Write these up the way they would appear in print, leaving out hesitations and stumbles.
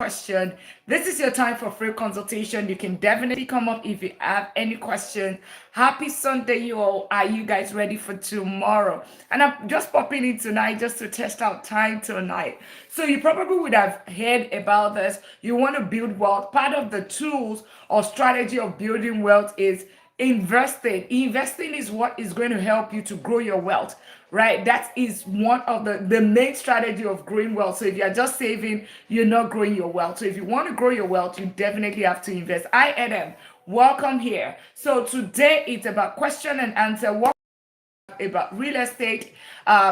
question, this is your time for free consultation. You can definitely come up if you have any questions. Happy Sunday, you all. Are you guys ready for tomorrow? And I'm just popping in tonight just to test out time tonight. So you probably would have heard about this. You want to build wealth. Part of the tools or strategy of building wealth is investing is what is going to help you to grow your wealth, right? That is one of the main strategy of growing wealth. So if you're just saving, you're not growing your wealth. So if you want to grow your wealth, you definitely have to invest. I Adam, welcome here. So today it's about question and answer. What about real estate,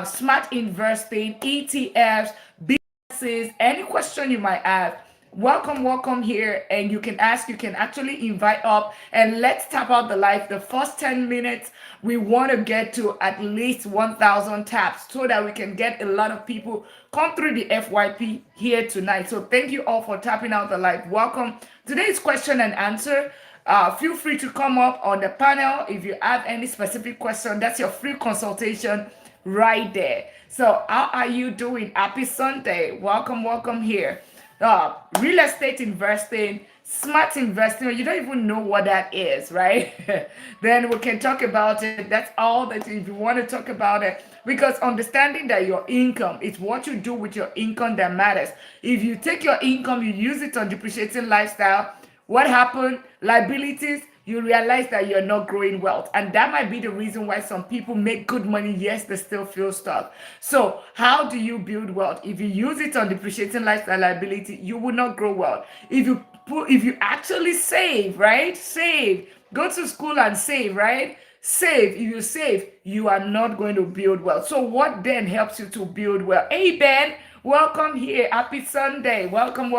smart investing, ETFs, businesses, any question you might have. Welcome here. And you can ask, you can actually invite up, and let's tap out the live. The first 10 minutes, we want to get to at least 1,000 taps so that we can get a lot of people come through the FYP here tonight. So thank you all for tapping out the live. Welcome. Today's question and answer. Feel free to come up on the panel if you have any specific question. That's your free consultation right there. So how are you doing? Happy Sunday. Welcome here. Real estate investing, smart investing, you don't even know what that is, right? Then we can talk about it. That's all that if you want to talk about it. Because understanding that your income, it's what you do with your income that matters. If you take your income, you use it on depreciating lifestyle, what happened? Liabilities, you realize that you're not growing wealth. And that might be the reason why some people make good money, yes, they still feel stuck. So, how do you build wealth? If you use it on depreciating lifestyle liability, you will not grow wealth. If you actually save, right? Save. Go to school and save, right? Save. If you save, you are not going to build wealth. So, what then helps you to build wealth? Hey, Ben, welcome here. Happy Sunday. Welcome.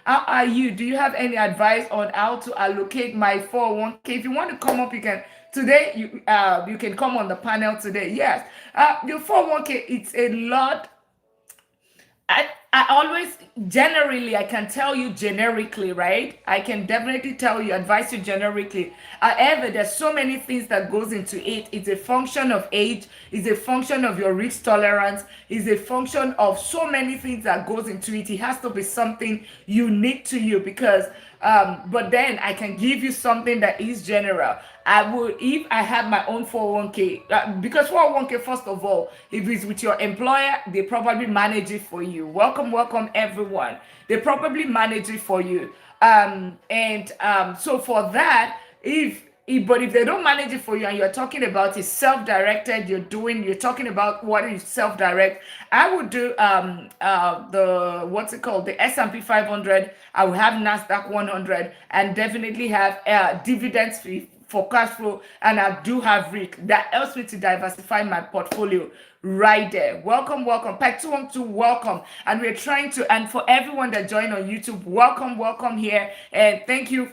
How are you? Do you have any advice on how to allocate my 401k? If you want to come up, you can. Today, you can come on the panel today. Yes, your 401k, it's a lot. I always generally I can tell you generically, right? I can definitely tell you, advise you generically. However, there's so many things that goes into it. It's a function of age, it's a function of your risk tolerance, it's a function of so many things that goes into it. It has to be something unique to you because but then I can give you something that is general. I would, if I have my own 401k, because 401k, first of all, if it's with your employer, they probably manage it for you. Welcome, everyone. They probably manage it for you. And so for that, but if they don't manage it for you and you're talking about it's self-directed, you're talking about what is self-direct, I would do the what's it called, the S&P 500. I will have Nasdaq 100 and definitely have dividends fee for cash flow, and I do have RIC that helps me to diversify my portfolio right there. Welcome. Pack 212, welcome. And we're trying to, and for everyone that joined on YouTube, welcome here. And thank you.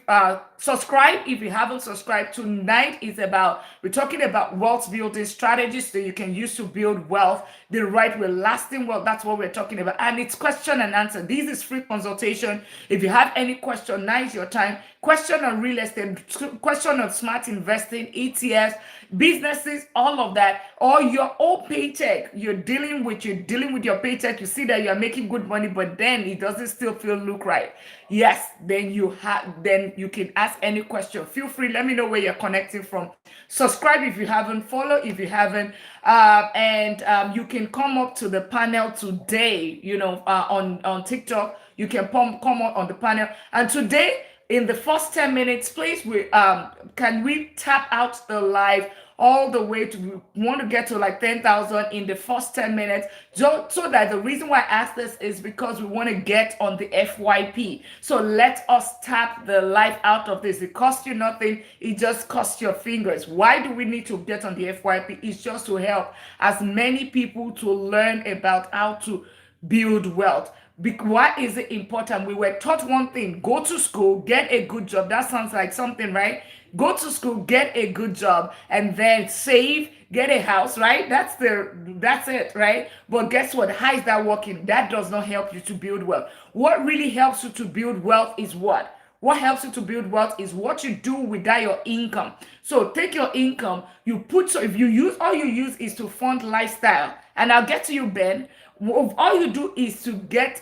Subscribe if you haven't subscribed. Tonight is about, we're talking about wealth building strategies that you can use to build wealth the right way, lasting wealth. That's what we're talking about. And it's question and answer. This is free consultation. If you have any question, now is your time. Question on real estate, question on smart investing, ETFs, businesses, all of that, or your own paycheck. You're dealing with your paycheck. You see that you are making good money, but then it doesn't still look right. Yes, then you can ask any question. Feel free. Let me know where you're connecting from. Subscribe if you haven't. Follow if you haven't. And you can come up to the panel today. On TikTok, you can come up on the panel. And today, in the first 10 minutes, please, can we tap out the live all the way to, we want to get to like 10,000 in the first 10 minutes. So that the reason why I ask this is because we want to get on the FYP. So let us tap the live out of this. It costs you nothing. It just costs your fingers. Why do we need to get on the FYP? It's just to help as many people to learn about how to build wealth. Why is it important? We were taught one thing: go to school, get a good job. That sounds like something, right? Go to school, get a good job, and then save, get a house, right? That's it, right? But guess what? How is that working? That does not help you to build wealth. What really helps you to build wealth is what? What helps you to build wealth is what you do with that your income. So take your income, if you use, all you use is to fund lifestyle. And I'll get to you, Ben. All you do is to get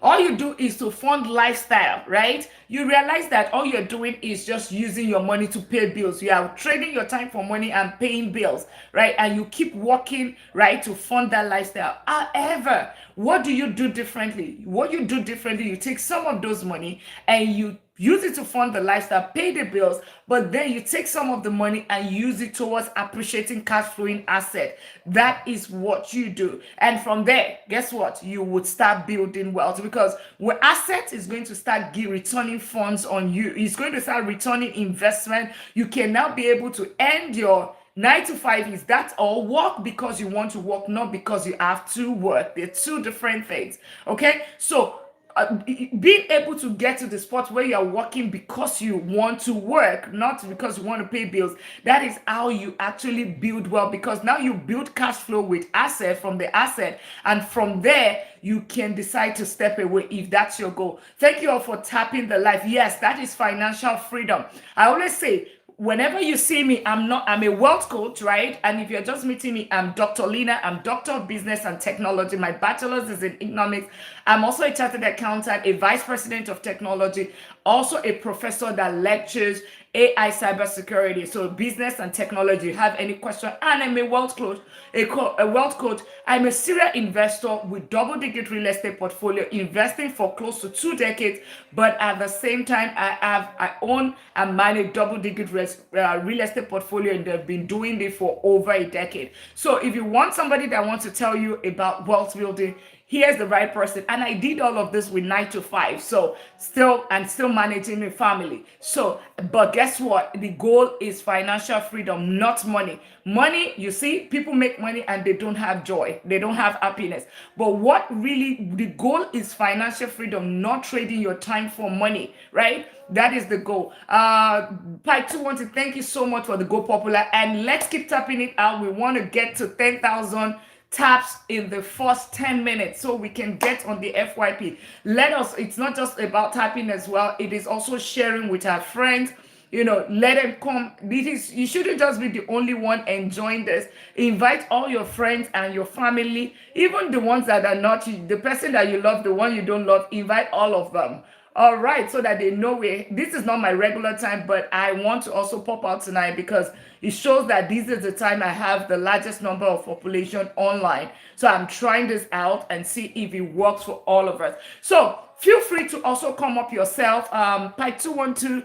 All you do is to fund lifestyle, right? You realize that all you're doing is just using your money to pay bills. You are trading your time for money and paying bills, right? And you keep working, right, to fund that lifestyle. However, what do you do differently? What you do differently, you take some of those money and you use it to fund the lifestyle, pay the bills, but then you take some of the money and use it towards appreciating cash flowing asset. That is what you do. And from there, guess what? You would start building wealth, because when asset is going to start returning funds on you, it's going to start returning investment. You can now be able to end your 9 to 5 is that, or work because you want to work, not because you have to work. They're two different things. Okay, so being able to get to the spot where you are working because you want to work, not because you want to pay bills, that is how you actually build wealth, because now you build cash flow with asset from the asset, and from there you can decide to step away if that's your goal. Thank you all for tapping the life. Yes, that is financial freedom. I always say, whenever you see me, I'm a wealth coach, right? And if you're just meeting me, I'm Dr. Lina. I'm Doctor of Business and Technology. My bachelor's is in economics. I'm also a chartered accountant, a vice president of technology, also a professor that lectures AI cybersecurity. So business and technology. You have any question? And I'm a wealth coach, a wealth coach. I'm a serial investor with double-digit real estate portfolio, investing for close to 2 decades. But at the same time, I own and manage double-digit real estate portfolio, and they've been doing it for over a decade. So if you want somebody that wants to tell you about wealth building, here's the right person. And I did all of this with 9 to 5. So still managing a family. So, but guess what? The goal is financial freedom, not money. Money, you see, people make money and they don't have joy. They don't have happiness. But what really, the goal is financial freedom, not trading your time for money, right? That is the goal. Pi 2 want to thank you so much for the Go Popular. And let's keep tapping it out. We want to get to 10,000 taps in the first 10 minutes so we can get on the FYP. It's not just about tapping as well, it is also sharing with our friends. Let them come. You shouldn't just be the only one enjoying this. Invite all your friends and your family, even the ones that are not the person that you love, the one you don't love. Invite all of them. All right, so that they know this is not my regular time, but I want to also pop out tonight because it shows that this is the time I have the largest number of population online. So I'm trying this out and see if it works for all of us. So feel free to also come up yourself. Pi 212.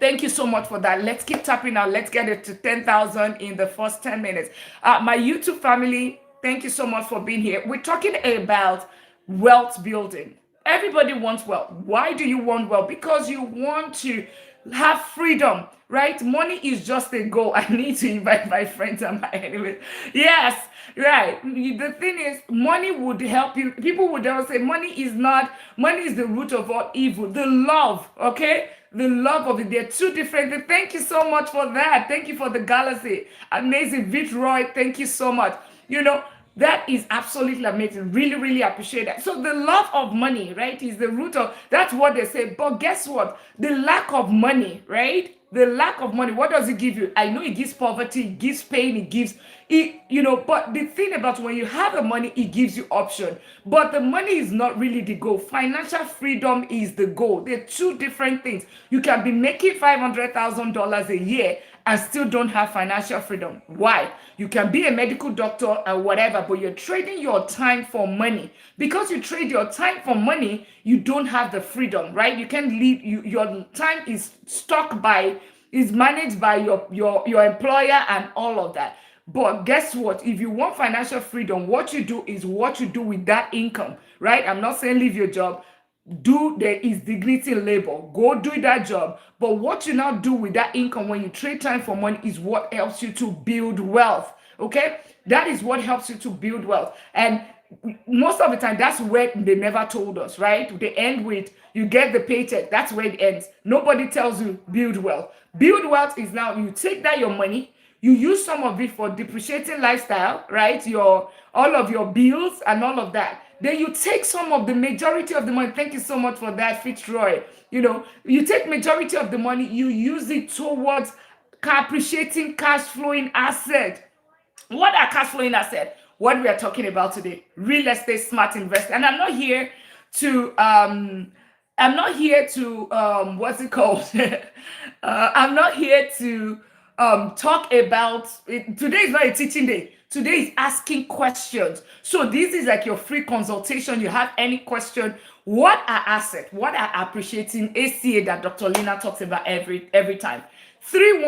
Thank you so much for that. Let's keep tapping now. Let's get it to 10,000 in the first 10 minutes. My YouTube family, thank you so much for being here. We're talking about wealth building. Everybody wants wealth. Why do you want wealth? Because you want to have freedom, right? Money is just a goal. I need to invite my friends and my enemies. Yes, right. The thing is, money would help you. People would always say money is the root of all evil. The love, okay? The love of it. They're two different things. Thank you so much for that. Thank you for the galaxy. Amazing. Vitroy, thank you so much. That is absolutely amazing. Really, really appreciate that. So the love of money, right, is the root of, that's what they say. But guess what? The lack of money, right? The lack of money, what does it give you? I know it gives poverty, it gives pain, but the thing about when you have the money, it gives you option. But the money is not really the goal. Financial freedom is the goal. They're two different things. You can be making $500,000 a year and still don't have financial freedom. Why? You can be a medical doctor or whatever, but you're trading your time for money. Because you trade your time for money, you don't have the freedom, right? You can't leave. Your time is managed by your employer and all of that. But guess what? If you want financial freedom, what you do is what you do with that income, right? I'm not saying leave your job. There is dignity in labor. Go do that job. But what you now do with that income when you trade time for money is what helps you to build wealth. Okay? That is what helps you to build wealth. And most of the time, that's where they never told us, right? They end with, you get the paycheck. That's where it ends. Nobody tells you build wealth. Build wealth is now you take that your money, you use some of it for depreciating lifestyle, right? All of your bills and all of that. Then you take some of the majority of the money. Thank you so much for that, Fitzroy. You take majority of the money, you use it towards appreciating cash flowing asset. What are cash flowing assets? what we are talking about today, real estate smart investing. And to I'm not here to what's it called? I'm not here to talk about it. Today is not a teaching day. Today is asking questions. So this is like your free consultation. You have any question? What are assets? What are appreciating ACA that Dr. Lina talks about every time? Three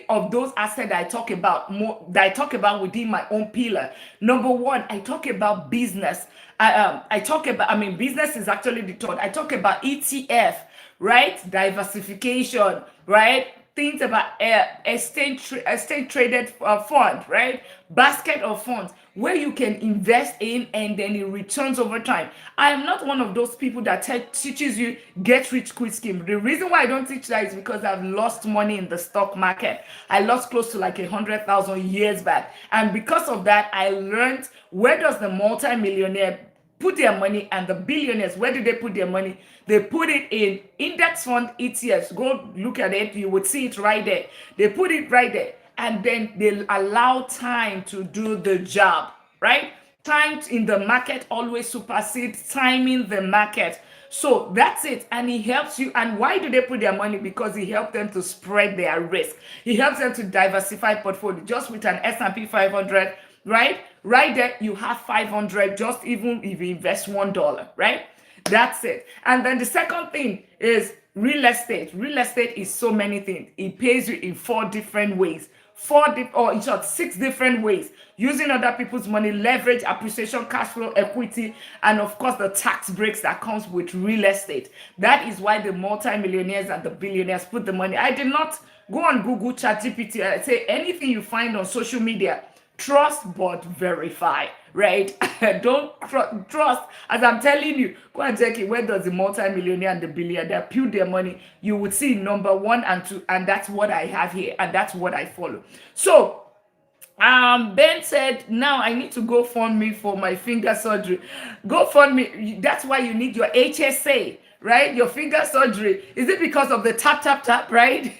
of those assets that I talk about more that I talk about within my own pillar. Number one, I talk about business. Business is actually the third. I talk about ETF, right? Diversification, right? Things about exchange traded fund, right? Basket of funds where you can invest in and then it returns over time. I am not one of those people that teaches you get rich quick scheme. The reason why I don't teach that is because I've lost money in the stock market. I lost close to like 100,000 years back, and because of that, I learned where does the multi-millionaire put their money, and the billionaires, where do they put their money? They put it in index fund ETFs. Go look at it, you would see it right there. They put it right there, and then they allow time to do the job, right? Time in the market always supersedes timing the market. So that's it. And it helps you. And why do they put their money? Because it helps them to spread their risk. It helps them to diversify portfolio. Just with an S&P 500, right? Right there, you have 500, just even if you invest $1, right? That's it. And then the second thing is real estate. Real estate is so many things. It pays you in 4 different ways. Or in short, 6 different ways. Using other people's money, leverage, appreciation, cash flow, equity, and of course the tax breaks that comes with real estate. That is why the multimillionaires and the billionaires put the money. I did not go on Google, ChatGPT, and say anything you find on social media. Trust but verify, right? Don't trust. As I'm telling you, go and check it. Where does the multi-millionaire and the billionaire put their money? You would see number 1 and 2, and that's what I have here, and that's what I follow. So Ben said, now I need to go fund me for my finger surgery. Go fund me. That's why you need your HSA, right? Your finger surgery. Is it because of the tap, right?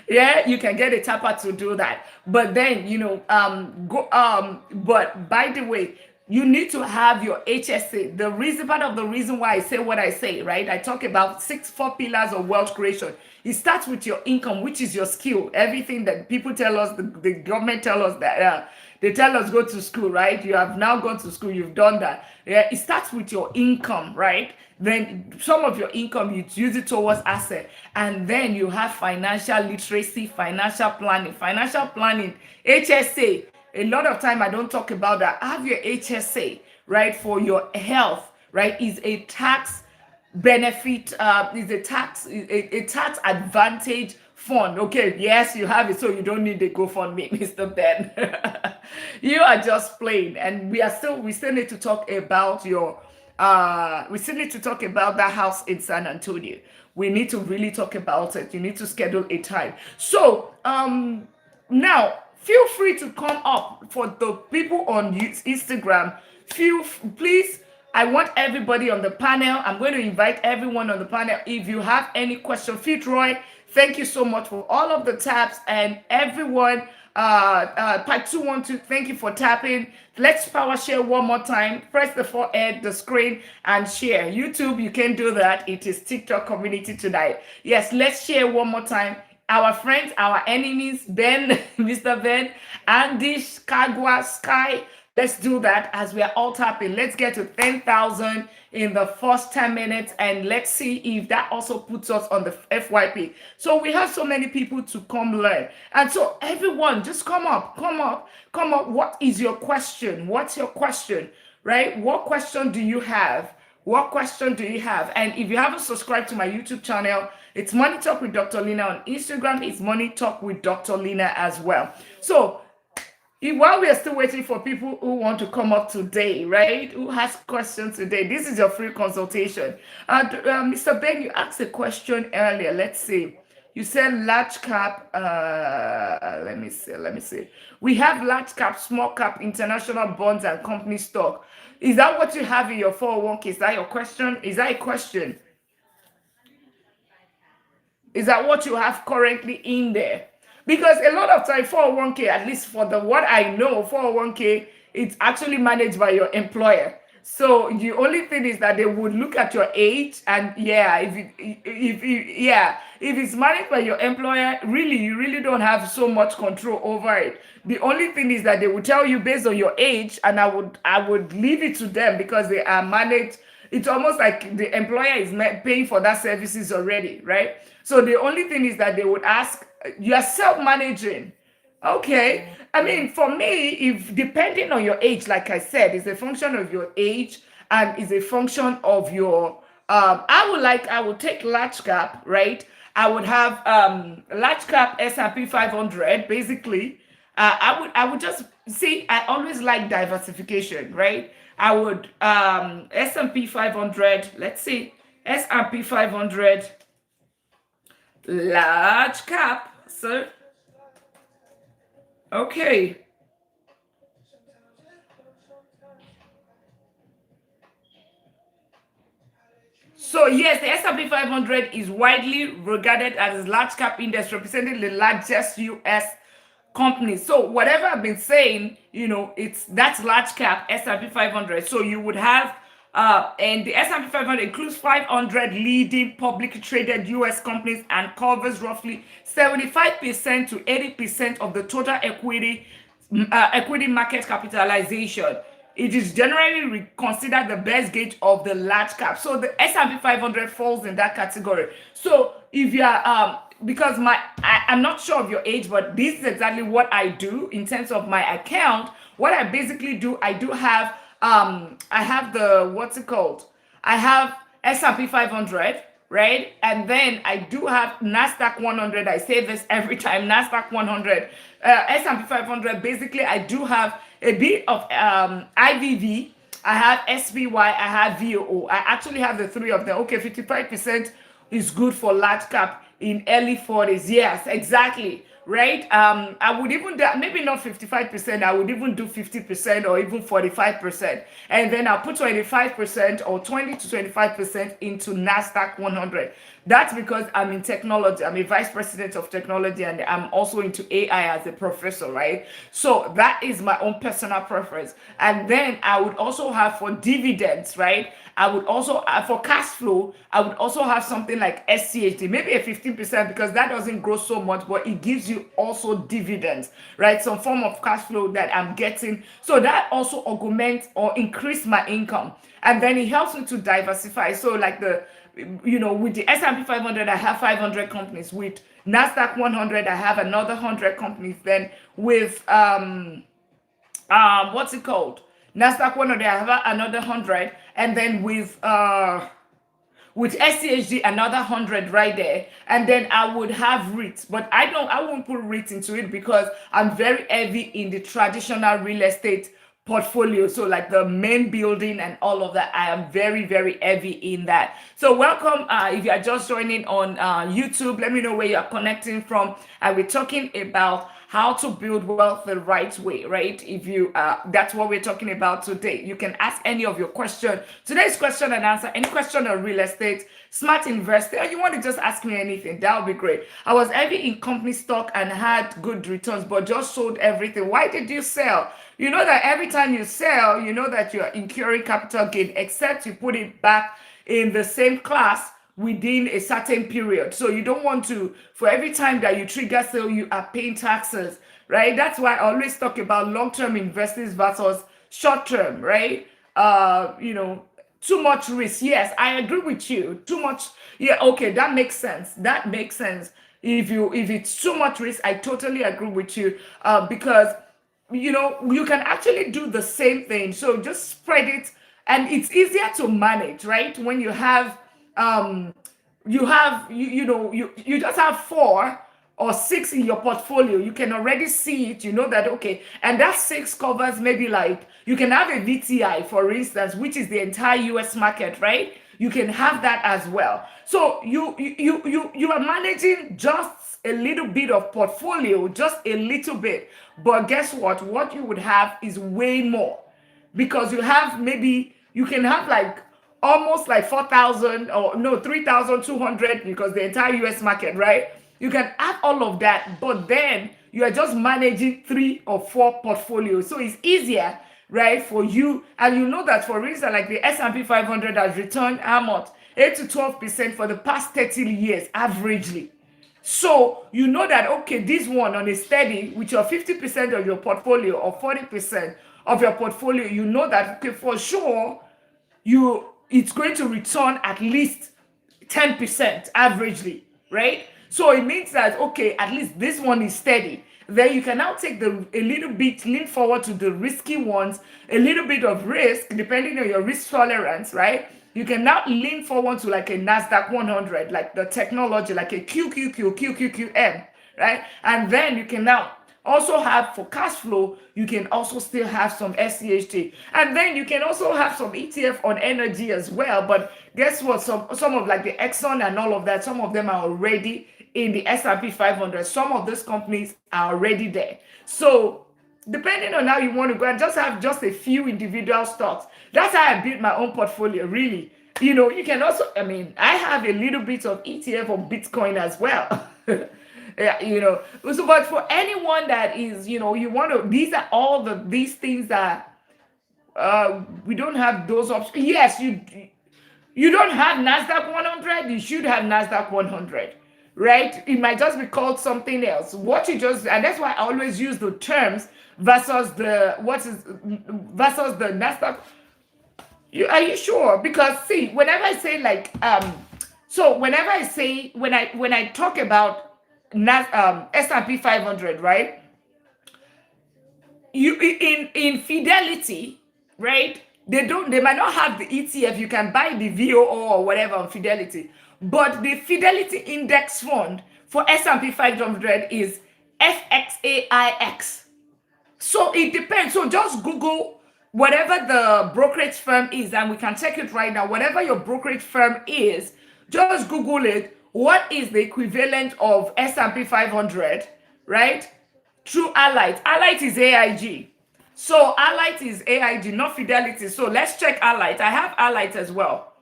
Yeah, you can get a tapper to do that. But then, but by the way, you need to have your HSA. Part of the reason why I say what I say, right? I talk about 4 pillars of wealth creation. It starts with your income, which is your skill. Everything that people tell us, the government tell us that they tell us go to school, right? You have now gone to school, you've done that. Yeah, it starts with your income, right? Then some of your income, you use it towards asset. And then you have financial literacy, financial planning, HSA. A lot of time I don't talk about that. Have your HSA, right, for your health, right, is a tax benefit, is a tax advantage fund. Okay, yes, you have it, so you don't need to go fund me, Mr. Ben. You are just plain, and we still need to talk about that house in San Antonio. We need to really talk about it. You need to schedule a time. So now feel free to come up. For the people on Instagram, please, I want everybody on the panel. I'm going to invite everyone on the panel. If you have any question, Fitzroy, thank you so much for all of the taps, and everyone, Part 212, thank you for tapping. Let's power share one more time. Press the forehead, the screen, and share. YouTube, you can do that. It is TikTok community tonight. Yes, let's share one more time. Our friends, our enemies, Ben, Mr. Ben, Andish, Kagwa, Sky. Let's do that as we are all tapping. Let's get to 10,000 in the first 10 minutes, and let's see if that also puts us on the FYP. So we have so many people to come learn. And so everyone, just come up. What is your question? What's your question, right? What question do you have? And if you haven't subscribed to my YouTube channel, it's Money Talk with Dr. Lina. On Instagram, it's Money Talk with Dr. Lina as well. So while we are still waiting for people who want to come up today, right? Who has questions today? This is your free consultation. Mr. Ben, you asked a question earlier. Let's see. You said large cap. Let me see. We have large cap, small cap, international bonds, and company stock. Is that what you have in your 401k? Is that your question? Is that a question? Is that what you have currently in there? Because a lot of time 401k, at least for the what I know, 401k, it's actually managed by your employer. So the only thing is that they would look at your age, and yeah, if it's managed by your employer, really you really don't have so much control over it. The only thing is that they will tell you based on your age, and I would leave it to them because they are managed. It's almost like the employer is paying for that services already, right? So the only thing is that they would ask, you are self-managing. Okay. I mean, for me, if depending on your age, like I said, it's a function of your age and is a function of your I would take large cap, right? I would have large cap S&P 500 basically. I would just see, I always like diversification, right? I would S&P 500, let's see, S&P 500 large cap. So okay. So yes, the S&P 500 is widely regarded as a large cap index representing the largest US companies. So whatever I've been saying, that's large cap S&P 500. So you would have and the S&P 500 includes 500 leading publicly traded US companies and covers roughly 75% to 80% of the total equity market capitalization. It is generally considered the best gauge of the large cap. So the S&P 500 falls in that category. So if you are, because I'm not sure of your age, but this is exactly what I do in terms of my account. What I basically do, I have the, what's it called? I have S&P 500, right? And then I do have NASDAQ 100. I say this every time, NASDAQ 100. S&P 500, basically I do have a bit of IVV. I have SPY, I have VOO. I actually have the three of them. Okay, 55% is good for large cap in early 40s. Yes, exactly. Right? I would even do, maybe not 55%, I would even do 50% or even 45%. And then I'll put 25% or 20 to 25% into NASDAQ 100. That's because I'm in technology. I'm a vice president of technology and I'm also into AI as a professor, right? So that is my own personal preference. And then I would also have for dividends, right? I would also, for cash flow, I would also have something like SCHD, maybe a 15% because that doesn't grow so much, but it gives you also dividends, right? Some form of cash flow that I'm getting. So that also augments or increase my income. And then it helps me to diversify. So like with the S&P 500, I have 500 companies. With NASDAQ 100, I have another 100 companies. Then with, what's it called? NASDAQ 100, I have another 100. And then with SCHD, another 100 right there. And then I would have REITs, but I won't put REITs into it because I'm very heavy in the traditional real estate portfolio. So like the main building and all of that, I am very, very heavy in that. So welcome. If you are just joining on YouTube, let me know where you are connecting from. And we're talking about how to build wealth the right way, right? If you that's what we're talking about today. You can ask any of your question. Today's question and answer, any question on real estate, smart investing, or you want to just ask me anything, that would be great. I was heavy in company stock and had good returns, but just sold everything. Why did you sell? You know that every time you sell, you know that you're incurring capital gain, except you put it back in the same class within a certain period. So you don't want to, for every time that you trigger sale, you are paying taxes, right? That's why I always talk about long-term investors versus short-term, right? Too much risk. Yes, I agree with you. Too much. Yeah, okay, that makes sense. That makes sense. If it's too much risk, I totally agree with you. Because you can actually do the same thing. So just spread it, and it's easier to manage, right? When you have you just have 4 or 6 in your portfolio. You can already see it. You know that, okay, and that 6 covers maybe, like, you can have a VTI, for instance, which is the entire US market, right? You can have that as well. So you are managing just a little bit of portfolio, just a little bit. But guess what you would have is way more, because you can have like almost like 4,000, or no, 3,200, because the entire US market, right? You can have all of that, but then you are just managing 3 or 4 portfolios. So it's easier, right, for you. And you know that, for instance, like the S&P 500 has returned how much? 8 to 12% for the past 30 years, averagely. So you know that, okay, this one on a steady with your 50% of your portfolio or 40% of your portfolio, you know that, okay, for sure, it's going to return at least 10% averagely, right? So it means that, okay, at least this one is steady. Then you can now take a little bit, lean forward to the risky ones, a little bit of risk, depending on your risk tolerance, right? You can now lean forward to like a NASDAQ 100, like the technology, like a QQQM, right? And then you can now also have, for cash flow, you can also still have some SCHT. And then you can also have some ETF on energy as well. But guess what? Some of like the Exxon and all of that, some of them are already in the S&P 500. Some of those companies are already there. So depending on how you want to go, and just have just a few individual stocks. That's how I built my own portfolio, really. You can also, I mean, I have a little bit of ETF on Bitcoin as well. Yeah, so, but for anyone that is, you want to, these are all these things that we don't have those options. Yes, you don't have NASDAQ 100, you should have NASDAQ 100, right? It might just be called something else. And that's why I always use the terms versus versus the NASDAQ. Are you sure? Because see, whenever I say like, so whenever I say, when I talk about S&P 500, right? You in Fidelity, right? They might not have the ETF. You can buy the VOO or whatever on Fidelity, but the Fidelity Index Fund for S&P 500 is FXAIX. So it depends. So just Google whatever the brokerage firm is, and we can check it right now. Whatever your brokerage firm is, just Google it. What is the equivalent of S&P 500, right? Through Allight. Allight is AIG. So Allight is AIG, not Fidelity. So let's check Allight. I have Allight as well.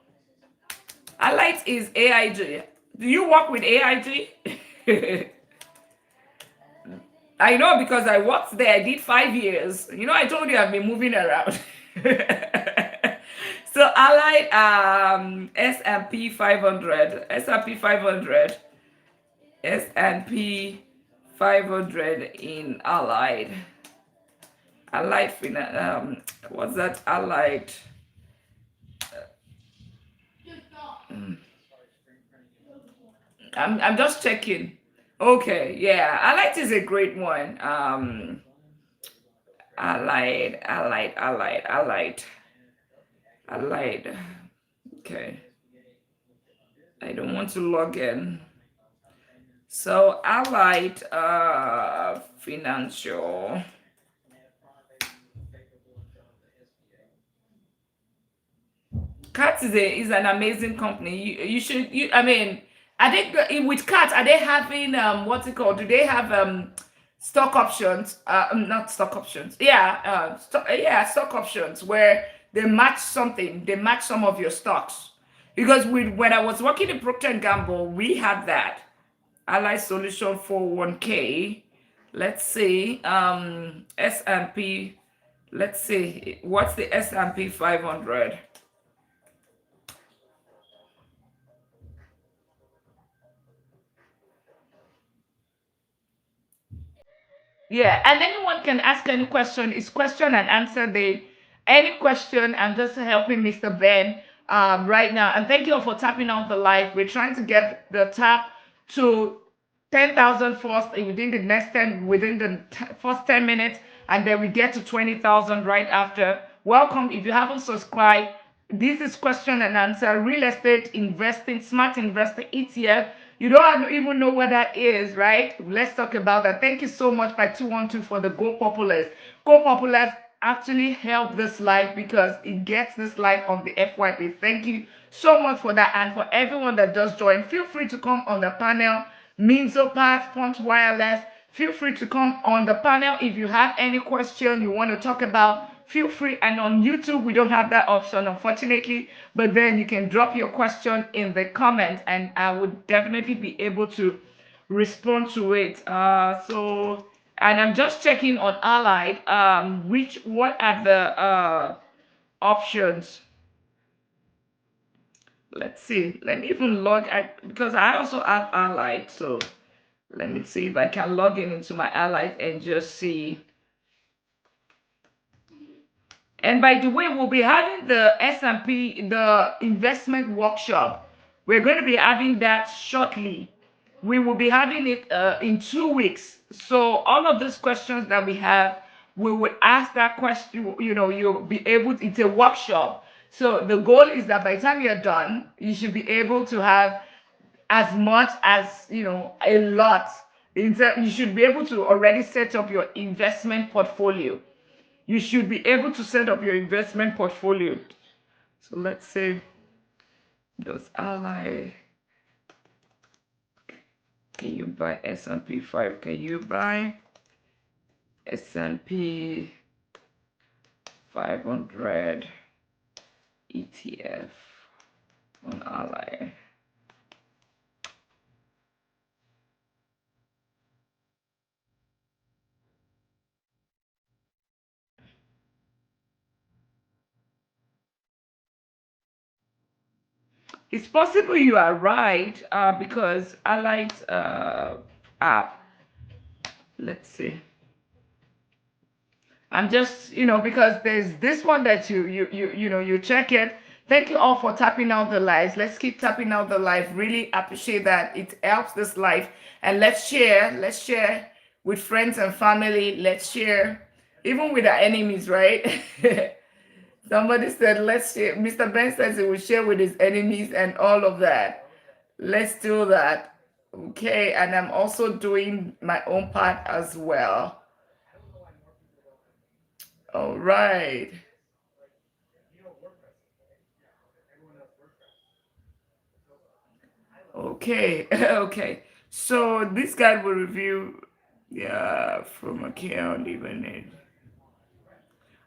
Allight is AIG. Do you work with AIG? I know because I worked there. I did 5 years. I told you I've been moving around. So Allied S&P 500, S&P 500, S&P 500 in Allied. Allied what's that? Allied. I'm just checking. Okay, yeah, Allied is a great one. Allied. Okay. I don't want to log in. So Allied Financial. CAT is an amazing company. You should. I mean, I think with CAT, are they having what's it called? Do they have stock options? Not stock options. Yeah, stock options where they match something. They match some of your stocks. Because when I was working in Procter and Gamble, we had that Ally Solution 401k. Let's see, S&P. Let's see, what's the S&P 500? Yeah, and anyone can ask any question. It's question and answer day. Any question, I'm just helping Mr. Ben right now. And thank you all for tapping on the live. We're trying to get the tap to 10,000 first within the next 10, within the first 10 minutes, and then we get to 20,000 right after. Welcome. If you haven't subscribed, this is question and answer, real estate investing, smart investor ETF. You don't even know what that is, right? Let's talk about that. Thank you so much by 212 for the Go Populars. Go Populars actually help this live because it gets this live on the FYP. Thank you so much for that. And for everyone that just joined, feel free to come on the panel. Minzopath, Punch Wireless, feel free to come on the panel. If you have any question you want to talk about, feel free. And on YouTube, we don't have that option, unfortunately, but then you can drop your question in the comments and I would definitely be able to respond to it. So, and I'm just checking on Allied. What are the options? Let's see. Let me even log because I also have Allied. So let me see if I can log in into my Allied and just see. And by the way, we'll be having the S&P, the investment workshop. We're going to be having that shortly. We will be having it in 2 weeks. So all of these questions that we have, we will ask that question. You'll be able to, it's a workshop. So the goal is that by the time you're done, you should be able to have as much as, a lot. You should be able to already set up your investment portfolio. You should be able to set up your investment portfolio. So let's say those ally. Can you buy S&P 5? Can you buy S&P 500 ETF on Ally? It's possible you are right, because Allied app. Let's see. I'm just, because there's this one that you check it. Thank you all for tapping out the lives. Let's keep tapping out the live. Really appreciate that. It helps this life. And let's share. Let's share with friends and family. Let's share, even with our enemies, right? Somebody said, let's share. Mr. Ben says he will share with his enemies and all of that. Let's do that. Okay. And I'm also doing my own part as well. All right. Okay, okay. So this guide will review, yeah, from account even it.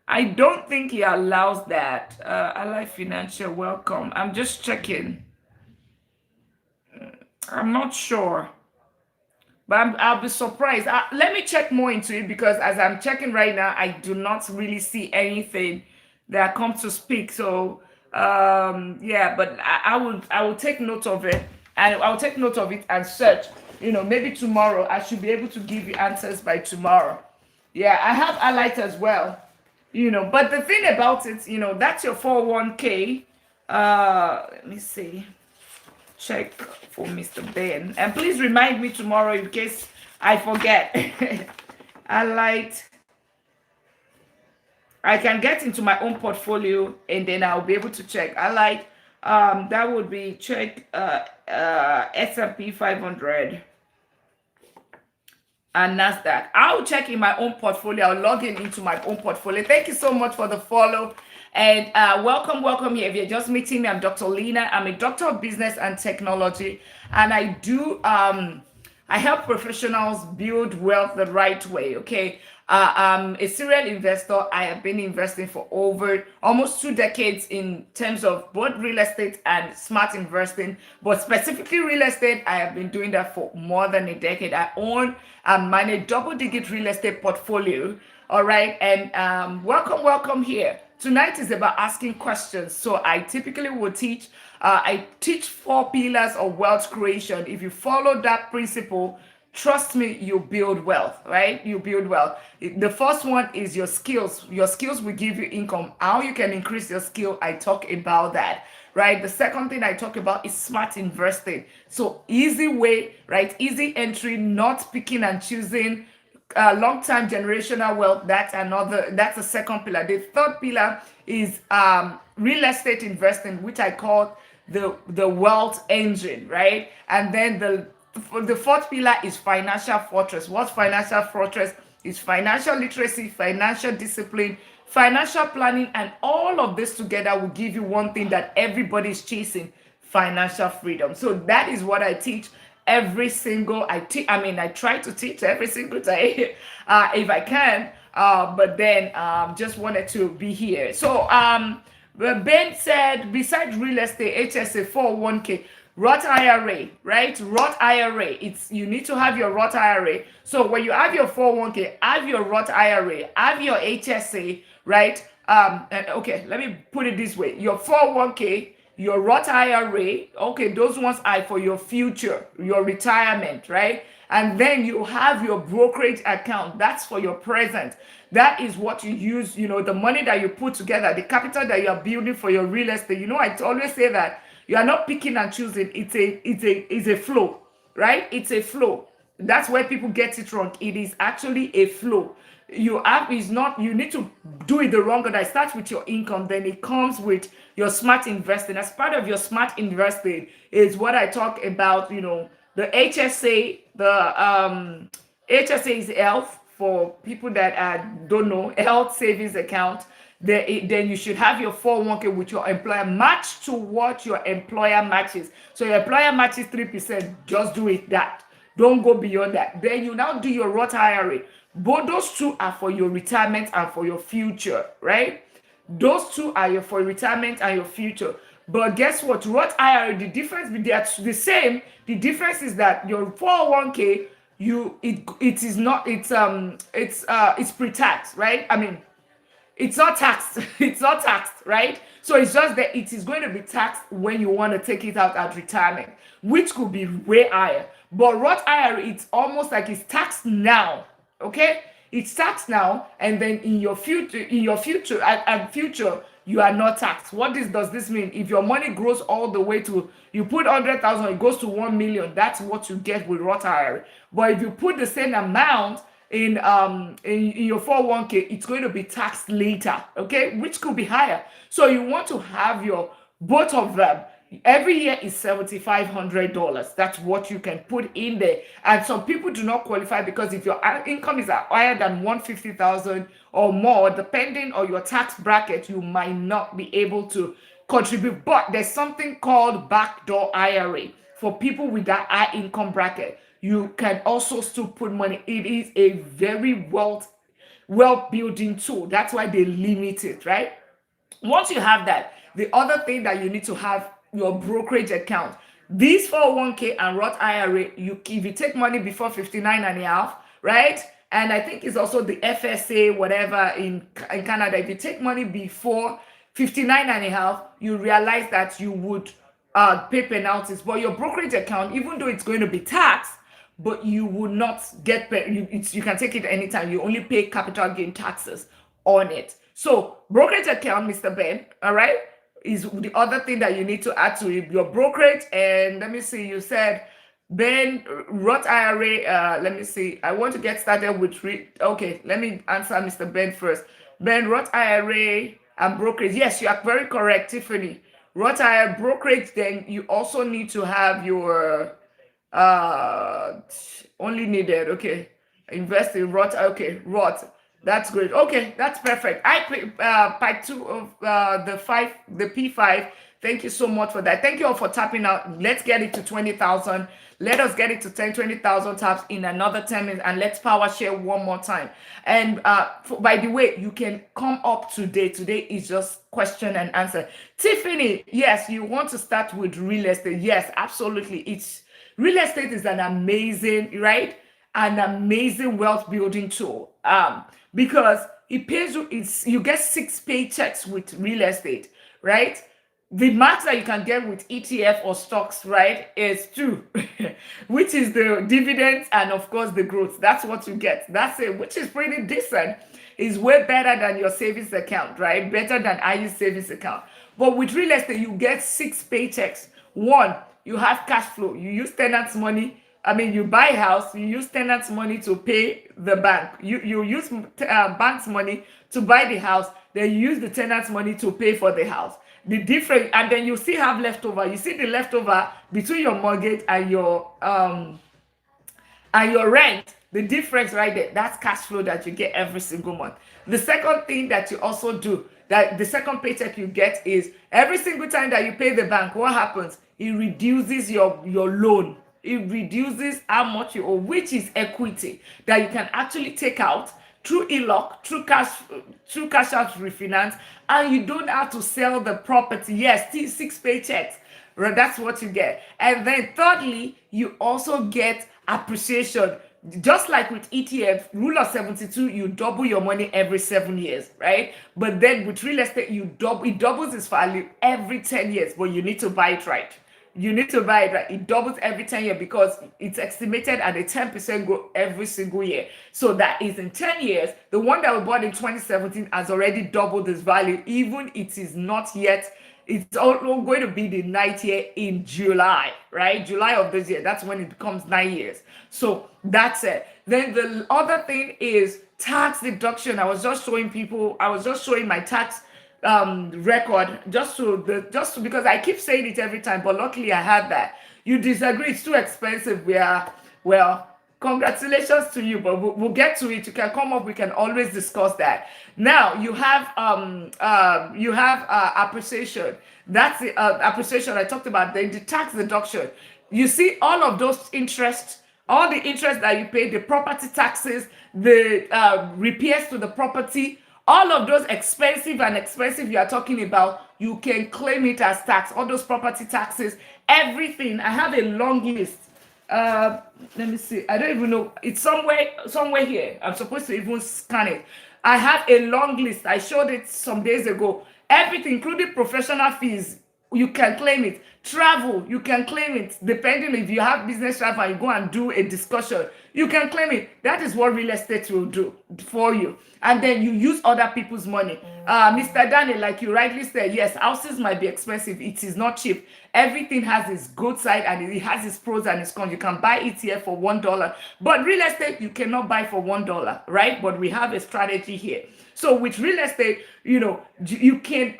I don't think he allows that. Ally Financial, welcome. I'm just checking. I'm not sure. But I'll be surprised. Let me check more into it, because as I'm checking right now, I do not really see anything that comes to speak. So yeah, but I will take note of it, and I'll take note of it and search. Maybe tomorrow I should be able to give you answers by tomorrow. Yeah, I have Allight as well. But the thing about it, that's your 401k. Let me see, check for Mr. Ben. And please remind me tomorrow in case I forget. I can get into my own portfolio and then I'll be able to check. That would be check S&P 500 and NASDAQ. I'll check in my own portfolio. I'll log in into my own portfolio. Thank you so much for the follow. And welcome here. If you're just meeting me, I'm Dr. Lina. I'm a doctor of business and technology. And I do, I help professionals build wealth the right way, okay? I'm a serial investor. I have been investing for over almost 2 decades in terms of both real estate and smart investing, but specifically real estate, I have been doing that for more than a decade. I own and manage double-digit real estate portfolio, all right? And welcome here. Tonight is about asking questions. So I typically will teach, I teach 4 pillars of wealth creation. If you follow that principle, trust me, you build wealth, right? You build wealth. The first one is your skills. Your skills will give you income. How you can increase your skill, I talk about that, right? The second thing I talk about is smart investing. So easy way, right? Easy entry, not picking and choosing. Long-term generational wealth, that's the second pillar. The third pillar is real estate investing, which I call the wealth engine, right? And then the fourth pillar is financial fortress. What's financial fortress? Is financial literacy, financial discipline, financial planning, and all of this together will give you one thing that everybody's chasing: financial freedom. So that is what I teach every single. I try to teach every single day if I can. But then just wanted to be here. So Ben said, besides real estate, HSA, 401k. Roth IRA, right? Roth IRA. It's you need to have your Roth IRA. So when you have your 401k, have your Roth IRA, have your HSA, right? And okay, let me put it this way: your 401k, your Roth IRA, okay, those ones are for your future, your retirement, right? And then you have your brokerage account. That's for your present. That is what you use, the money that you put together, the capital that you are building for your real estate. I always say that you are not picking and choosing. It's a flow, right? It's a flow. That's where people get it wrong. It is actually a flow. You need to do it the wrong way. It starts with your income, then it comes with your smart investing. As part of your smart investing is what I talk about, the HSA. The HSA is health for people that don't know, health savings account. Then you should have your 401k with your employer, match to what your employer matches. So your employer matches 3%, just do it that. Don't go beyond that. Then you now do your Roth IRA. Both those two are for your retirement and for your future, right? Those two are for retirement and your future. But guess what? Roth IRA, the difference, they're the same. The difference is that your 401k, it is not, it's pre-tax, right? I mean, it's not taxed. It's not taxed, right? So it's just that it is going to be taxed when you want to take it out at retirement, which could be way higher. But Roth IRA, it's almost like it's taxed now. Okay, it's taxed now, and then in your future and future, you are not taxed. What does this mean? If your money grows all the way to, you put 100,000, it goes to 1 million. That's what you get with Roth IRA. But if you put the same amount in your 401k, it's going to be taxed later, okay, which could be higher. So you want to have your both of them. Every year is $7,500. That's what you can put in there. And some people do not qualify because if your income is higher than 150,000 or more, depending on your tax bracket, you might not be able to contribute. But there's something called backdoor IRA for people with that high income bracket. You can also still put money. It is a very wealth building tool. That's why they limit it, right? Once you have that, the other thing that you need to have your brokerage account. These 401k and Roth IRA, if you take money before 59 and a half, right? And I think it's also the FSA, whatever in Canada. If you take money before 59 and a half, you realize that you would pay penalties. But your brokerage account, even though it's going to be taxed, but you will not get you can take it anytime. You only pay capital gain taxes on it. So brokerage account, Mr. Ben, all right, is the other thing that you need to add to your brokerage. And let me see, you said Ben, Roth IRA. Let me see, I want to get started with okay, let me answer Mr. Ben first. Ben, Roth IRA and brokerage. Yes, you are very correct, Tiffany. Roth IRA brokerage, then you also need to have your only needed, okay, invest in Roth. Okay, Roth, that's great. Okay, that's perfect. I picked part 2 of the P5. Thank you so much for that. Thank you all for tapping out. Let's get it to 20,000. Let us get it to 20,000 taps in another 10 minutes, and let's power share one more time. And by the way, you can come up today. Today is just question and answer. Tiffany, yes, you want to start with real estate. Yes, absolutely. Real estate is an amazing, right? An amazing wealth building tool. Because it pays you, you get 6 paychecks with real estate, right? The max that you can get with ETF or stocks, right, is 2, which is the dividends and of course the growth. That's what you get. That's it, which is pretty decent. It's way better than your savings account, right? Better than IU savings account. But with real estate, you get 6 paychecks. 1, you have cash flow. You use tenants' money. I mean, you buy a house, you use tenants' money to pay the bank. You use bank's money to buy the house. Then you use the tenants' money to pay for the house. The difference, and then you still have leftover. You see the leftover between your mortgage and your rent. The difference right there, that's cash flow that you get every single month. The second thing that you also do, that the second paycheck you get, is every single time that you pay the bank, what happens? It reduces your loan. It reduces how much you owe, which is equity that you can actually take out through ELOC, through cash out refinance, and you don't have to sell the property. Yes, still 6 paychecks. right? That's what you get. And then thirdly, you also get appreciation. Just like with ETF, rule of 72, you double your money every 7 years, right? But then with real estate, it doubles its value every 10 years, but you need to buy it right. You need to buy it right. It doubles every 10 years because it's estimated at a 10% growth every single year. So that is in 10 years, the one that we bought in 2017 has already doubled its value, even it is not yet. It's all going to be the ninth year in July, right? July of this year. That's when it becomes 9 years. So that's it. Then the other thing is tax deduction. I was just showing my tax record because I keep saying it every time, but luckily I have that. You disagree, it's too expensive. Well, congratulations to you, but we'll get to it. You can come up, we can always discuss that. Now you have appreciation. That's the appreciation I talked about. The tax deduction. You see all of those interests, all the interest that you pay, the property taxes, the repairs to the property, all of those expensive you are talking about, you can claim it as tax. All those property taxes, everything. I have a long list. Let me see. I don't even know. It's somewhere here. I'm supposed to even scan it. I have a long list. I showed it some days ago. Everything, including professional fees, you can claim it. Travel, you can claim it. Depending if you have business travel and you go and do a discussion, you can claim it. That is what real estate will do for you. And then you use other people's money. Mr. Daniel, like you rightly said, yes, houses might be expensive. It is not cheap. Everything has its good side and it has its pros and its cons. You can buy ETF for $1, but real estate you cannot buy for $1, right? But we have a strategy here. So with real estate, you can,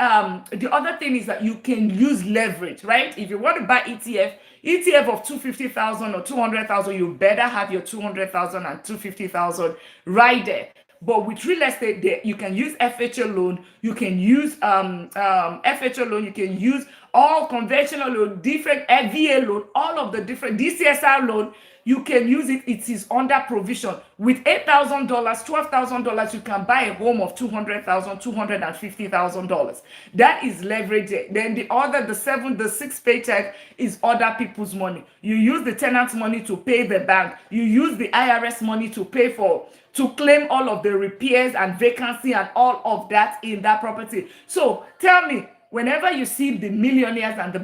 the other thing is that you can use leverage, right? If you want to buy ETF of 250,000 or 200,000, you better have your 200,000 and 250,000 right there. But with real estate, you can use FHA loan, you can use FHA loan, you can use all conventional loan, different VA loan, all of the different DCSR loan. You can use it. It is under provision. With $8,000, $12,000, you can buy a home of $200,000, $250,000. That is leverage. Then the sixth paycheck is other people's money. You use the tenant's money to pay the bank. You use the IRS money to claim all of the repairs and vacancy and all of that in that property. So tell me, whenever you see the millionaires and the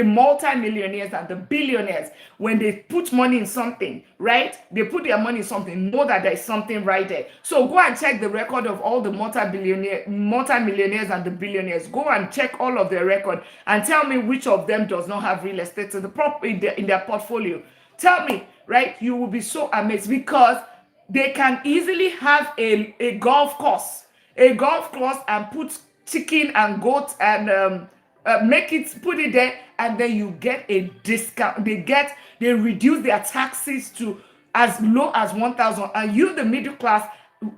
multi-millionaires and the billionaires, when they put money in something, right? They put their money in something, know that there's something right there. So go and check the record of all the multi-millionaires and the billionaires. Go and check all of their record and tell me which of them does not have real estate in their portfolio. Tell me, right? You will be so amazed because they can easily have a golf course and put chicken and goat and put it there, and then you get a discount. They reduce their taxes to as low as 1,000, and you, the middle class,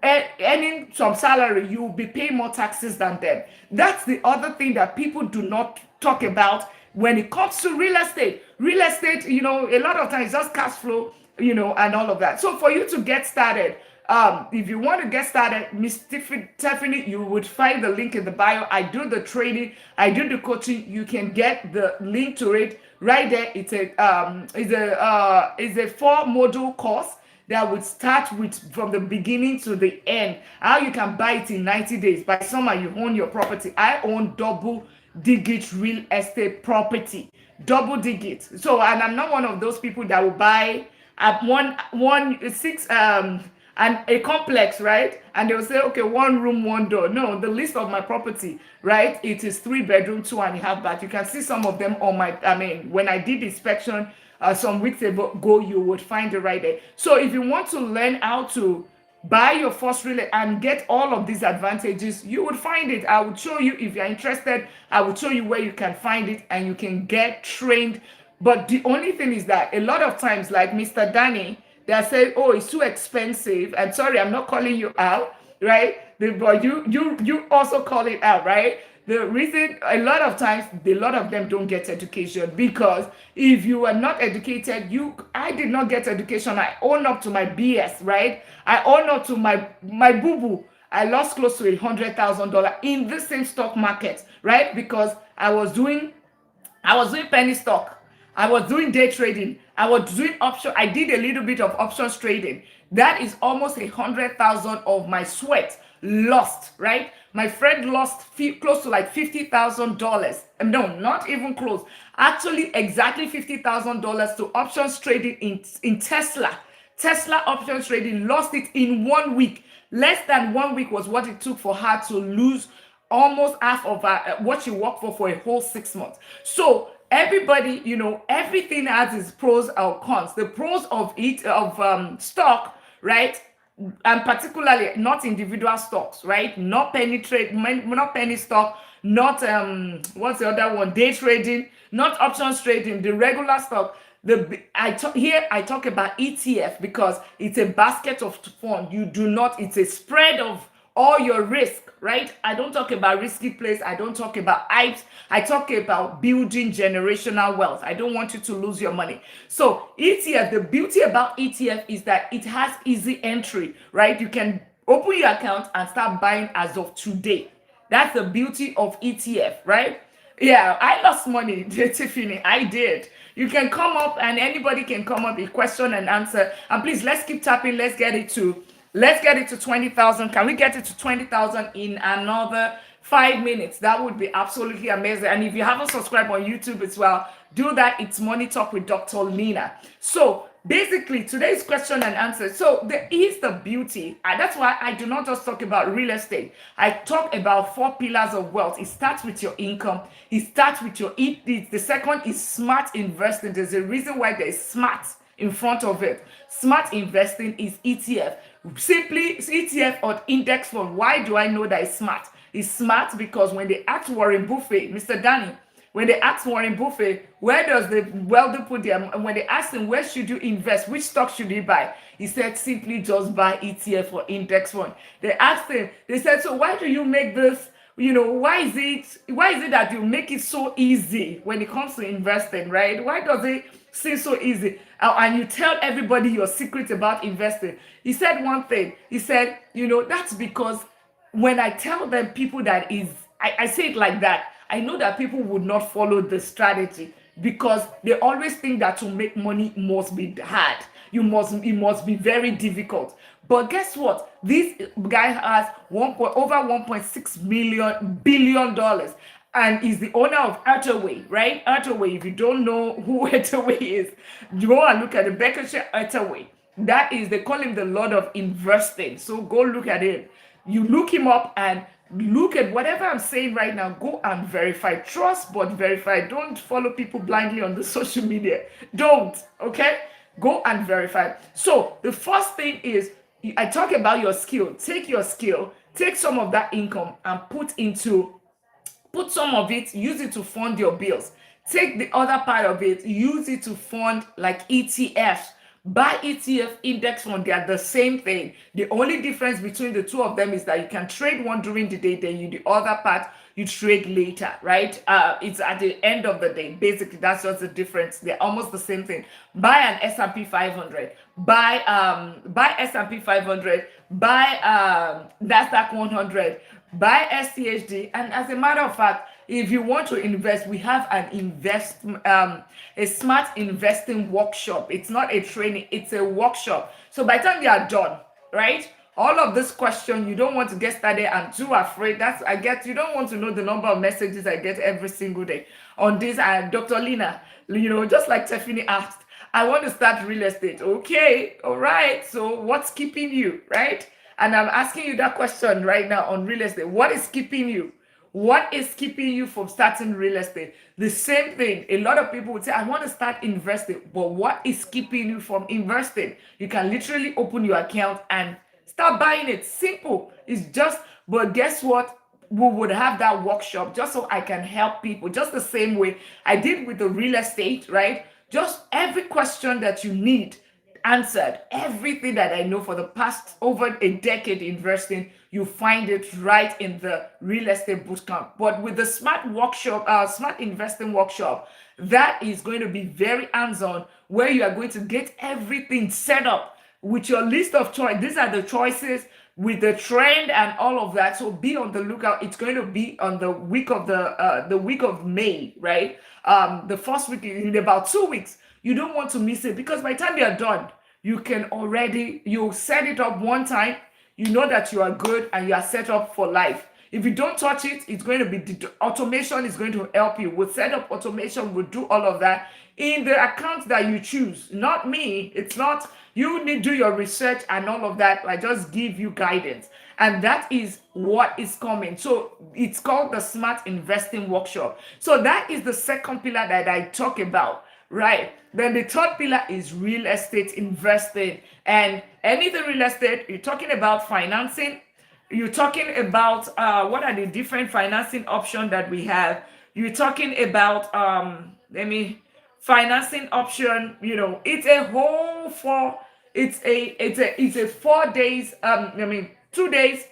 earning some salary, you will be paying more taxes than them. That's the other thing that people do not talk about when it comes to real estate. Real estate, a lot of times just cash flow, and all of that. So for you to get started, if you want to get started, Miss Tiffany, you would find the link in the bio. I do the training, I do the coaching. You can get the link to it right there. It's a 4-module course that would start from the beginning to the end. How you can buy it in 90 days. By summer, you own your property. I own double-digit real estate property. Double digit. So, and I'm not one of those people that will buy at and a complex, right? And they'll say, okay, 1 room, 1 door. No, the list of my property, right? It is 3-bedroom, 2.5 bath. You can see some of them on when I did inspection some weeks ago, you would find it right there. So if you want to learn how to buy your first real estate and get all of these advantages, you would find it. I would show you. If you're interested, I would show you where you can find it and you can get trained. But the only thing is that a lot of times, like Mr. Danny, they say, oh, it's too expensive. And sorry, I'm not calling you out, right? But you also call it out, right? The reason a lot of times, a lot of them don't get education, because if you are not educated, I did not get education. I own up to my BS, right? I own up to my boo-boo. I lost close to $100,000 in the same stock market, right? Because I was doing I was doing penny stock. I was doing day trading. I was doing option. I did a little bit of options trading. That is almost 100,000 of my sweat lost, right? My friend lost close to like $50,000. No, not even close. Actually, exactly $50,000 to options trading in Tesla. Tesla options trading, lost it in 1 week. Less than 1 week was what it took for her to lose almost half of what she worked for a whole 6 months. So everybody, everything has its pros or cons. The pros of it of stock, right? And particularly not individual stocks, right? Not penny trade, not penny stock, not what's the other one? Day trading, not options trading, the regular stock. Here I talk about ETF because it's a basket of fund. You do not, it's a spread of all your risk, right? I don't talk about risky place. I don't talk about hypes. I talk about building generational wealth. I don't want you to lose your money. So ETF, the beauty about ETF is that it has easy entry, right? You can open your account and start buying as of today. That's the beauty of ETF, right? Yeah, I lost money, Tiffany. I did. You can come up and anybody can come up, a question and answer. And please, let's keep tapping. Let's get it to 20,000. Can we get it to 20,000 in another 5 minutes? That would be absolutely amazing. And if you haven't subscribed on YouTube as well, do that. It's Money Talk with Dr. Lina. So basically, today's question and answer. So there is the beauty, and that's why I do not just talk about real estate. I talk about 4 pillars of wealth. It starts with your income. It starts with your eat. The second is smart investing. There's a reason why there is smart in front of it. Smart investing is ETF. Simply ETF or index fund. Why do I know that it's smart? It's smart because when they asked Warren Buffett, Mr. Danny, when they asked Warren Buffett, where does the wealthy put their, when they asked him, where should you invest? Which stock should you buy? He said, simply just buy ETF or index fund. They asked him, they said, so why do you make this? Why is it that you make it so easy when it comes to investing, right? Why does it seem so easy? And you tell everybody your secret about investing. He said one thing. He said, that's because when I tell them people that is, I say it like that, I know that people would not follow the strategy because they always think that to make money must be hard. It must be very difficult. But guess what? This guy has over 1.6 billion dollars and is the owner of Hathaway, right? Hathaway, if you don't know who Hathaway is, go and look at the Berkshire Hathaway. That is, they call him the Lord of Investing. So go look at it. You look him up and look at whatever I'm saying right now. Go and verify. Trust but verify. Don't follow people blindly on the social media. Don't, okay? Go and verify. So the first thing is, I talk about your skill. Take your skill, take some of that income and put some of it, use it to fund your bills. Take the other part of it, use it to fund like ETFs. Buy ETF index fund, they are the same thing. The only difference between the two of them is that you can trade one during the day, then the other part you trade later, right? It's at the end of the day. Basically, that's just the difference. They're almost the same thing. Buy an S&P 500. Buy S&P 500. Buy Nasdaq 100. Buy STHD. And as a matter of fact, if you want to invest, we have a smart investing workshop. It's not a training, it's a workshop. So by the time you are done, right? All of this question, you don't want to get started and too afraid. You don't want to know the number of messages I get every single day on this. Dr. Lina, just like Tiffany asked, I want to start real estate. Okay, all right. So what's keeping you, right? And I'm asking you that question right now on real estate. What is keeping you? What is keeping you from starting real estate? The same thing. A lot of people would say, I want to start investing, but what is keeping you from investing? You can literally open your account and start buying it. Simple. It's just, but guess what? We would have that workshop just so I can help people. Just the same way I did with the real estate, right? Just every question that you need answered, everything that I know for the past over a decade investing, you find it right in the real estate bootcamp. But with the smart investing workshop, that is going to be very hands-on, where you are going to get everything set up with your list of choice. These are the choices. with the trend and all of that. So be on the lookout. It's going to be on the week of May, right? The first week in about 2 weeks. You don't want to miss it, because by the time you're done, you set it up one time. You know that you are good and you are set up for life. If you don't touch it, it's going to be automation is going to help you. We'll set up automation, we'll do all of that in the account that you choose. Not me. It's not, you need to do your research and all of that. I just give you guidance. And that is what is coming. So it's called the Smart Investing Workshop. So that is the second pillar that I talk about, right? Then the third pillar is real estate investing. And anything real estate, you're talking about financing. You're talking about what are the different financing options that we have. You're talking about financing option. It's a whole four. It's a 4 days. 2 days.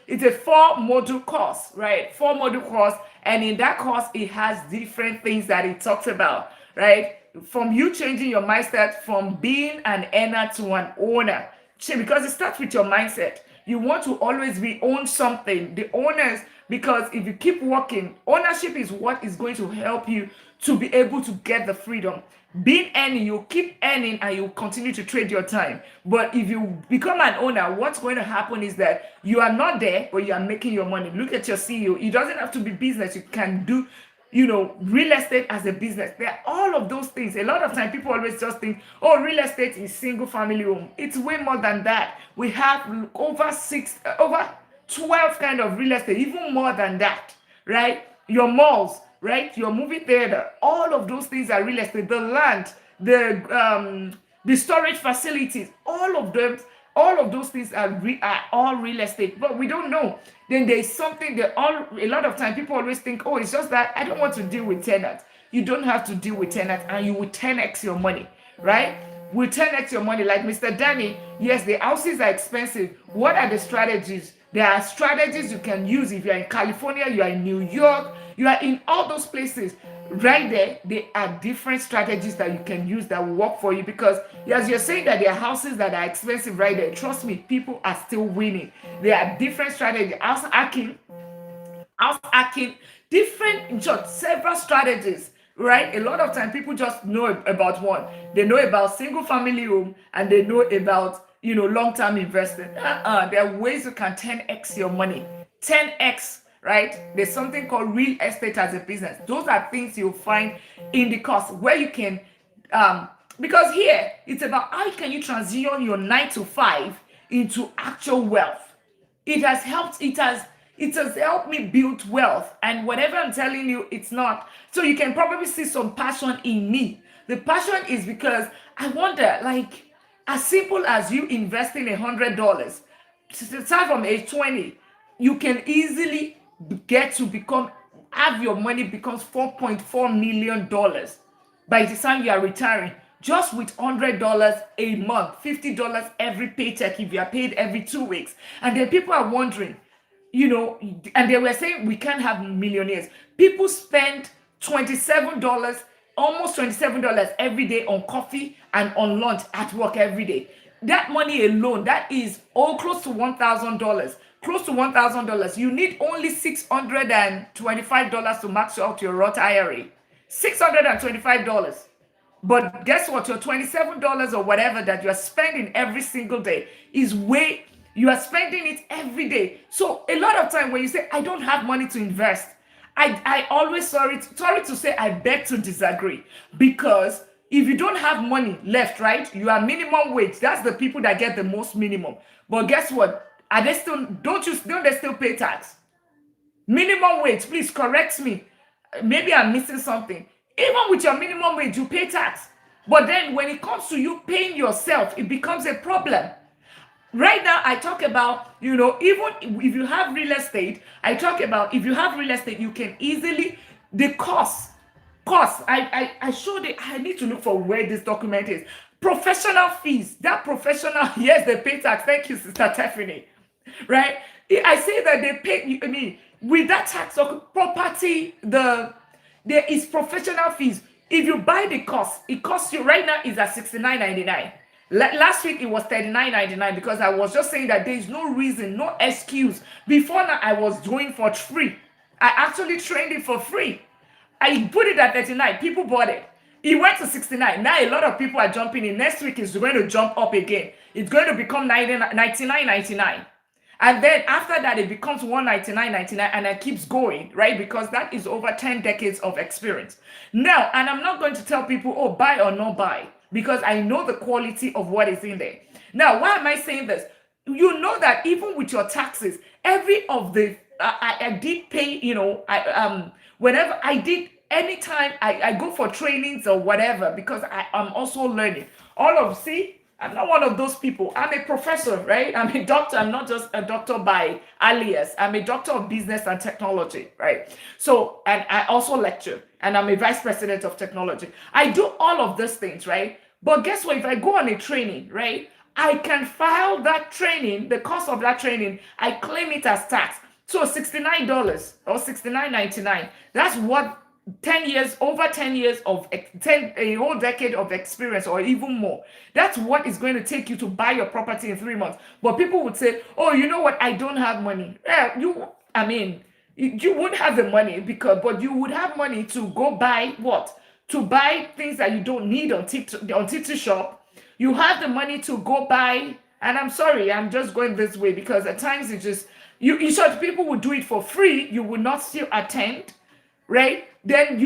It's a 4 module course, right? 4 module course, and in that course, it has different things that it talks about, right? From you changing your mindset from being an earner to an owner, because it starts with your mindset. You want to always own something, the owners, because if you keep working, ownership is what is going to help you to be able to get the freedom. Being earning, you keep earning and you continue to trade your time. But if you become an owner, what's going to happen is that you are not there, but you are making your money. Look at your CEO. It doesn't have to be business. You can do real estate as a business. There are all of those things. A lot of time people always just think, oh, real estate is single family home. It's way more than that. We have over 12 kind of real estate, even more than that, right? Your malls, right? Your movie theater, all of those things are real estate. The land, the storage facilities, all of them, all of those things are all real estate, but we don't know. Then there's something that a lot of time people always think, oh, it's just that I don't want to deal with tenants. You don't have to deal with tenants, and you will 10x your money, right? Will 10x your money. Like Mr. Danny, yes, the houses are expensive. What are the strategies? There are strategies you can use if you're in California, you are in New York, you are in all those places. Right there are different strategies that you can use that will work for you, because as you're saying that there are houses that are expensive right there, trust me, people are still winning. There are different strategies. House hacking, different, in short, several strategies, right? A lot of time people just know about one. They know about single family home and they know about long-term investing. There are ways you can 10x your money. 10x, right? There's something called real estate as a business. Those are things you'll find in the course where you can, because here it's about how can you transition your 9 to 5 into actual wealth. It has helped me build wealth, and whatever I'm telling you, it's not. So you can probably see some passion in me. The passion is because I wonder, like, as simple as you investing $100 to start from age 20, you can easily get to have your money becomes $4.4 million by the time you are retiring, just with $100 a month, $50 every paycheck if you are paid every 2 weeks. And then people are wondering, and they were saying we can't have millionaires. People spend $27, almost $27 every day on coffee and on lunch at work every day. That money alone, that is close to $1,000. Close to $1,000. You need only $625 to max out your Roth IRA. $625. But guess what? Your $27 or whatever that you're spending every single day you are spending it every day. So a lot of time when you say, I don't have money to invest, I always, sorry to say, I beg to disagree. Because if you don't have money left, right, you are minimum wage. That's the people that get the most minimum. But guess what? Are they still, don't they still pay tax? Minimum wage, please correct me. Maybe I'm missing something. Even with your minimum wage, you pay tax. But then when it comes to you paying yourself, it becomes a problem. Right now, I talk about, even if you have real estate, if you have real estate, you can easily, the cost, I showed it, I need to look for where this document is. Professional fees, yes, they pay tax. Thank you, Sister Tiffany. Right? I say that they pay, with that tax of property, there is professional fees. If you buy the cost, it costs you right now is at $69.99. Last week it was 39.99 because I was just saying that there is no reason, no excuse. Before now, I was doing for free. I actually trained it for free. I put it at 39. People bought it. It went to 69. Now a lot of people are jumping in. Next week is going to jump up again. It's going to become 99.99. And then after that, it becomes 199.99 and it keeps going, right? Because that is over 10 decades of experience. Now, and I'm not going to tell people, oh, buy or not buy, because I know the quality of what is in there. Now, why am I saying this? You know that even with your taxes, every of the, I did pay, whenever I did, anytime I go for trainings or whatever, because I'm also learning. I'm not one of those people. I'm a professor, right? I'm a doctor. I'm not just a doctor by alias. I'm a doctor of business and technology, right? So, and I also lecture, and I'm a vice president of technology. I do all of these things, right? But guess what? If I go on a training, right, I can file that training, the cost of that training, I claim it as tax. So $69 or $69.99. That's what 10 years, over 10 years of a whole decade of experience or even more. That's what is going to take you to buy your property in 3 months. But people would say, oh, you know what? I don't have money. Yeah, you wouldn't have the money but you would have money to go buy what? To buy things that you don't need on TikTok shop. You have the money to go buy, and I'm sorry, I'm just going this way because at times it's just, people would do it for free. You would not still attend, right? Then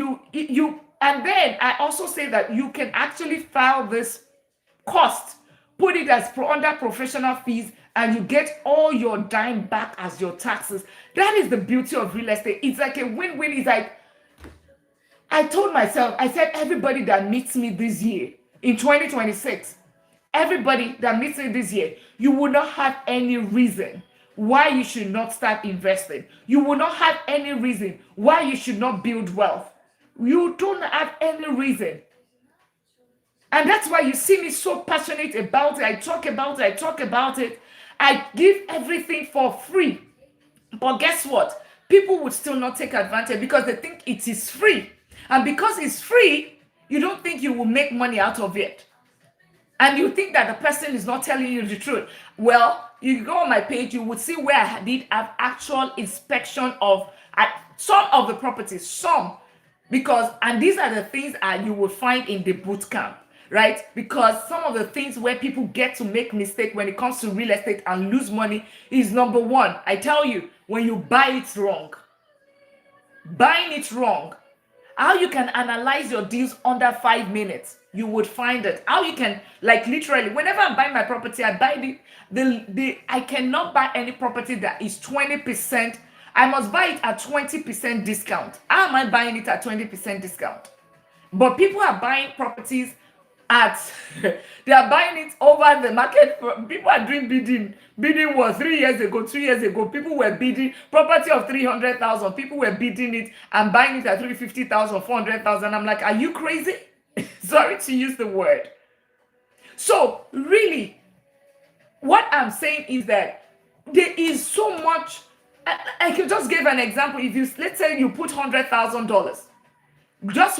and then I also say that you can actually file this cost, put it as under professional fees, and you get all your dime back as your taxes. That is the beauty of real estate. It's like a win-win. It's like, I told myself, I said, everybody that meets me this year in 2026, everybody that meets me this year, you will not have any reason why you should not start investing. You will not have any reason why you should not build wealth. You don't have any reason. And that's why you see me so passionate about it. I talk about it. I give everything for free. But guess what? People would still not take advantage because they think it is free. And because it's free, you don't think you will make money out of it. And you think that the person is not telling you the truth. Well, you go on my page, you would see where I did have actual inspection of some of the properties, and these are the things you will find in the boot camp, right? Because some of the things where people get to make mistake when it comes to real estate and lose money is number one. I tell you, when you buy it wrong, buying it wrong, how you can analyze your deals under 5 minutes, you would find it. How you can, like, literally, whenever I'm buying my property, I buy I cannot buy any property that is 20%. I must buy it at 20% discount. How am I buying it at 20% discount? But people are buying properties they are buying it over the market. People are doing bidding. Bidding was 3 years ago, 2 years ago. People were bidding property of 300,000. People were bidding it and buying it at 350,000, 400,000. I'm like, are you crazy? Sorry to use the word. So really, what I'm saying is that there is so much. I can just give an example. If let's say you put $100,000 just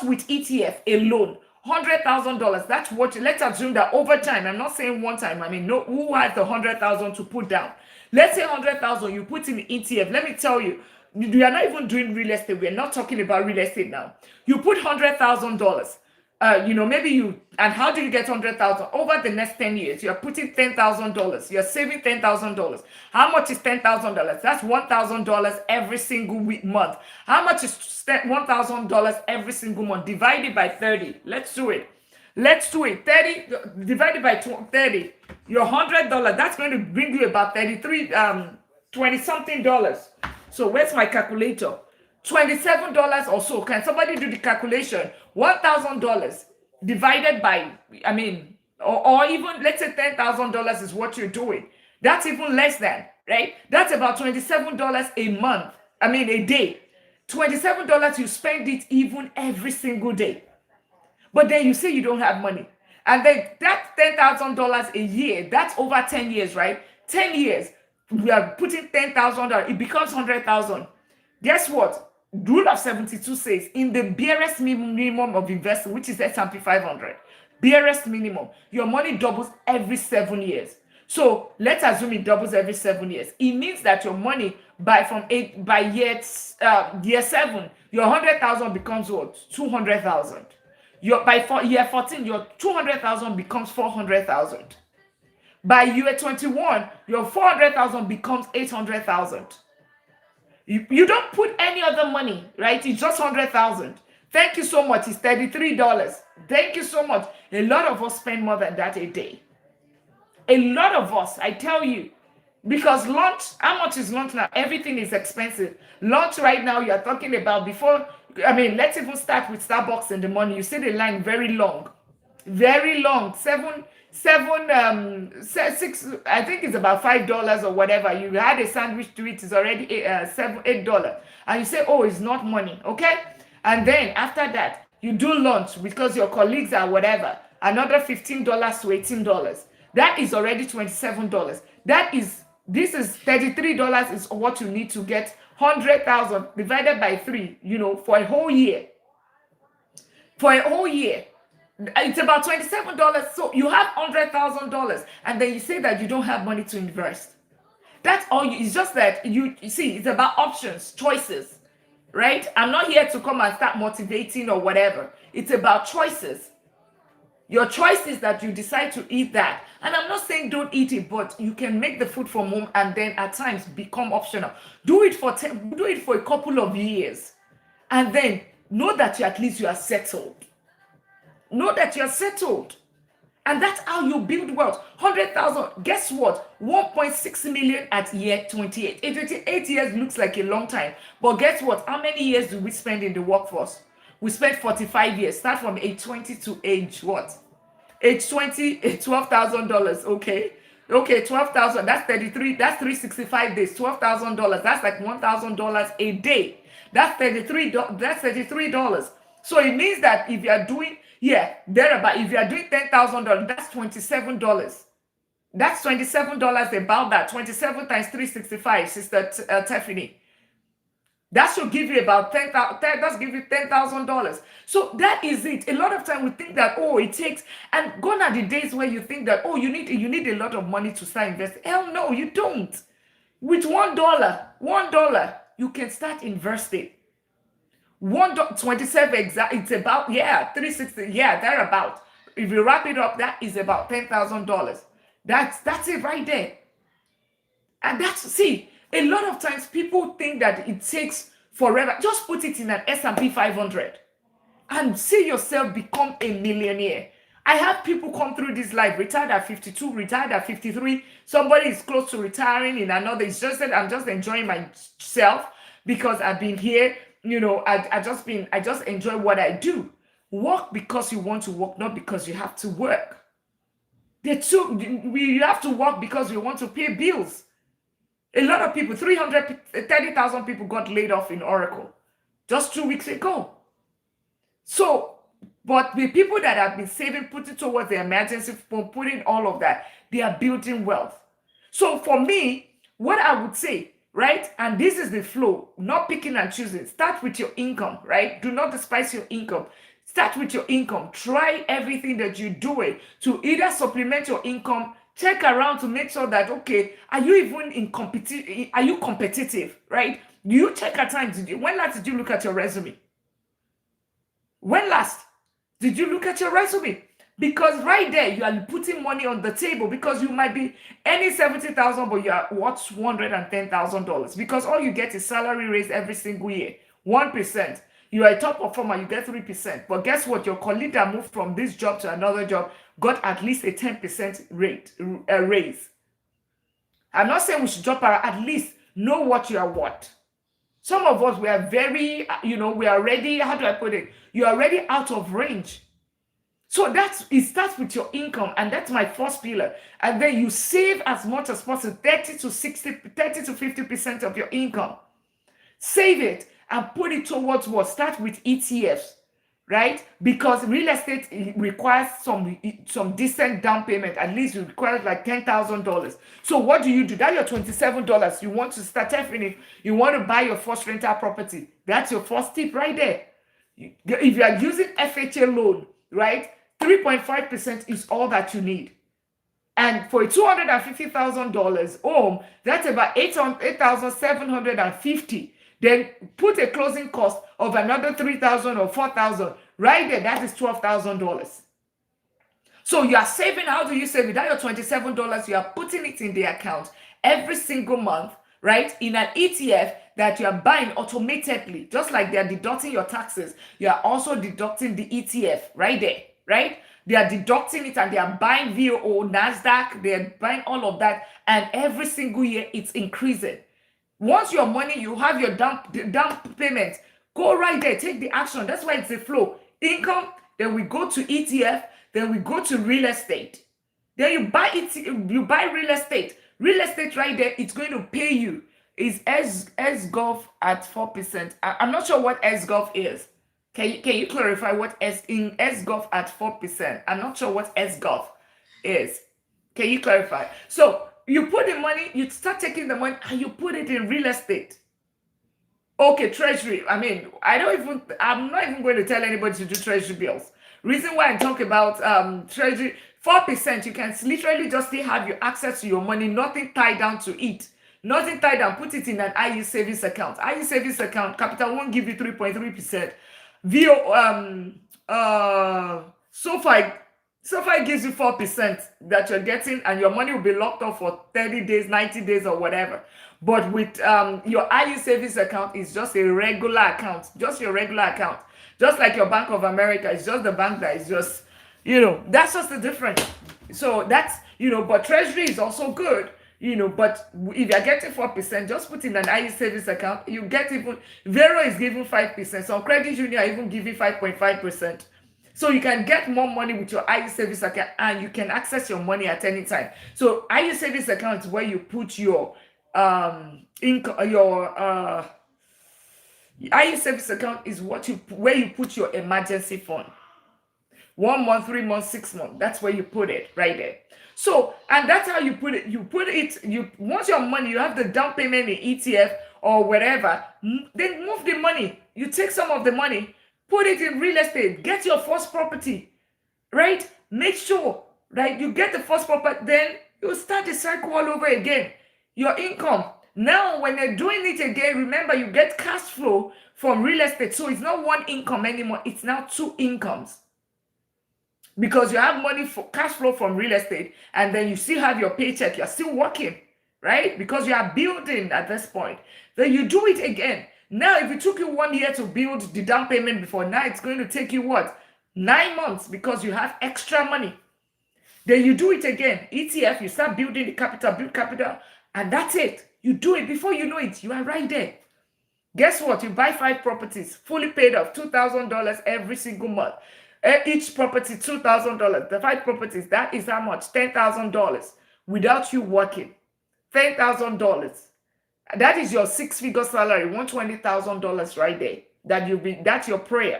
with ETF alone. $100,000. That's what. Let's assume that over time. I'm not saying one time. I mean, no. Who has the 100,000 to put down? Let's say 100,000. You put in ETF. Let me tell you, we are not even doing real estate. We are not talking about real estate now. You put $100,000. And how do you get 100,000 over the next 10 years? You're putting $10,000. You're saving $10,000. How much is $10,000? That's $1,000 every single month. How much is $1,000 every single month? Divided by 30. Let's do it. 30 divided by 30. Your $100. That's going to bring you about 20 something dollars. So where's my calculator? $27 or so. Can somebody do the calculation? $1,000 divided by, or even let's say $10,000 is what you're doing. That's even less than, right? That's about $27 a month. A day. $27, you spend it even every single day. But then you say you don't have money. And then that's $10,000 a year. That's over 10 years, right? 10 years. We are putting $10,000. It becomes $100,000. Guess what? Rule of 72 says in the barest minimum of investing, which is S&P 500, Barest minimum. Your money doubles every 7 years. So let's assume it doubles every 7 years. It means that your money by year 7, your 100,000 becomes what? 200,000. Year 14, your 200,000 becomes 400,000. By year 21, your 400,000 becomes 800,000. You don't put any other money, right? It's just 100,000. Thank you so much. It's $33. Thank you so much. A lot of us spend more than that a day. A lot of us, I tell you. Because lunch, how much is lunch now? Everything is expensive. Lunch right now, you're talking about let's even start with Starbucks in the morning. You see the line very long. Very long. Six, I think it's about $5 or whatever. You had a sandwich to it, is already $8. And you say, oh, it's not money, okay? And then after that, you do lunch because your colleagues are whatever, another $15 to $18. That is already $27. This is $33 is what you need to get 100,000 divided by 3, for a whole year. For a whole year. It's about $27. So you have $100,000, and then you say that you don't have money to invest. That's all. It's just that you see, it's about options, choices, right? I'm not here to come and start motivating or whatever. It's about choices. Your choice is that you decide to eat that. And I'm not saying don't eat it, but you can make the food from home and then at times become optional. Do it for a couple of years. And then know that at least you are settled. Know that you're settled. And that's how you build wealth. 100,000, guess what? 1.6 million at year 28. 28 years looks like a long time. But guess what? How many years do we spend in the workforce? We spent 45 years. Start from age 20 to age what? Age 20, $12,000. Okay. Okay, 12,000. That's 33. That's 365 days. $12,000. That's like $1,000 a day. That's $33. So it means that if you are doing, if you are doing $10,000, that's $27. That's $27 about that. 27 times 365, Sister Tiffany. That should give you about $10,000. So that is it. A lot of time we think that, it takes, and gone are the days where you think that, you need a lot of money to start investing. Hell no, you don't. With $1, you can start investing. 1.27 exactly. It's about 360. Thereabout. If you wrap it up, that is about $10,000. That's it right there. And a lot of times people think that it takes forever. Just put it in an S&P 500 and see yourself become a millionaire. I have people come through this life, retired at 52, retired at 53. Somebody is close to retiring in another. It's just that I'm just enjoying myself because I've been here. I just enjoy what I do. Work because you want to work, not because you have to work. You have to work because you want to pay bills. A lot of people, 330,000 people got laid off in Oracle just 2 weeks ago. So, but the people that have been saving, putting towards the emergency fund, putting all of that, they are building wealth. So for me, what I would say, right? And this is the flow, not picking and choosing. Start with your income, right? Do not despise your income. Start with your income. Try everything that you're doing to either supplement your income. Check around to make sure that, okay, are you even in competition? Are you competitive, right? Do you check at times? When last did you look at your resume? When last did you look at your resume? Because right there, you are putting money on the table because you might be earning 70,000, but you are worth $110,000 because all you get is salary raise every single year, 1%. You are a top performer, you get 3%. But guess what? Your colleague that moved from this job to another job got at least a 10% raise. I'm not saying we should drop at least know what you are worth. Some of us, we are very, we are already, how do I put it? You're already out of range. So it starts with your income, and that's my first pillar. And then you save as much as possible, 30 to 50% of your income. Save it and put it towards what? Start with ETFs, right? Because real estate requires some decent down payment. At least it requires like $10,000. So what do? That's your $27. You want to start everything. You want to buy your first rental property. That's your first tip right there. If you are using FHA loan, right? 3.5% is all that you need. And for a $250,000 home, that's about 8,750. Then put a closing cost of another 3,000 or 4,000. Right there, that is $12,000. So you are saving. How do you save it? That your $27, you are putting it in the account every single month, right? In an ETF that you are buying automatically, just like they are deducting your taxes. You are also deducting the ETF right there, right? They are deducting it and they are buying VOO, NASDAQ, they are buying all of that. And every single year it's increasing. Once your money, you have your down payment, go right there, take the action. That's why it's a flow. Income, then we go to ETF, then we go to real estate. Then you buy it, you buy real estate. Real estate right there, it's going to pay you. Is SGov at 4%. I'm not sure what SGov is. Can you clarify what in SGov at 4%? I'm not sure what SGov is. Can you clarify? So you put the money, you start taking the money and you put it in real estate. Okay, treasury. I mean, I'm not even going to tell anybody to do treasury bills. Reason why I talk about treasury, 4%, you can literally just still have your access to your money, nothing tied down to it. Nothing tied down, put it in an IU savings account. IU savings account, capital won't give you 3.3%. SoFi gives you 4% that you're getting, and your money will be locked up for 30 days, 90 days, or whatever. But with your IU savings account, is just a regular account, just your regular account. Just like your Bank of America, it's just the bank that is just, that's just the difference. So that's, but treasury is also good. But if you're getting 4%, just put in an IU savings account. You get even, Vero is giving 5%. Some credit union are even giving 5.5%. So you can get more money with your IU savings account, and you can access your money at any time. So IU savings account is where you put your income, your IU savings account is where you put your emergency fund. 1 month, 3 months, 6 months. That's where you put it right there. So, and that's how you put it. You put it, once your money, you have the down payment in ETF or whatever, then move the money. You take some of the money, put it in real estate, get your first property, right? Make sure, right, you get the first property, then you start the cycle all over again. Your income. Now, when you're doing it again, remember you get cash flow from real estate. So it's not one income anymore. It's now 2 incomes. Because you have money for cash flow from real estate, and then you still have your paycheck. You're still working, right? Because you are building at this point. Then you do it again. Now, if it took you 1 year to build the down payment before, now it's going to take you what? 9 months, because you have extra money. Then you do it again. ETF, you start building the capital, build capital, and that's it. You do it. Before you know it, you are right there. Guess what? You buy 5 properties, fully paid off, $2,000 every single month. Each property, $2,000. The 5 properties, that is how much? $10,000 without you working. $10,000. That is your 6-figure salary, $120,000 right there. That's your prayer.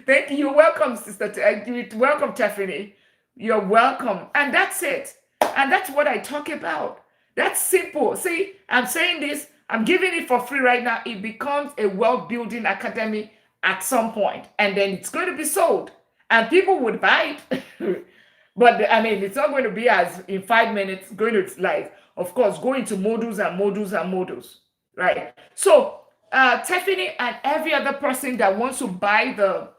Thank you. You're welcome, sister. Welcome, Tiffany. You're welcome. And that's it. And that's what I talk about. That's simple. See, I'm saying this. I'm giving it for free right now. It becomes a wealth building academy at some point, and then it's going to be sold, and people would buy it. But I mean, it's not going to be as in 5 minutes. Going to of course, go into modules and modules and modules, right? So, Tiffany and every other person that wants to buy the,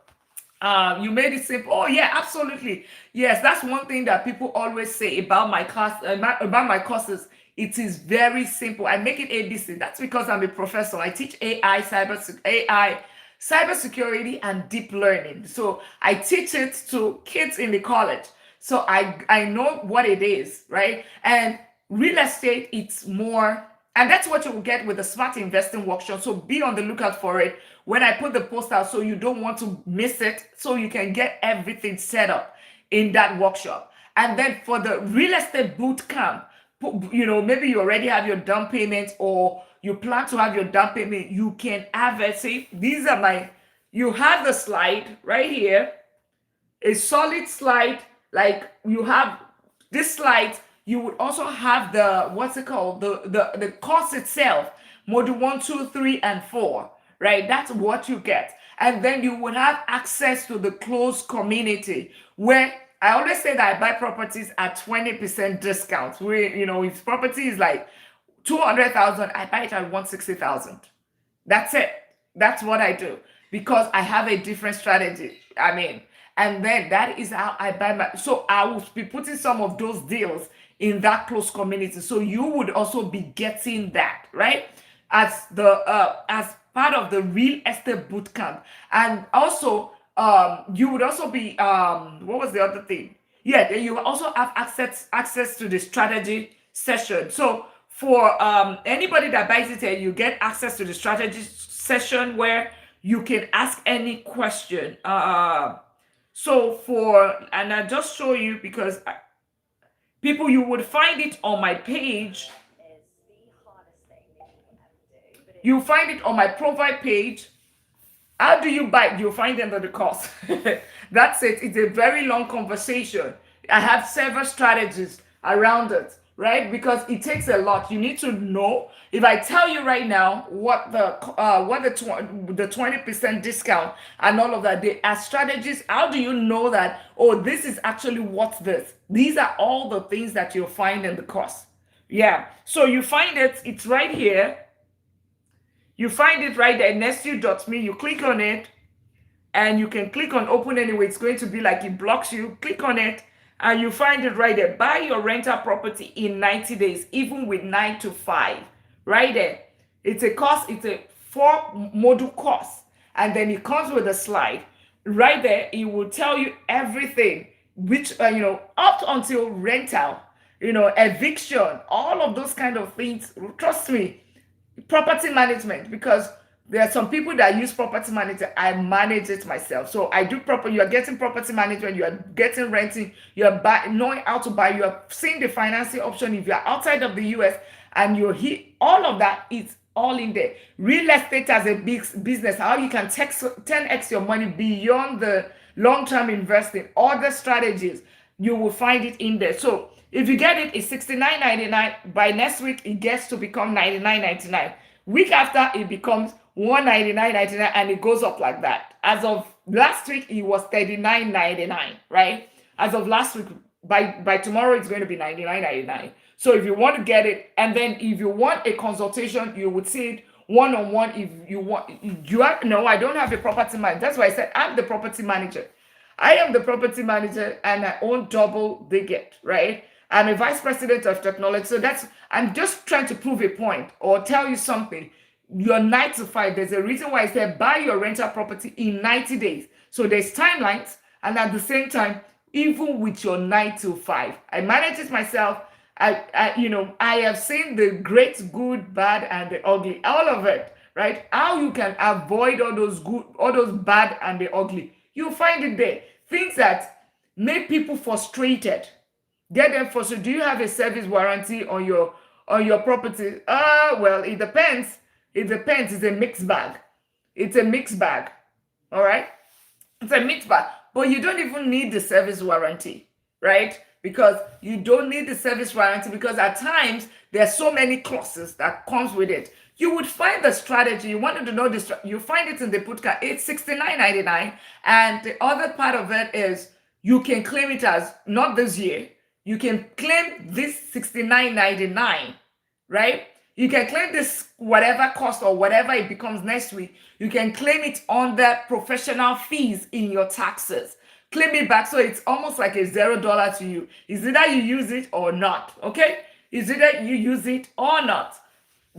you made it simple. Oh yeah, absolutely. Yes, that's one thing that people always say about my class, about my courses. It is very simple. I make it ABC. That's because I'm a professor. I teach AI, cybersecurity, and deep learning. So I teach it to kids in the college. So I know what it is, right? And real estate, it's more, and that's what you will get with the Smart Investing Workshop. So be on the lookout for it when I put the post out, so you don't want to miss it, so you can get everything set up in that workshop. And then for the real estate boot camp, maybe you already have your down payment, or you plan to have your down payment, you can have it. See, you have the slide right here, a solid slide, like you have this slide. You would also have the, the course itself, module 1, 2, 3, and 4, right? That's what you get. And then you would have access to the closed community where I always say that I buy properties at 20% discount. If property is like 200,000, I buy it at 160,000. That's it. That's what I do because I have a different strategy. And then that is how I buy my. So I will be putting some of those deals in that close community. So you would also be getting that, right? As part of the real estate bootcamp. And also, you would also be what was the other thing? Yeah, then you also have access to the strategy session. So for anybody that buys it here, you get access to the strategy session where you can ask any question. And I just show you because people, you would find it on my page. You find it on my profile page. How do you buy it? You'll find it under the course. That's it. It's a very long conversation. I have several strategies around it, right? Because it takes a lot. You need to know. If I tell you right now what the 20% discount and all of that, they are strategies. How do you know that? Oh, this is actually what's this? These are all the things that you'll find in the course. Yeah. So you find it. It's right here. You find it right there, nestyou.me. You click on it, and you can click on open anyway. It's going to be like it blocks you. Click on it, and you find it right there. Buy your rental property in 90 days, even with 9 to 5. Right there. It's a course. It's a 4-module course, and then it comes with a slide. Right there, it will tell you everything, which up until rental, eviction, all of those kind of things. Trust me. Property management, because there are some people that use property management. I manage it myself. So I do you are getting property management, you are getting renting, you are knowing how to buy, you are seeing the financing option if you are outside of the US, and you're here. All of that is all in there. Real estate as a big business, how you can 10x your money beyond the long-term investing, all the strategies, you will find it in there. So if you get it, it's $69.99. By next week, it gets to become $99.99. Week after, it becomes $199.99, and it goes up like that. As of last week, it was $39.99, right? As of last week, by tomorrow, it's going to be $99.99. So if you want to get it, and then if you want a consultation, you would see it one-on-one. If you want, I don't have a property manager. That's why I said I'm the property manager. I am the property manager, and I own Double Digit, right? I'm a vice president of technology. So I'm just trying to prove a point or tell you something. You're 9 to 5. There's a reason why I said buy your rental property in 90 days. So there's timelines, and at the same time, even with your 9 to 5, I manage it myself. I have seen the great, good, bad, and the ugly, all of it, right? How you can avoid all those good, all those bad, and the ugly. You'll find it there. Things that make people frustrated. Get them for. So do you have a service warranty on your property? Well, it depends. It depends. It's a mixed bag. It's a mixed bag. All right? It's a mixed bag. But you don't even need the service warranty, right? Because you don't need the service warranty, because at times there are so many clauses that comes with it. You would find the strategy. You wanted to know this. You find it in the bootcamp. It's $69.99. And the other part of it is you can claim it as not this year. You can claim this $69.99, right? You can claim this whatever cost or whatever it becomes next week. You can claim it under professional fees in your taxes. Claim it back, so it's almost like a $0 to you. Is either you use it or not, okay? Is either you use it or not.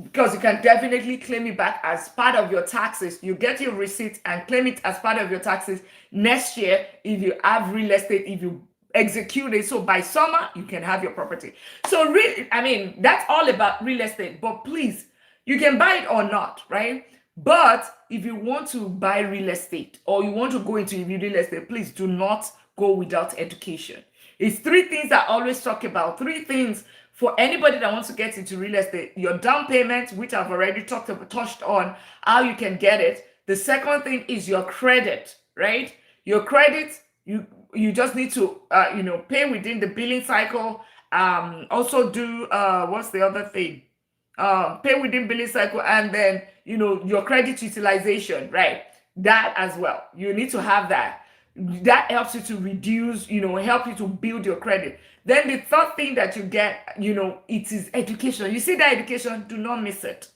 Because you can definitely claim it back as part of your taxes. You get your receipt and claim it as part of your taxes next year if you have real estate, if you execute it. So by summer, you can have your property. So really, that's all about real estate. But please, you can buy it or not, right? But if you want to buy real estate or you want to go into real estate, please do not go without education. It's 3 things I always talk about. 3 things for anybody that wants to get into real estate. Your down payment, which I've already touched on, how you can get it. The second thing is your credit, right? Your credit, you just need to pay within the billing cycle. Also do what's the other thing? Pay within billing cycle, and then your credit utilization, right? That as well. You need to have that. That helps you to reduce, help you to build your credit. Then the third thing that you get, it is education. You see that education, do not miss it.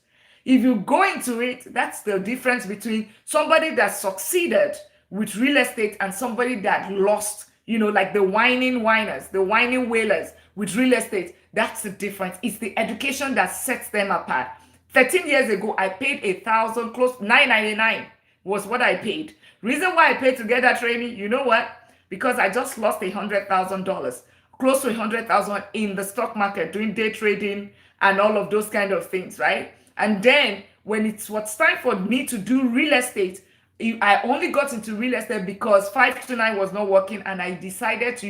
If you go into it, that's the difference between somebody that succeeded with real estate and somebody that lost, like the whining whiners, the whining wailers with real estate. That's the difference. It's the education that sets them apart. 13 years ago, I paid 1,000, close 999 was what I paid. Reason why I paid to get that training, you know what? Because I just lost $100,000, close to 100,000 in the stock market, doing day trading and all of those kind of things, right? And then when it's what's time for me to do real estate, I only got into real estate because 529 was not working, and I decided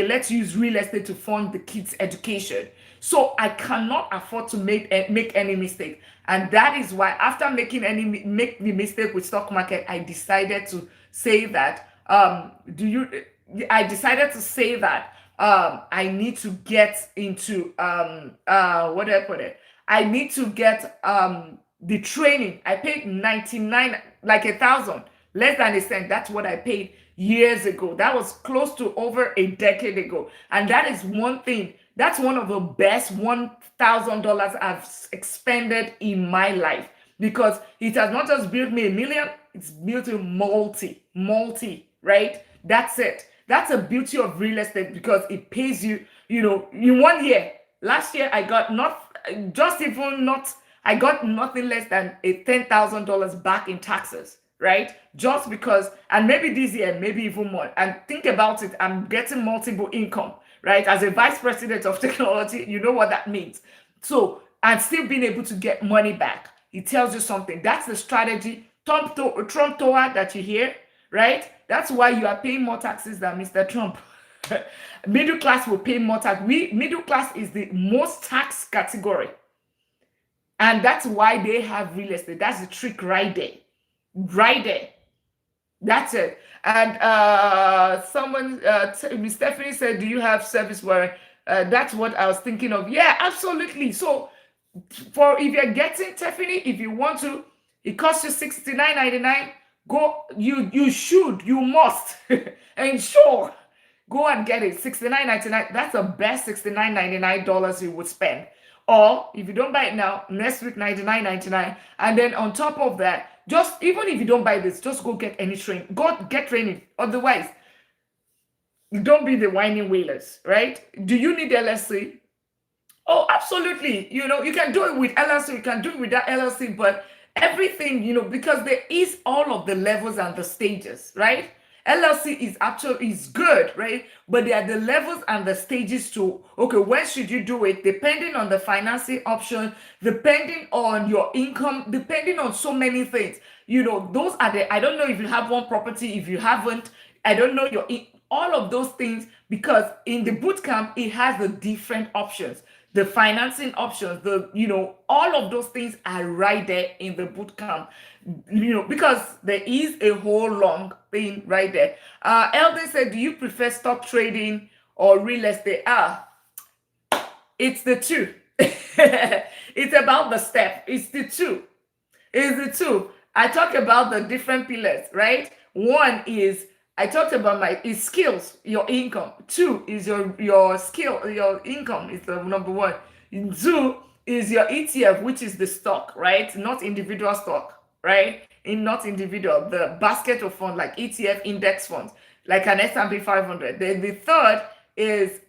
let's use real estate to fund the kids' education. So I cannot afford to make any mistake. And that is why after make the mistake with stock market, I decided to say that I need to get into what do I put it? I need to get the training. I paid 99, like 1,000, less than a cent. That's what I paid years ago. That was close to over a decade ago. And that is one thing. That's one of the best $1,000 I've expended in my life, because it has not just built me $1 million, it's built a multi, right? That's it. That's the beauty of real estate, because it pays you, in 1 year. Last year, I got I got nothing less than a $10,000 back in taxes, right? Just because, and maybe this year, maybe even more. And think about it, I'm getting multiple income, right? As a vice president of technology, you know what that means. So, and still being able to get money back. It tells you something. That's the strategy, Trump Tower that you hear, right? That's why you are paying more taxes than Mr. Trump. Middle class will pay more tax. Middle class is the most taxed category. And that's why they have real estate. That's the trick right there. Right there. That's it. And Stephanie said, do you have service warrant? That's what I was thinking of. Yeah, absolutely. So if you're getting, Stephanie, if you want to, it costs you $69.99. Go, you must ensure. Go and get it. $69.99. That's the best $69.99 you would spend. Or if you don't buy it now, next week $99.99. And then on top of that, just even if you don't buy this, just go get any training. Go get training. Otherwise, don't be the whining wailers, right? Do you need LLC? Oh, absolutely. You can do it with LLC. You can do it without LLC, but everything, because there is all of the levels and the stages, right? LLC is good, right? But there are the levels and the stages to, okay, when should you do it? Depending on the financing option, depending on your income, depending on so many things. Those are I don't know if you have one property, if you haven't, I don't know all of those things, because in the bootcamp, it has the different options. The financing options, all of those things are right there in the bootcamp, because there is a whole long thing right there. Eldon said, do you prefer stock trading or real estate? It's the two. It's about the step. It's the two. I talk about the different pillars, right? One is, I talked about skills, your income. 2 is your skill, your income is the number 1. 2 is your ETF, which is the stock, right? Not individual stock, right? Not individual, the basket of funds like ETF index funds, like an S&P 500. Then the third is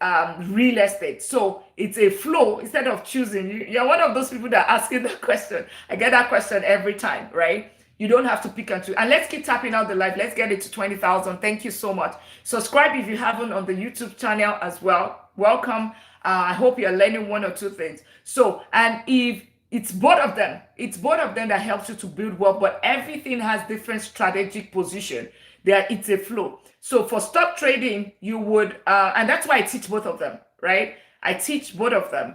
real estate. So it's a flow instead of choosing. You're one of those people that are asking that question. I get that question every time, right? You don't have to pick and choose. And let's keep tapping out the live. Let's get it to 20,000. Thank you so much. Subscribe if you haven't on the YouTube channel as well. Welcome. I hope you're learning 1 or 2 things. So, and if it's both of them that helps you to build wealth, but everything has different strategic position. It's a flow. So for stock trading, you would, and that's why I teach both of them, right? I teach both of them.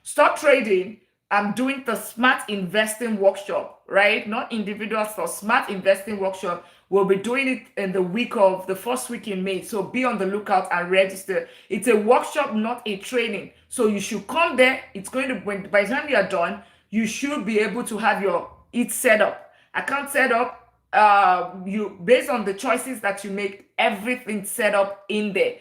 Stock trading, I'm doing the smart investing workshop, right? Not individual stuff, smart investing workshop. We'll be doing it in the first week in May. So be on the lookout and register. It's a workshop, not a training. So you should come there. It's going to, by the time you are done, you should be able to have it set up. Account setup, you based on the choices that you make, everything set up in there.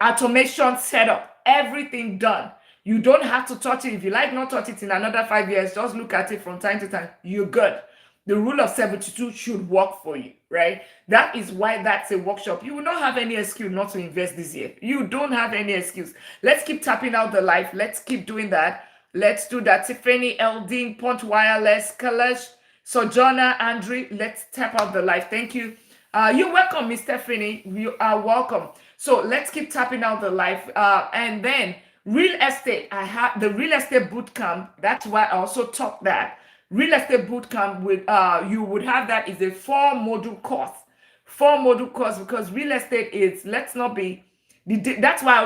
Automation setup, everything done. You don't have to touch it. If you like not touch it in another 5 years, just look at it from time to time. You're good. The rule of 72 should work for you, right? That is why that's a workshop. You will not have any excuse not to invest this year. You don't have any excuse. Let's keep tapping out the life. Let's keep doing that. Let's do that. Tiffany, Eldine, Punch Wireless, Kalesh, Sojourner, Andre, let's tap out the life. Thank you. You're welcome, Miss Stephanie. You are welcome. So let's keep tapping out the life. And then real estate. I have the real estate boot camp. That's why I also taught that. Real estate boot camp with you would have that is a 4-module course. 4-module course, because real estate is, let's not be, that's why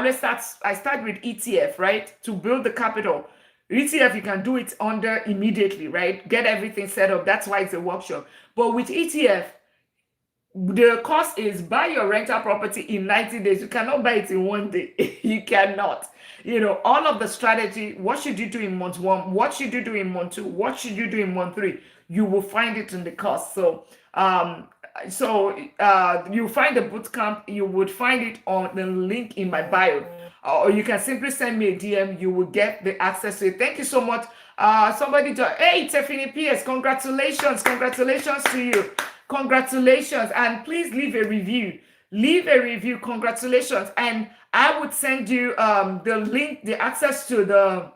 I start with ETF, right? To build the capital. ETF, you can do it under immediately, right? Get everything set up. That's why it's a workshop. But with ETF, the cost is buy your rental property in 90 days. You cannot buy it in 1 day. You cannot. You know, all of the strategy, what should you do in month 1? What should you do in month 2? What should you do in month 3? You will find it in the cost. So, you find the bootcamp, you would find it on the link in my bio. Or you can simply send me a DM. You will get the access to it. Thank you so much. Somebody joined. Hey, Tiffany Pierce, congratulations. Congratulations to you. Congratulations. And please leave a review. Leave a review. Congratulations. And I would send you the link, the access to the,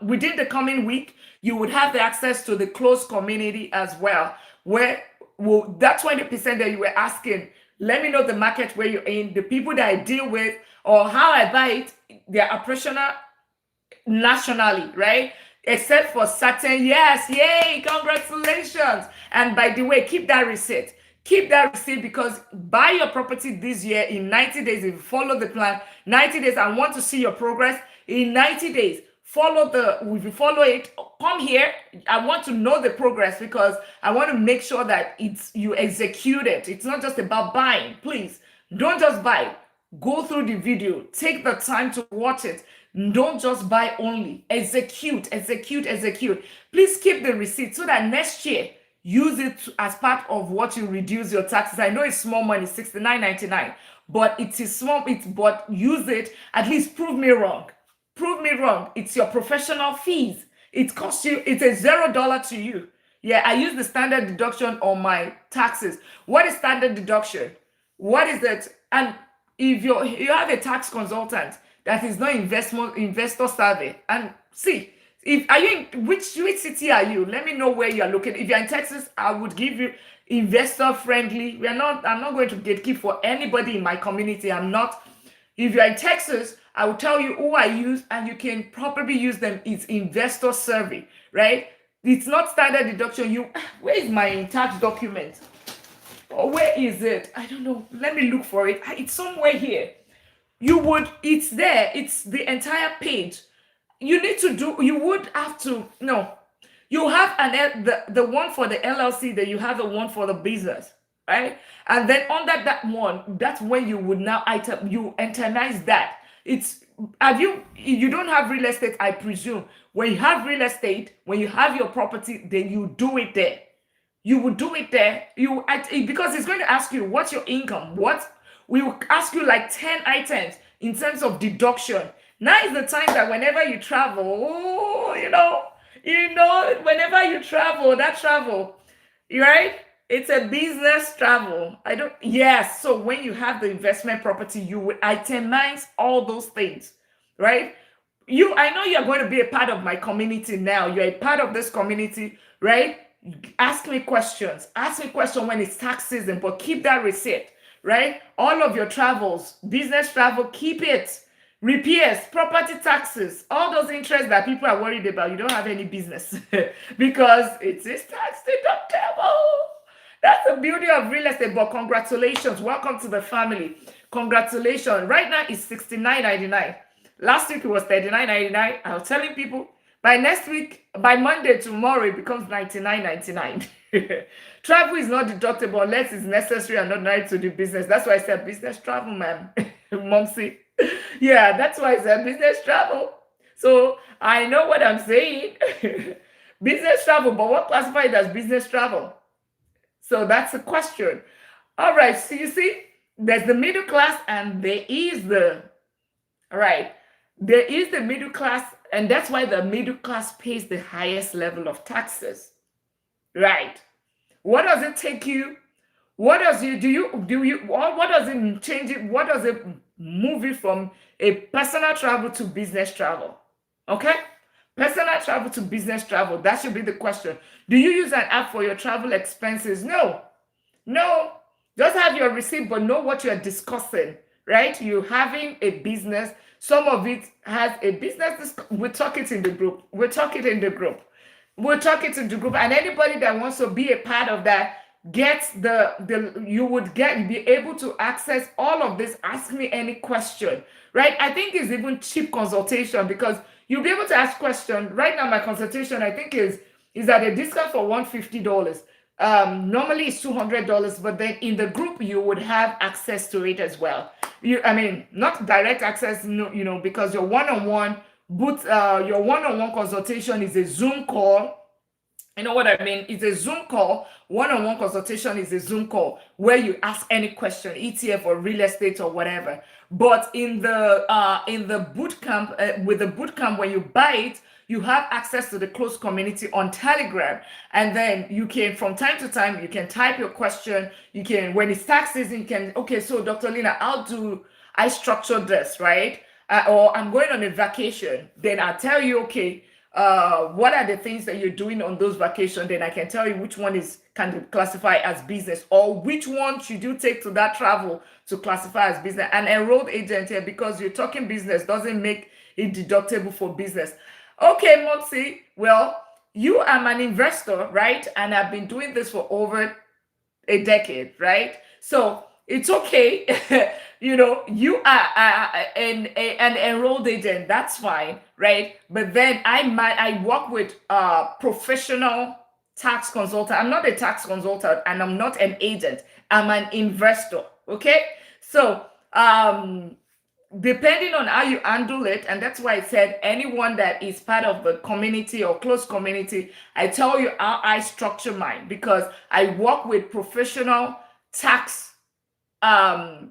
within the coming week, you would have the access to the closed community as well, where that 20% that you were asking, let me know the market where you're in, the people that I deal with, or how I buy it. They're operational nationally, right? Except for certain, yes, yay, congratulations. And by the way, keep that receipt. Keep that receipt, because buy your property this year in 90 days. If you follow the plan, 90 days, I want to see your progress in 90 days. If you follow it, come here. I want to know the progress, because I want to make sure that you execute it. It's not just about buying. Please don't just buy. Go through the video. Take the time to watch it. Don't just buy only. Execute. Please keep the receipt so that next year, use it as part of what you reduce your taxes. I know it's small money, $69.99, but it is small. But use it. At least prove me wrong. Prove me wrong. It's your professional fees. It costs you. It's a $0 to you. Yeah, I use the standard deduction on my taxes. What is standard deduction? What is it? And if you have a tax consultant that is not investor savvy, and see, which city are you? Let me know where you are looking. If you're in Texas, I would give you investor friendly. I'm not going to gatekeep for anybody in my community. I'm not. If you're in Texas, I will tell you who I use, and you can probably use them. It's investor survey, right? It's not standard deduction. Where is my tax document? Or where is it? I don't know. Let me look for it. It's somewhere here. It's there. It's the entire page. You would have to, no. You have the one for the LLC, that you have the one for the business, right? And then under that one, that's when you would now you internalize that. You don't have real estate, I presume. When you have real estate, when you have your property, then you do it there. You would do it there. Because it's going to ask you, what's your income? We will ask you like 10 items in terms of deduction. Now is the time that whenever you travel, whenever you travel, right? It's a business travel. Yes. So when you have the investment property, you will itemize all those things, right? I know you're going to be a part of my community now. You're a part of this community, right? Ask me questions. Ask me questions when it's tax season, but keep that receipt, right? All of your travels, business travel, keep it. Repairs, property taxes, all those interests that people are worried about, you don't have any business because it is tax deductible. That's the beauty of real estate. But congratulations. Welcome to the family. Congratulations. Right now it's $69.99. Last week it was $39.99. I was telling people, by next week, by Monday, tomorrow, it becomes $99.99. Travel is not deductible unless it's necessary and not right to do business. That's why I said business travel, man. Momsy. Yeah, that's why I said business travel. So I know what I'm saying. Business travel, but what classified as business travel? So that's the question. All right, so you see, there's the middle class and there is the, all right, there is the middle class, and that's why the middle class pays the highest level of taxes, right? What does it take you? What does you what does it change it? What does it move it from a personal travel to business travel? Okay? Personal travel to business travel. That should be the question. Do you use an app for your travel expenses? No. No. Just have your receipt, but know what you're discussing, right? You having a business. Some of it has a business. We'll talk it in the group. We'll talk it in the group. We'll talk it in the group. And anybody that wants to be a part of that, get you would be able to access all of this. Ask me any question, right? I think it's even cheap consultation because you'll be able to ask questions. Right now, my consultation, I think, is at a discount for $150. Normally it's $200, but then in the group you would have access to it as well. I mean, not direct access, because your one-on-one your one-on-one consultation is a Zoom call. You know what I mean? It's a Zoom call. One-on-one consultation is a Zoom call where you ask any question, ETF or real estate or whatever. But in the boot camp, with the boot camp, when you buy it, you have access to the closed community on Telegram, and then you can, from time to time, you can type your question. You can, when it's tax season, you can, okay, so Dr. Lina, how do I structure this, right? Or I'm going on a vacation. Then I'll tell you, okay, what are the things that you're doing on those vacations? Then I can tell you which one can classify as business, or which one should you take to that travel to classify as business. An enrolled agent here, because you're talking business, doesn't make it deductible for business. Okay, Monty, well, you are an investor, right? And I've been doing this for over a decade, right? So it's okay. You are an enrolled agent. That's fine, right? But then I work with professional tax consultant. I'm not a tax consultant and I'm not an agent. I'm an investor. Okay. So depending on how you handle it, and that's why I said anyone that is part of the community or close community, I tell you how I structure mine, because I work with professional tax what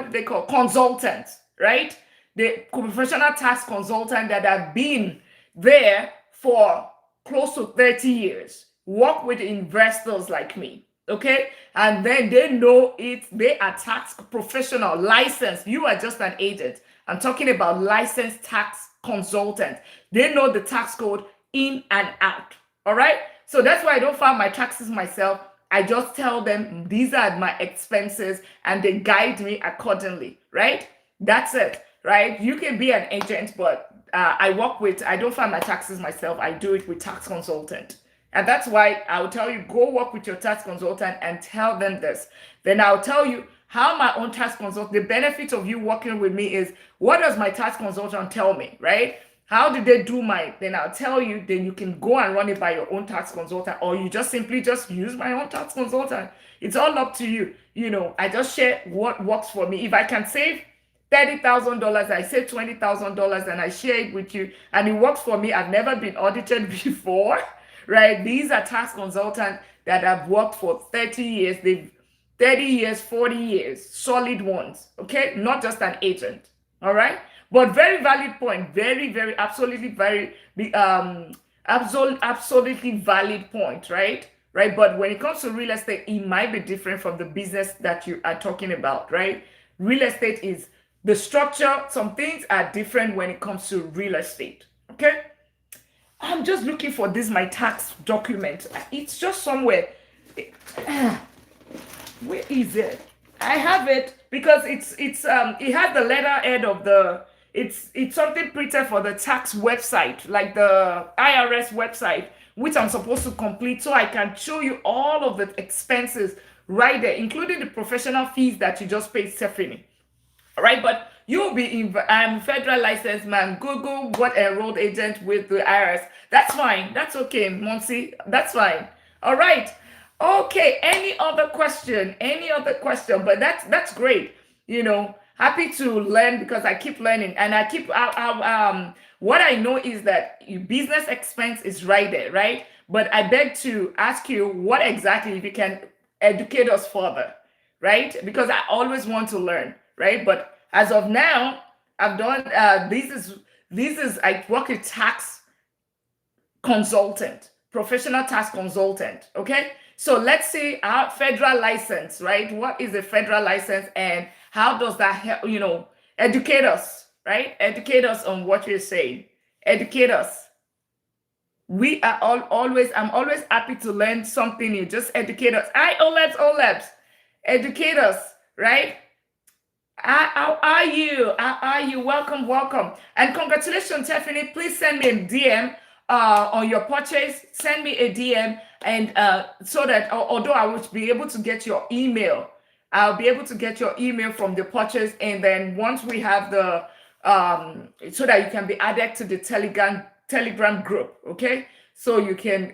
do they call, consultants, right? The professional tax consultant that have been there for close to 30 years, work with investors like me. Okay, and then they know it. They are tax professional, licensed. You are just an agent. I'm talking about licensed tax consultant. They know the tax code in and out. All right, so that's why I don't file my taxes myself. I just tell them these are my expenses and they guide me accordingly. Right, that's it. Right, you can be an agent, but I don't file my taxes myself. I do it with tax consultant. And that's why I'll tell you, go work with your tax consultant and tell them this. Then I'll tell you how my own tax consultant, the benefit of you working with me is, what does my tax consultant tell me, right? How did they do then I'll tell you, then you can go and run it by your own tax consultant, or you just simply just use my own tax consultant. It's all up to you. I just share what works for me. If I can save $30,000, I save $20,000 and I share it with you, and it works for me. I've never been audited before. Right? These are tax consultants that have worked for 30 years. They've 30 years, 40 years, solid ones. Okay? Not just an agent. All right? But very valid point. Very, very, absolutely absolutely valid point, right? Right? But when it comes to real estate, it might be different from the business that you are talking about, right? Real estate is the structure. Some things are different when it comes to real estate. Okay? I'm just looking for my tax document. It's just somewhere. Where is it? I have it because it has the letterhead of it's something printed for the tax website, like the IRS website, which I'm supposed to complete, so I can show you all of the expenses right there, including the professional fees that you just paid, Stephanie. All right, but you'll be I'm federal licensed man. Google what enrolled agent with the IRS. That's fine. That's okay, Monty. That's fine. All right. Okay. Any other question? Any other question? But that's great. happy to learn because I keep learning and I keep what I know is that business expense is right there, right? But I beg to ask you what exactly, if you can educate us further, right? Because I always want to learn, right? But as of now, I've done this is I work with tax consultant, professional tax consultant. Okay. So let's say our federal license, right? What is a federal license and how does that help, educate us, right? Educate us on what you're saying. Educate us. We are always, I'm always happy to learn something new. Just educate us. Hi, Olebs. Educate us, right? How are you? How are you? Welcome. And congratulations, Tiffany. Please send me a DM on your purchase. Send me a DM, and so that although I will be able to get your email, I'll be able to get your email from the purchase. And then once we have the so that you can be added to the Telegram group, okay? So you can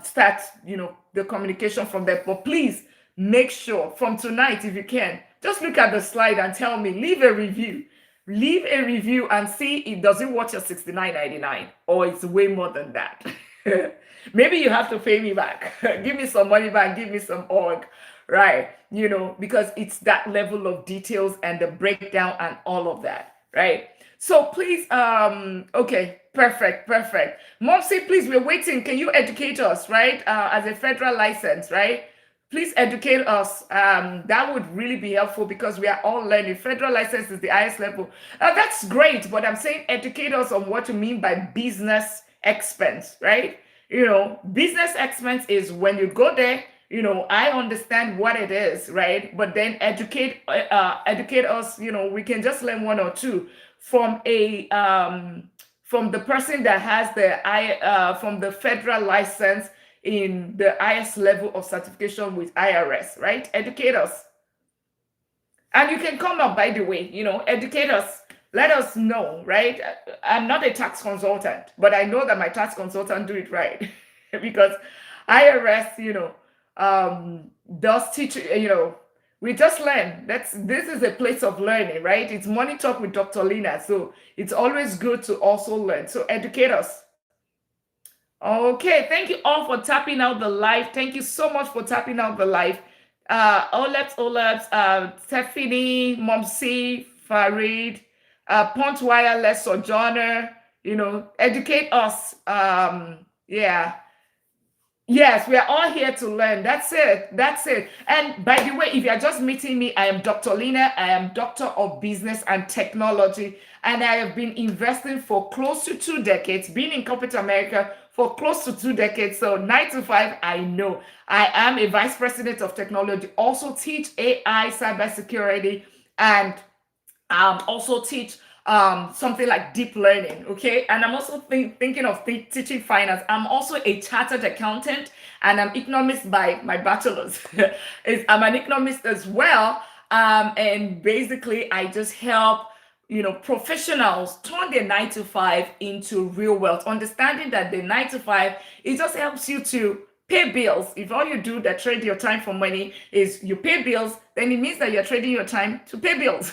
start, the communication from there. But please make sure from tonight, if you can, just look at the slide and tell me, leave a review. Leave a review and see it doesn't worth your $69.99 or it's way more than that. Maybe you have to pay me back. Give me some money back, give me some org, right? Because it's that level of details and the breakdown and all of that, right? So please, okay, perfect. Mopsy, please, we're waiting. Can you educate us, right? As a federal license, right? Please educate us. That would really be helpful because we are all learning. Federal license is the highest level. That's great, but I'm saying educate us on what you mean by business expense, right? Business expense is when you go there, I understand what it is, right? But then educate us, we can just learn one or two from from the person that has from the federal license in the highest level of certification with IRS, right? Educate us. And you can come up, by the way, educate us. Let us know, right? I'm not a tax consultant, but I know that my tax consultant do it right. Because IRS, does teach, we just learn. This is a place of learning, right? It's Money Talk with Dr. Lina. So it's always good to also learn. So educate us. Okay, thank you all for tapping out the live. Thank you so much for tapping out the live. Olebs, Stephanie, Momsi, Farid, Pont Wireless Sojourner, educate us. Yeah. Yes, we are all here to learn. That's it. And by the way, if you're just meeting me, I am Dr. Lina. I am Doctor of Business and Technology. And I have been investing for close to 2 decades, been in corporate America for close to 2 decades. So 9 to 5, I know. I am a vice president of technology, also teach AI, cybersecurity, and also teach something like deep learning, okay? And I'm also thinking of teaching finance. I'm also a chartered accountant and I'm economist by my bachelor's. I'm an economist as well. And basically I just help professionals turn their 9 to 5 into real wealth, understanding that the 9 to 5, it just helps you to pay bills. If all you do that trade your time for money is you pay bills, then it means that you're trading your time to pay bills.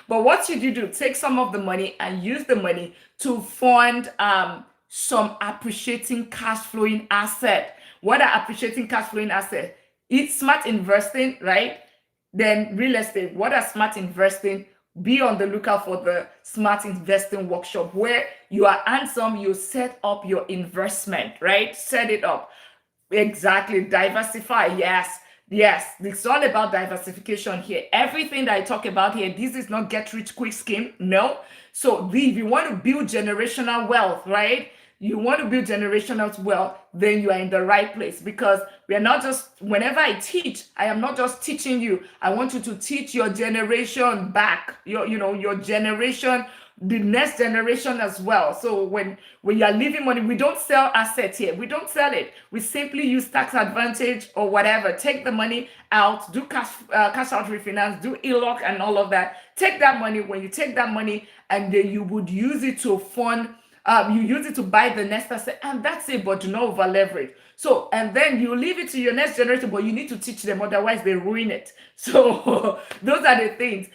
But what should you do? Take some of the money and use the money to fund some appreciating cash flowing asset. What are appreciating cash flowing asset? It's smart investing, right? Then real estate. What are smart investing? Be on the lookout for the smart investing workshop where you are handsome, you set up your investment, right? Set it up. Exactly. Diversify. Yes. It's all about diversification here. Everything that I talk about here, this is not get rich quick scheme. No. So if you want to build generational wealth, right? You want to build generational wealth, then you are in the right place, because we are not just, whenever I teach, I am not just teaching you. I want you to teach your generation back, your generation, the next generation as well. So when you are leaving money, we don't sell assets here. We don't sell it. We simply use tax advantage or whatever. Take the money out, do cash out refinance, do ELOC and all of that. Take that money. When you take that money and then you would use it to fund You use it to buy the next asset, and that's it, but do not over leverage. So, and then you leave it to your next generation, but you need to teach them, otherwise they ruin it. So those are the things,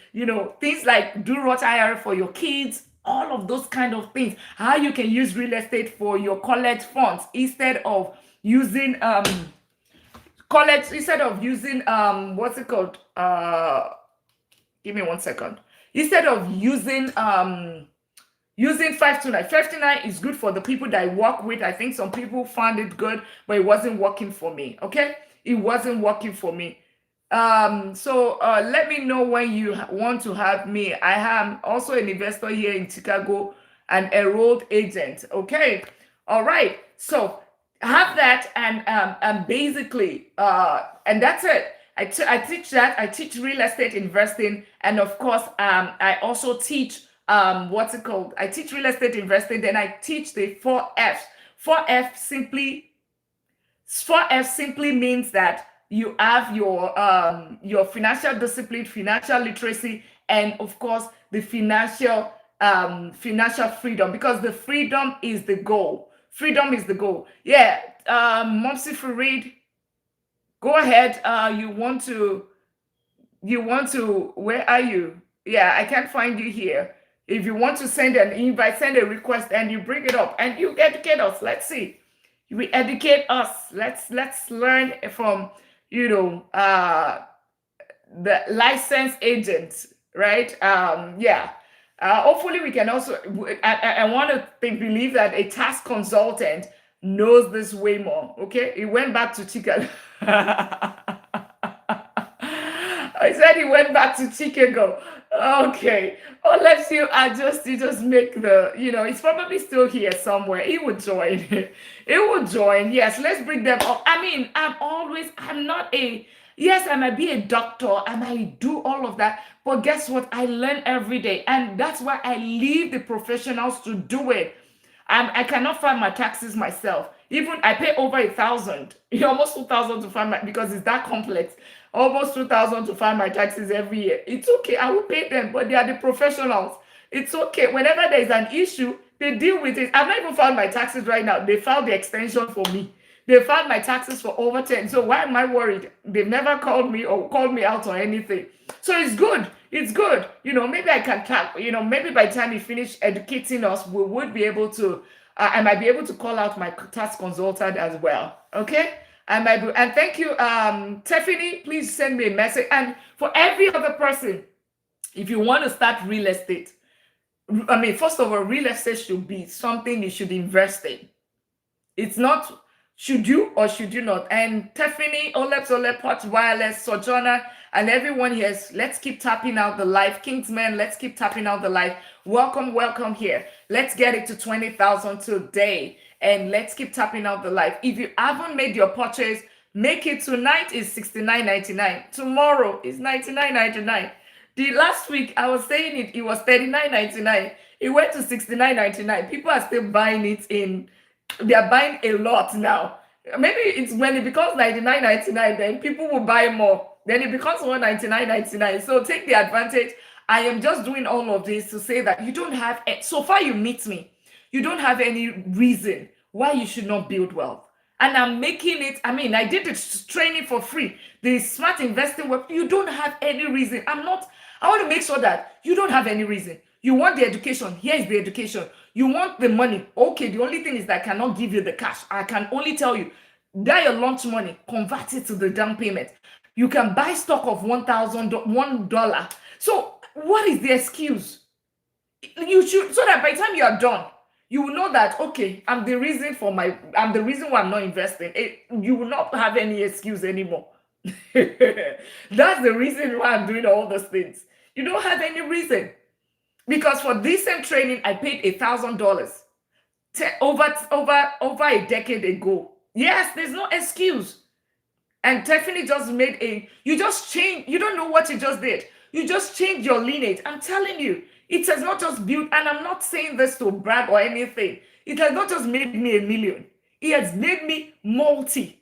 things like do Roth IRA for your kids, all of those kind of things. How you can use real estate for your college funds instead of using what's it called? Give me 1 second. Instead of using 529. 529 is good for the people that I work with. I think some people found it good, but it wasn't working for me. Okay, it wasn't working for me. So let me know when you want to have me. I am also an investor here in Chicago, an enrolled agent. Okay, all right. So have that, and basically and that's it. I teach that. I teach real estate investing, and of course I also teach what's it called? I teach real estate investing, then I teach the 4Fs. 4F simply means that you have your financial discipline, financial literacy, and of course the financial freedom, because the freedom is the goal. Freedom is the goal. Yeah. Mopsy Farid, go ahead. You want to, where are you? Yeah, I can't find you here. If you want to send an invite, send a request, and you bring it up, and you educate us. Let's see. You educate us. Let's learn from the licensed agents, right? Yeah. Hopefully we can also. I want to believe that a tax consultant knows this way more. Okay, he went back to Chicago. I said he went back to Chicago. Okay. Unless you just make the, it's probably still here somewhere. He would join. He would join. Yes, let's bring them up. I mean, yes, I might be a doctor. I might do all of that. But guess what? I learn every day. And that's why I leave the professionals to do it. I cannot file my taxes myself. Even I pay over 1,000, almost 2,000 to file because it's that complex. Almost 2,000 to file my taxes every year. It's okay. I will pay them, but they are the professionals. It's okay. Whenever there is an issue, they deal with it. I've not even filed my taxes right now. They filed the extension for me. They filed my taxes for over 10. So why am I worried? They've never called me or called me out or anything. So it's good. It's good. Maybe I can maybe by the time you finish educating us, we would be able to, I might be able to call out my tax consultant as well. Okay? I might do. And thank you, Tiffany. Please send me a message. And for every other person, if you want to start real estate, first of all, real estate should be something you should invest in. It's not should you or should you not. And Tiffany, Olep, Pot Wireless, Sojourner, and everyone here, let's keep tapping out the live. Kingsman, let's keep tapping out the live. Welcome here. Let's get it to 20,000 today. And let's keep tapping out the live. If you haven't made your purchase, make it. Tonight is $69.99. Tomorrow is $99.99. The last week I was saying it was $39.99. It went to $69.99. People are still buying it they are buying a lot now. Maybe it's when it becomes $99.99, then people will buy more. Then it becomes $199.99. So take the advantage. I am just doing all of this to say that you don't have, so far you meet me, you don't have any reason why you should not build wealth. And I'm making it, I did this training for free. The smart investing work, you don't have any reason. I want to make sure that you don't have any reason. You want the education, here is the education. You want the money, okay, the only thing is that I cannot give you the cash. I can only tell you, that your launch money, convert it to the down payment. You can buy stock of $1,000. So what is the excuse? You should, so that by the time you are done, you will know that, okay, I'm the reason why I'm not investing. You will not have any excuse anymore. That's the reason why I'm doing all those things. You don't have any reason. Because for this same training, I paid $1,000 over a decade ago. Yes, there's no excuse. And Tiffany just you just changed, you don't know what you just did. You just changed your lineage. I'm telling you, it has not just built, and I'm not saying this to brag or anything. It has not just made me $1 million. It has made me multi.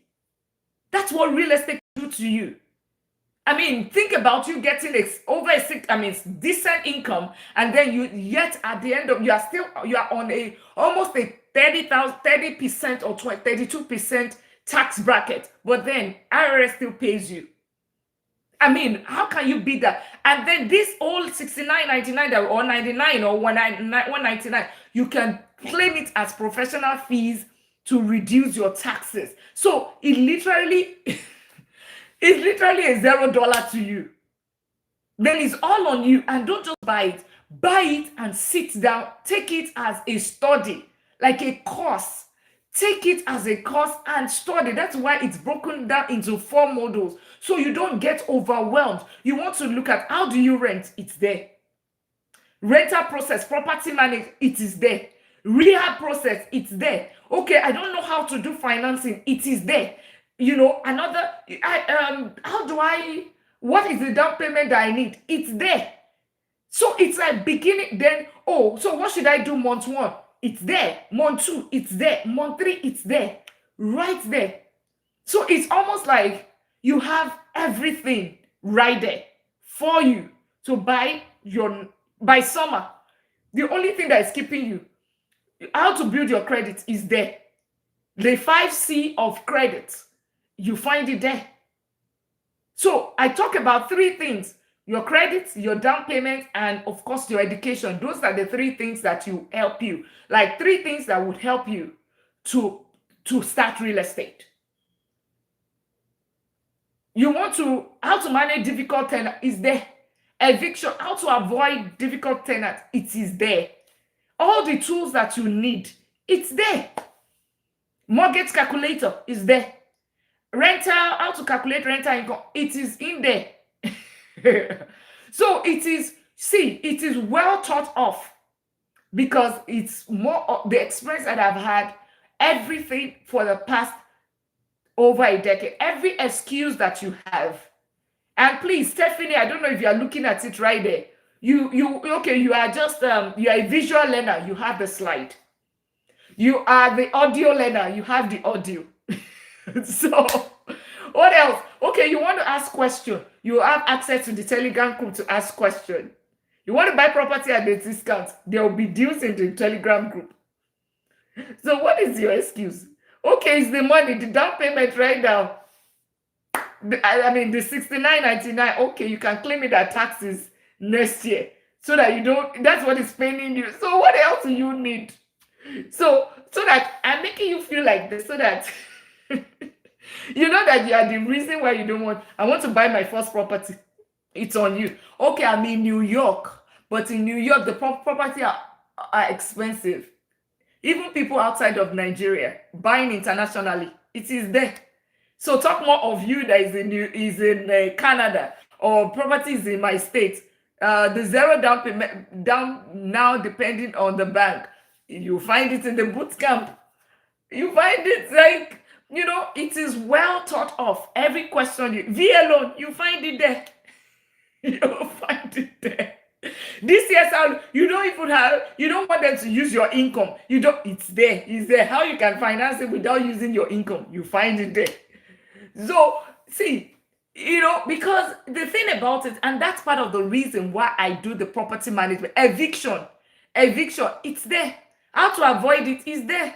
That's what real estate do to you. I mean, think about you getting over a six, I mean, decent income, and then you yet at the end of you are on a almost a 30% or 32% tax bracket, but then IRS still pays you. I mean, how can you beat that? And then this old 69.99 or 99 or 199, you can claim it as professional fees to reduce your taxes. So it literally it's literally a $0 to you. Then it's all on you. And don't just buy it. Buy it and sit down. Take it as a study, like a course. Take it as a course and study. That's why it's broken down into 4 modules. So you don't get overwhelmed. You want to look at how do you rent? It's there. Rental process, property management, it is there. Rehab process, it's there. Okay, I don't know how to do financing, it is there. You know, what is the down payment that I need? It's there. So it's like beginning, then, oh, so what should I do month 1? It's there. Month 2, it's there. Month 3, it's there. Right there. So it's almost like you have everything right there for you to buy by summer. The only thing that is keeping you, how to build your credit is there. The 5C of credit, you find it there. So I talk about 3 things: your credit, your down payment, and of course your education. Those are the 3 things that will help you. Like 3 things that would help you to start real estate. You want to, how to manage difficult tenant is there. Eviction, how to avoid difficult tenants, it is there. All the tools that you need, it's there. Mortgage calculator is there. Rental, how to calculate rental income, it is in there. So it is well thought of, because it's more of the experience that I've had, everything for the past over a decade, every excuse that you have. And please, Stephanie, I don't know if you are looking at it right there. You are just you are a visual learner, you have the slide. You are the audio learner, you have the audio. So what else? Okay, you want to ask question, you have access to the Telegram group to ask question. You want to buy property at the discount, there will be deals in the Telegram group. So what is your excuse? Okay, it's the money, the down payment right now. The 69.99. Okay, you can claim it at taxes next year, so that you don't. That's what is paying you. So what else do you need? So that I'm making you feel like this, so that you know that you are the reason why you don't want. I want to buy my first property. It's on you. Okay, I'm in New York, but in New York the property are expensive. Even people outside of Nigeria buying internationally, it is there. So talk more of you that is in Canada, or property is in my state. The 0 down payment down now, depending on the bank, you find it in the boot camp. You find it like, it is well thought of. Every question, VA loan, you find it there. You'll find it there. This year's how you don't want them to use your income. It's there. It's there. How you can finance it without using your income. You find it there. So see, because the thing about it, and that's part of the reason why I do the property management, eviction, it's there. How to avoid it is there.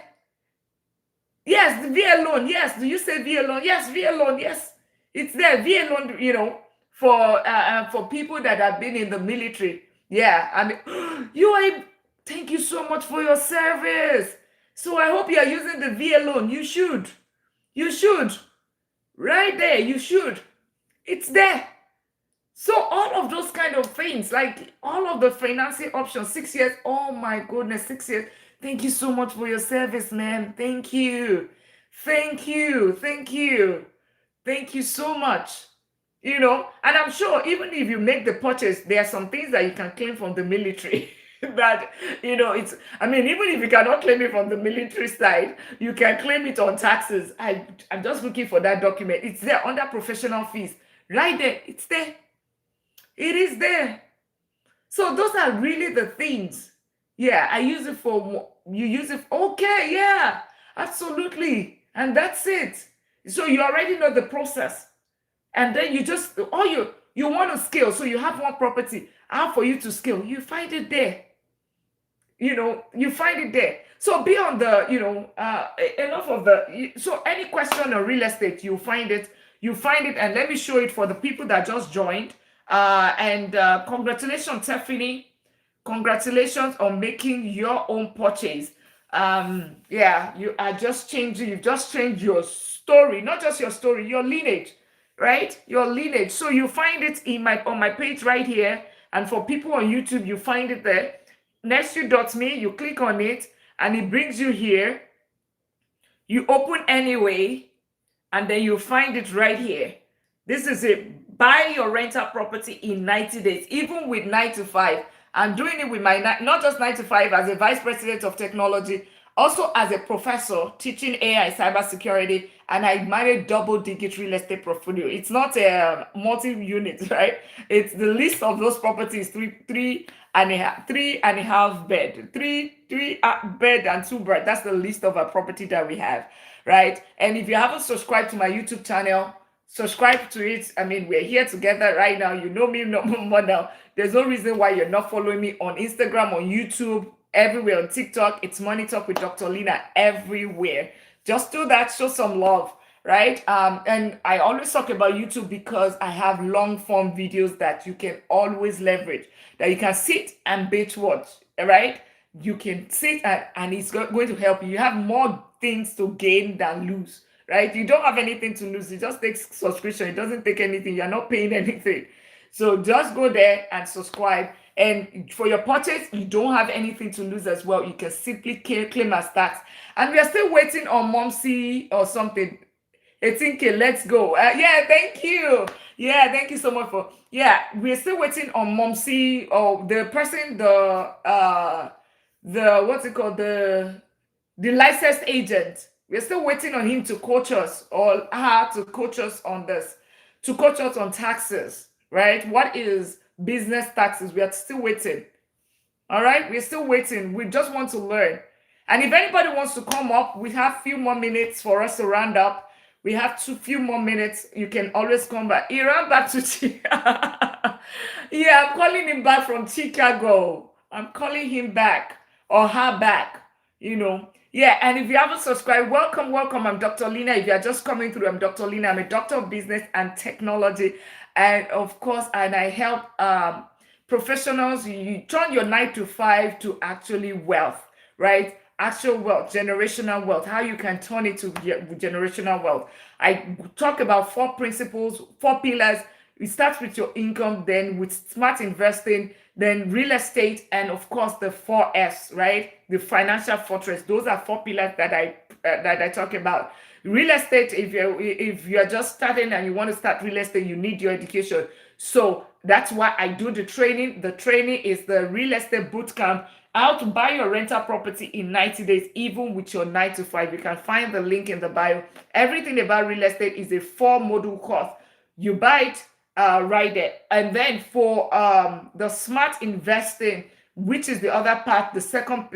Yes, the VA loan. Yes, do you say VA loan? Yes, VA loan. Yes, it's there. VA loan, for people that have been in the military. Yeah, I mean, thank you so much for your service. So I hope you are using the VA loan. You should. Right there, you should. It's there. So all of those kind of things, like all of the financing options, 6 years. Oh my goodness, 6 years. Thank you so much for your service, man. Thank you. Thank you so much. And I'm sure even if you make the purchase, there are some things that you can claim from the military. That even if you cannot claim it from the military side, you can claim it on taxes. I'm just looking for that document. It's there under professional fees, right there. It's there. It is there. So those are really the things. Yeah, I use it for, you use it. Okay, yeah, absolutely. And that's it. So you already know the process. And then you just, all you want to scale. So you have one property. How for you to scale? You find it there. You find it there. So be on the, enough of the, so any question on real estate, you find it, and let me show it for the people that just joined. And congratulations, Tiffany. Congratulations on making your own purchase. Yeah, you've just changed your story, not just your story, your lineage, right? Your lineage. So you find it on my page right here. And for people on YouTube, you find it there. Next.me, you click on it, and it brings you here. You open anyway, and then you find it right here. This is it. Buy your rental property in 90 days, even with 9 to 5. I'm doing it with not just 9 to 5 as a vice president of technology, also as a professor teaching AI cybersecurity, and I manage double-digit real estate portfolio. It's not a multi-unit, right? It's the list of those properties: three and a half bed, three bed and two bed. That's the list of a property that we have, right? And if you haven't subscribed to my YouTube channel, subscribe to it. I mean, we're here together right now. You know me no more now. There's no reason why you're not following me on Instagram, on YouTube, everywhere, on TikTok. It's Money Talk with Dr. Lina everywhere. Just do that. Show some love, right? And I always talk about YouTube because I have long form videos that you can always leverage, that you can sit and binge watch, right? You can sit and it's going to help you. You have more things to gain than lose, right? You don't have anything to lose. It just takes subscription. It doesn't take anything. You're not paying anything. So just go there and subscribe. And for your purchase, you don't have anything to lose as well. You can simply claim as tax. And we are still waiting on Momsy or something. 18K, let's go. Yeah, thank you. Yeah, thank you so much for. Yeah, we're still waiting on Momsy or the person, what's it called, the licensed agent. We're still waiting on him to coach us, or her to coach us on this, to coach us on taxes, right? What is business taxes? We are still waiting. All right, we're still waiting. We just want to learn. And if anybody wants to come up, we have a few more minutes for us to round up. We have few more minutes. You can always come back. He ran back to Yeah, I'm calling him back from Chicago. I'm calling him back, or her back, Yeah, and if you haven't subscribed, welcome. I'm Dr. Lina. If you're just coming through, I'm Dr. Lina. I'm a doctor of business and technology. And of course, and I help professionals. You turn your 9 to 5 to actually wealth, right? Actual wealth, generational wealth, how you can turn it to generational wealth. I talk about 4 principles, 4 pillars. It starts with your income, then with smart investing, then real estate, and of course the 4S, right? The financial fortress. Those are 4 pillars that I talk about. Real estate, if you're just starting and you want to start real estate, you need your education. So that's why I do the training. The training is the real estate bootcamp. How to buy your rental property in 90 days, even with your 9 to 5. You can find the link in the bio. Everything about real estate is a 4-module course. You buy it right there. And then for the smart investing, which is the other part, the second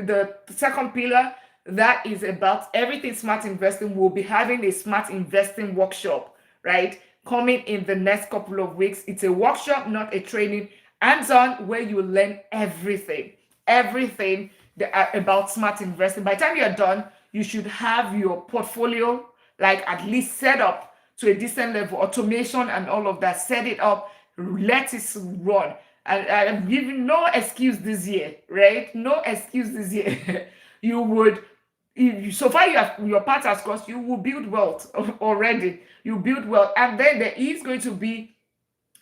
pillar, that is about everything smart investing. We'll be having a smart investing workshop, right? Coming in the next couple of weeks. It's a workshop, not a training. Hands-on, where you learn everything about smart investing. By the time you're done, you should have your portfolio like at least set up to a decent level, automation and all of that. Set it up, let it run. And I'm giving no excuse this year, right? No excuse this year. You would, so far you have your part as course, you will build wealth already. You build wealth, and then there is going to be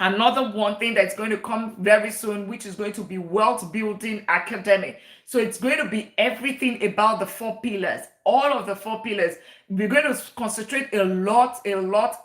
another one thing that's going to come very soon, which is going to be Wealth Building Academy. So it's going to be everything about the 4 pillars, all of the 4 pillars. We're going to concentrate a lot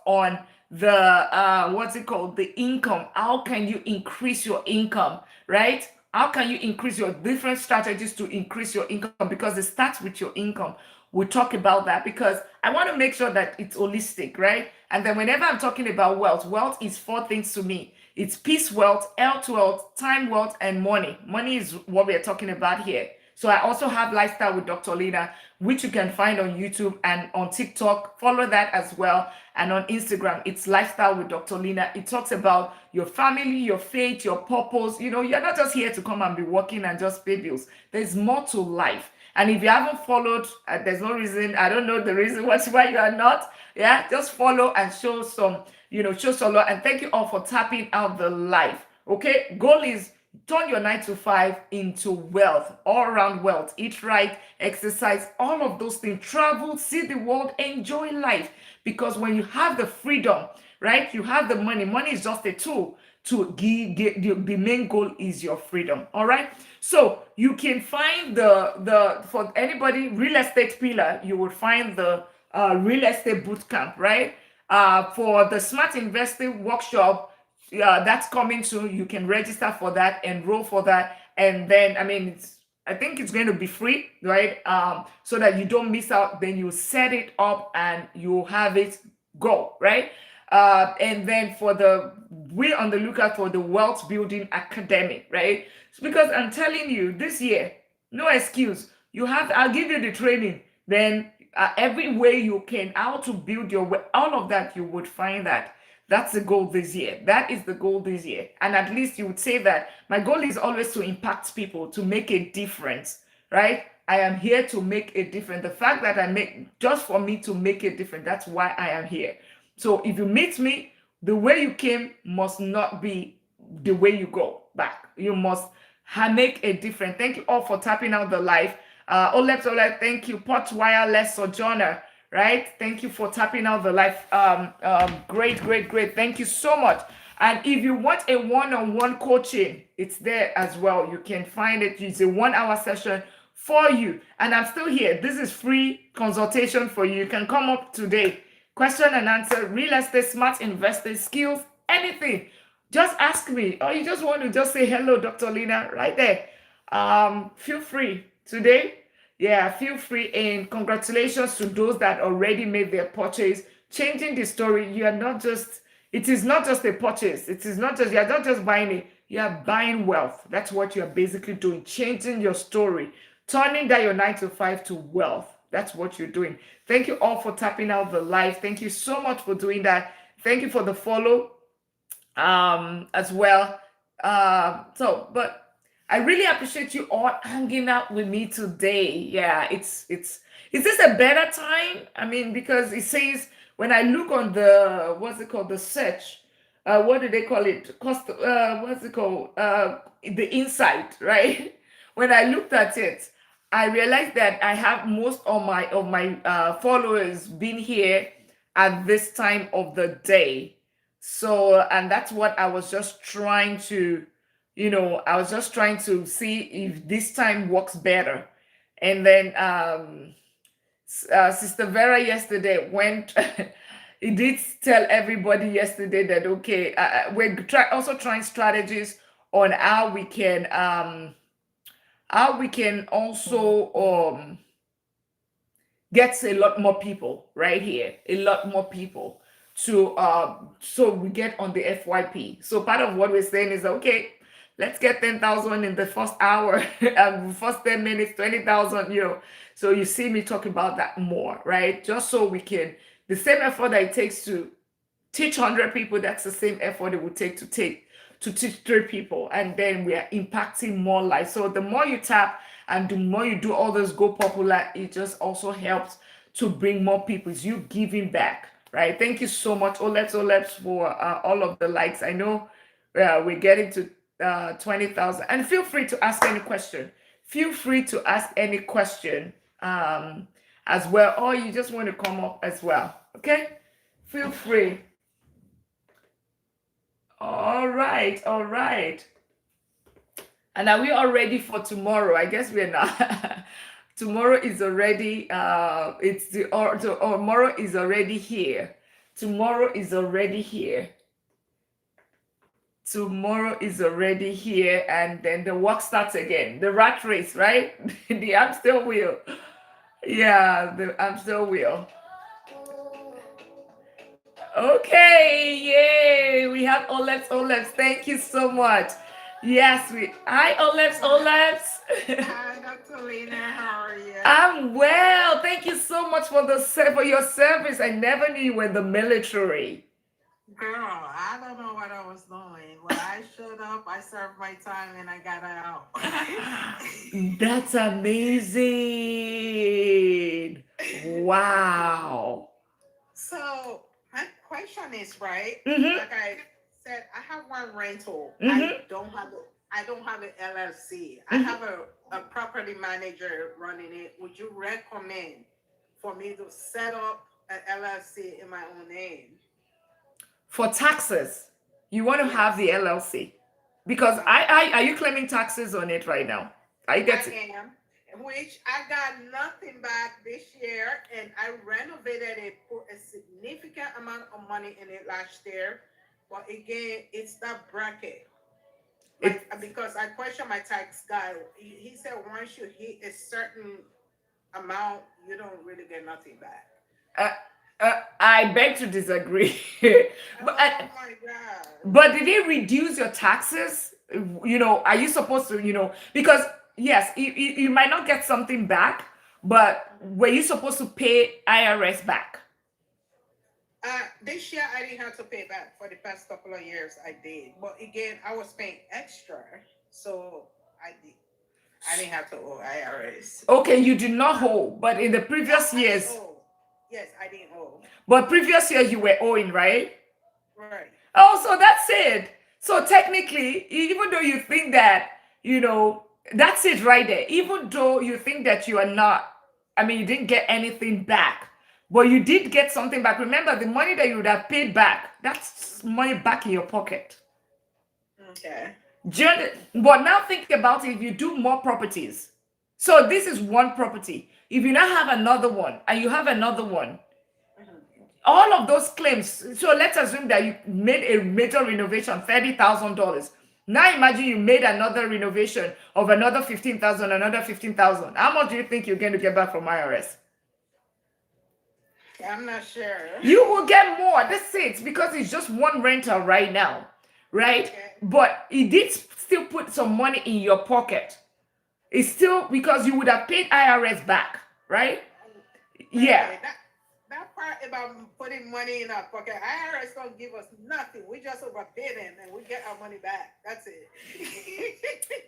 on the, what's it called? The income. How can you increase your income, right? How can you increase your different strategies to increase your income? Because it starts with your income. We'll talk about that because I want to make sure that it's holistic, right? And then whenever I'm talking about wealth, wealth is 4 things to me. It's peace wealth, health wealth, time wealth, and money. Money is what we're talking about here. So I also have Lifestyle with Dr. Lina, which you can find on YouTube and on TikTok. Follow that as well. And on Instagram, it's Lifestyle with Dr. Lina. It talks about your family, your faith, your purpose. You know, you're not just here to come and be working and just pay bills. There's more to life. And if you haven't followed, there's no reason, I don't know the reason why you are not. Yeah, just follow and show some, show some love. And thank you all for tapping out the life. Okay, goal is turn your 9 to 5 into wealth, all around wealth. Eat right, exercise, all of those things. Travel, see the world, enjoy life. Because when you have the freedom, right, you have the money. Money is just a tool to get the main goal is your freedom. All right. So you can find the for anybody real estate pillar, you will find the real estate boot camp, right? For the smart investing workshop, that's coming soon. You can register for that, enroll for that, and then I think it's going to be free, right? So that you don't miss out. Then you set it up and you have it go, right? And then we're on the lookout for the Wealth Building Academy, right? Because I'm telling you, this year, no excuse. I'll give you the training. Then every way you can, how to build your way, all of that, you would find that. That's the goal this year. That is the goal this year. And at least you would say that my goal is always to impact people, to make a difference, right? I am here to make a difference. The fact that I make just for me to make a difference, that's why I am here. So if you meet me, the way you came must not be the way you go back. You must make a difference. Thank you all for tapping out the live. Olep, thank you. Pot Wireless Sojourner, right? Thank you for tapping out the live. Great. Thank you so much. And if you want a one-on-one coaching, it's there as well. You can find it. It's a 1-hour session for you. And I'm still here. This is free consultation for you. You can come up today. Question and answer, real estate, smart investing, skills, anything. Just ask me. Or you just want to just say hello, Dr. Lina, right there. Feel free today. Yeah, feel free. And congratulations to those that already made their purchase. Changing the story. It is not just a purchase. You're not just buying it. You are buying wealth. That's what you're basically doing. Changing your story. Turning that your 9 to 5 to wealth. That's what you're doing. Thank you all for tapping out the live. Thank you so much for doing that. Thank you for the follow as well. But I really appreciate you all hanging out with me today. Yeah, is this a better time? Because it says when I look on the the search, what do they call it? The insight, right? When I looked at it, I realized that I have most of my followers being here at this time of the day. So, and that's what I was just trying to, see if this time works better. And then Sister Vera yesterday went, he did tell everybody yesterday that, okay, we're also trying strategies on how we can also get a lot more people right here, a lot more people to so we get on the FYP. So part of what we're saying is, okay, let's get 10,000 in the first hour, first 10 minutes, 20,000, So you see me talk about that more, right? Just so we can, the same effort that it takes to teach 100 people, that's the same effort it would take to teach 3 people, and then we are impacting more lives. So the more you tap and the more you do all this go popular, it just also helps to bring more people. It's you giving back, right? Thank you so much, Oleps, for all of the likes. I know we're getting to 20,000, and feel free to ask any question. As well, or you just want to come up as well. Okay, feel free. All right. And are we all ready for tomorrow? I guess we're not. Tomorrow is already tomorrow is already here. Tomorrow is already here, and then the work starts again. The rat race, right? The hamster wheel. Yeah, the hamster wheel. Okay, yay! We have Oleps. Thank you so much. Yes, we. Hi, Oleps, Oleps. Hi, Dr. Lena. How are you? I'm well. Thank you so much for for your service. I never knew you were in the military. Girl, I don't know what I was doing. When I showed up, I served my time and I got out. That's amazing. Wow. So, my question is, right? Mm-hmm. Like I said, I have one rental. Mm-hmm. I don't have an LLC. I Mm-hmm. have a property manager running it. Would you recommend for me to set up an LLC in my own name? For taxes, you want to have the Yes. LLC because Okay. are you claiming taxes on it right now? I get it. I am, which I got nothing back this year, and I renovated it, put a significant amount of money in it last year. But again, it's that bracket. Like It because I questioned my tax guy. He said once you hit a certain amount, you don't really get nothing back. uh, I beg to disagree. but Oh my god. but did it reduce your taxes? Are you supposed to, because yes, you might not get something back, but were you supposed to pay IRS back? This year I didn't have to pay back. For the past couple of years, I did. But again, I was paying extra, so I did. I didn't have to owe IRS. Okay, you did not hold, but in the No, previous I didn't years, owe. Yes, I didn't owe. but previous years you were owing, right? Right. Oh, so that's it. So technically, even though you think that, that's it right there. Even though you think that you are not, I mean, you didn't get anything back, but you did get something back. Remember, the money that you would have paid back, that's money back in your pocket. Okay. But now think about it if you do more properties. So this is one property. If you now have another one and you have another one, Mhm. all of those claims. So let's assume that you made a major renovation, $30,000. Now imagine you made another renovation of another 15,000, another 15,000. How much do you think you're going to get back from IRS? I'm not sure. You will get more. That's it, because it's just one rental right now, right? Okay. But it did still put some money in your pocket. It's still because you would have paid IRS back, right? Yeah. Okay. That part about putting money in our pocket, IRS don't give us nothing. We just overpay them and we get our money back. That's it.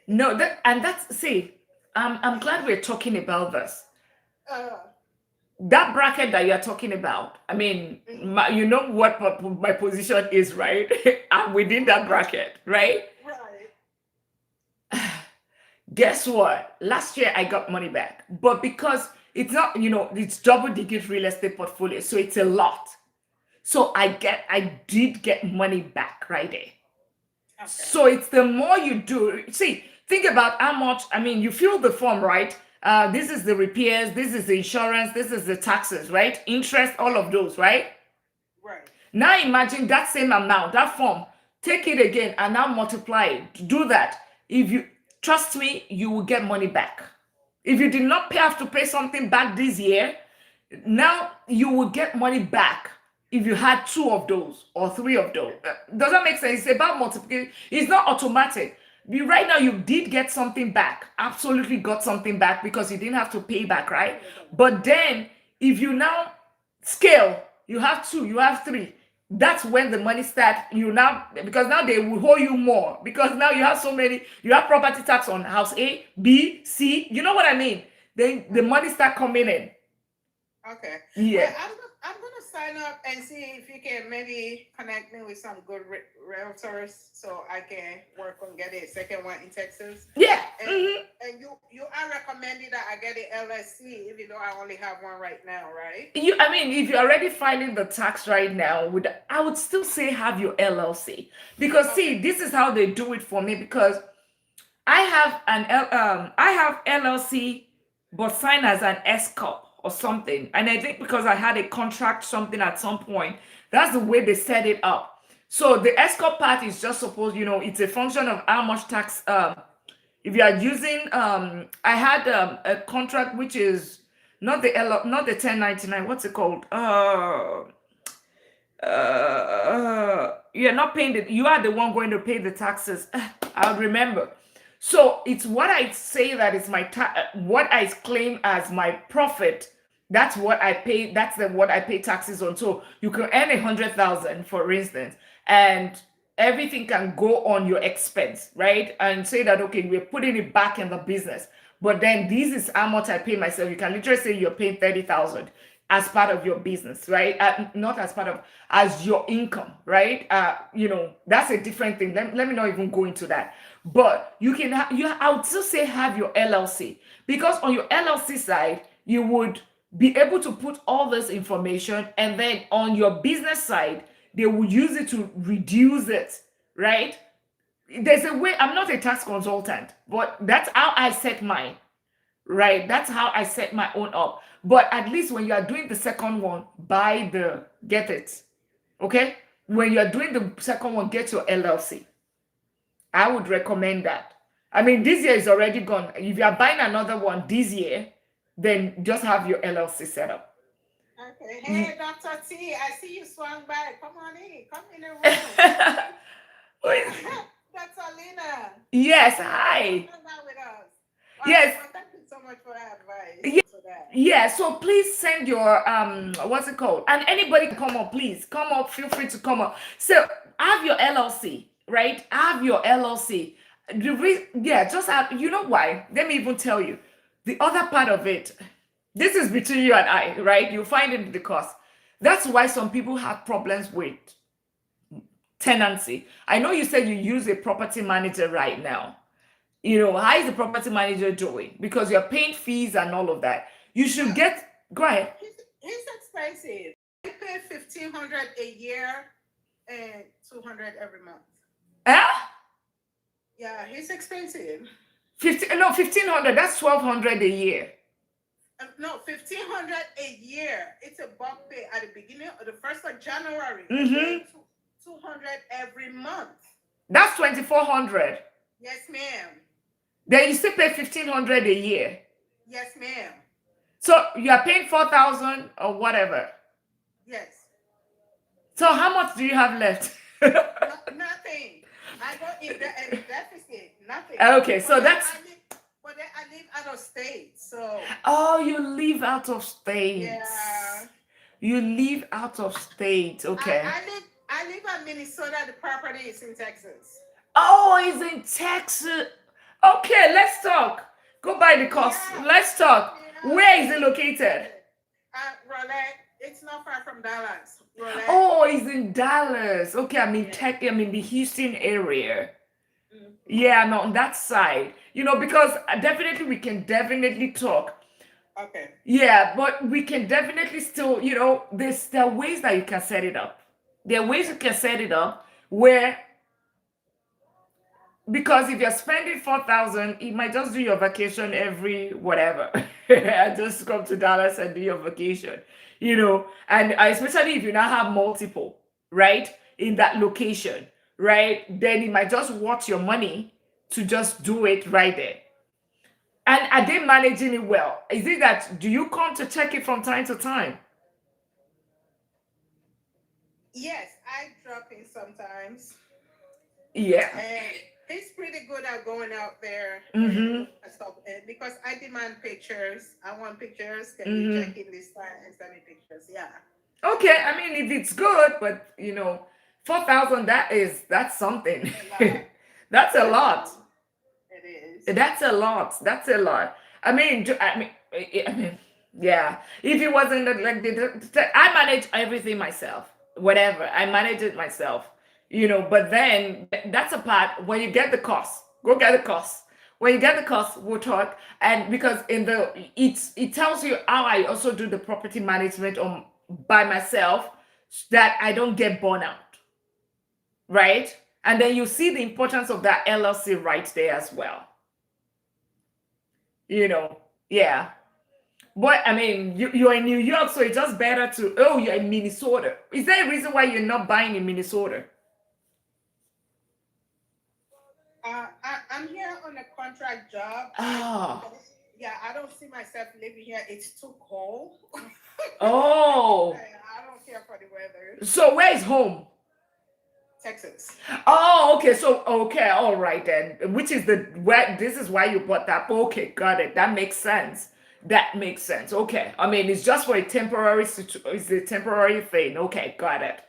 No, that's see, I'm glad we're talking about this. uh, That bracket that you're talking about, I mean, mhm. you know what my position is, right? I'm within that bracket, right? Right. Guess what? Last year I got money back, but because it's not, it's double digit real estate portfolio, so it's a lot. So I did get money back right there. Okay. So it's the more you do. See, think about how much. I mean, you fill the form, right? This is the repairs, this is the insurance, this is the taxes, right? Interest, all of those, right? Right. Now imagine that same amount, that form, take it again and now multiply it. Do that. If you trust me, you will get money back. If you did not have to pay something back this year, now you will get money back if you had two of those or three of those. Does that make sense? It's about multiplication. It's not automatic. Right now, you did get something back. Absolutely got something back because you didn't have to pay back, right? But then, if you now scale, you have two, you have three. That's when the money start. You now, because now they will hold you more because now you have so many. You have property tax on house A, B, C. You know what I mean? Then the Mhm. money start coming in. Okay. Well, Yeah. I'm gonna sign up and see if you can maybe connect me with some good realtors so I can work on getting a second one in Texas. Yeah. And you are recommending that I get an LSC even though I only have one right now, right? I mean, if you're already filing the tax right now, I would still say have your LLC because see, Okay. this is how they do it for me because I have LLC, but signed as an S corp or something, and I think because I had a contract something at some point, that's the way they set it up. So the S corp part is just supposed, it's a function of how much tax. If you are using, I had a contract which is not the 1099. What's it called? You're not paying the. You are the one going to pay the taxes. I'll remember. So it's what I say that is my what I claim as my profit. That's what I pay. That's the what I pay taxes on. So you can earn 100,000, for instance, and everything can go on your expense, right? And say that okay, we're putting it back in the business. But then this is how much I pay myself. You can literally say you're paying 30,000 as part of your business, right? Not as part of as your income, right? That's a different thing. Let me not even go into that. But you can I would still say have your LLC, because on your LLC side you would be able to put all this information, and then on your business side they would use it to reduce it, right? There's a way. I'm not a tax consultant, but that's how I set mine, right? That's how I set my own up. But at least when you are doing the second one, get it. Okay? When you are doing the second one, get your LLC. I would recommend that. I mean, this year is already gone. If you are buying another one this year, then just have your LLC set up. Okay. Hey, Dr. T, I see you swung by. Come on in. Come in the room. Dr. Lina. Yes, hi. Come out with us. Yes. Well, thank you so much for that advice. Yeah. Yeah, so please send your what's it called? And anybody can come up, please come up. Feel free to come up. So have your LLC, right? Have your LLC. Just have. You know why? Let me even tell you. The other part of it. This is between you and I, right? You find it in the cost. That's why some people have problems with tenancy. I know you said you use a property manager right now. How is the property manager doing? Because you're paying fees and all of that. You should go ahead. He's expensive. I pay 1,500 a year and 200 every month. Yeah, he's expensive. 1,500. That's 1,200 a year. No, 1,500 a year. It's a bulk pay at the beginning of the 1st of January. 200 every month. That's 2,400. Yes, ma'am. Then you still pay 1,500 a year. Yes, ma'am. So you are paying 4,000 or whatever. Yes. So how much do you have left? Nothing. I don't in deficit. Nothing. Okay, so that's. But then I live out of state, so. Oh, you live out of state. Yeah. You live out of state. Okay. I live in Minnesota. The property is in Texas. Oh, it's in Texas. Okay, let's talk. Go by the cost. Yeah. Let's talk. Yeah. Where is it located? Rolette. It's not far from Dallas. Rolette. Oh, it's in Dallas. Okay, I'm in the Houston area. Yeah, I'm on that side. Because we can definitely talk. Okay. Yeah, but we can definitely still, there are ways that you can set it up. There are ways you can set it up where, because if you're spending 4,000, it might just do your vacation every whatever. Just come to Dallas and do your vacation, and especially if you now have multiple, right, in that location, right, then it might just worth your money to just do it right there. And are they managing it well? Is it that, do you come to check it from time to time? Yes, I drop in sometimes. Yeah. And he's pretty good at going out there and stuff. And because I demand pictures. I want pictures. Can you check in this time and send me pictures? Yeah. Okay, I mean, if it's good, but 4,000, that's something. That's a lot. It is. That's a lot. That's a lot. I mean, yeah. If it wasn't I manage everything myself. Whatever, I manage it myself. But then that's a part when you get the cost. Go get the cost. When you get the cost, we'll talk. And because it tells you how I also do the property management by myself, that I don't get burnout. Right? And then you see the importance of that LLC right there as well. Yeah. But I mean, you're in New York, so it's just better you're in Minnesota. Is there a reason why you're not buying in Minnesota? I'm here on a contract job. Oh. Yeah, I don't see myself living here. It's too cold. Oh. I don't care for the weather. So where is home? Texas. Oh, okay. So, okay, all right then. Which is the where this is why you bought that. Okay, got it. That makes sense. That makes sense. Okay. I mean, it's just for a temporary it's a temporary thing. Okay, got it.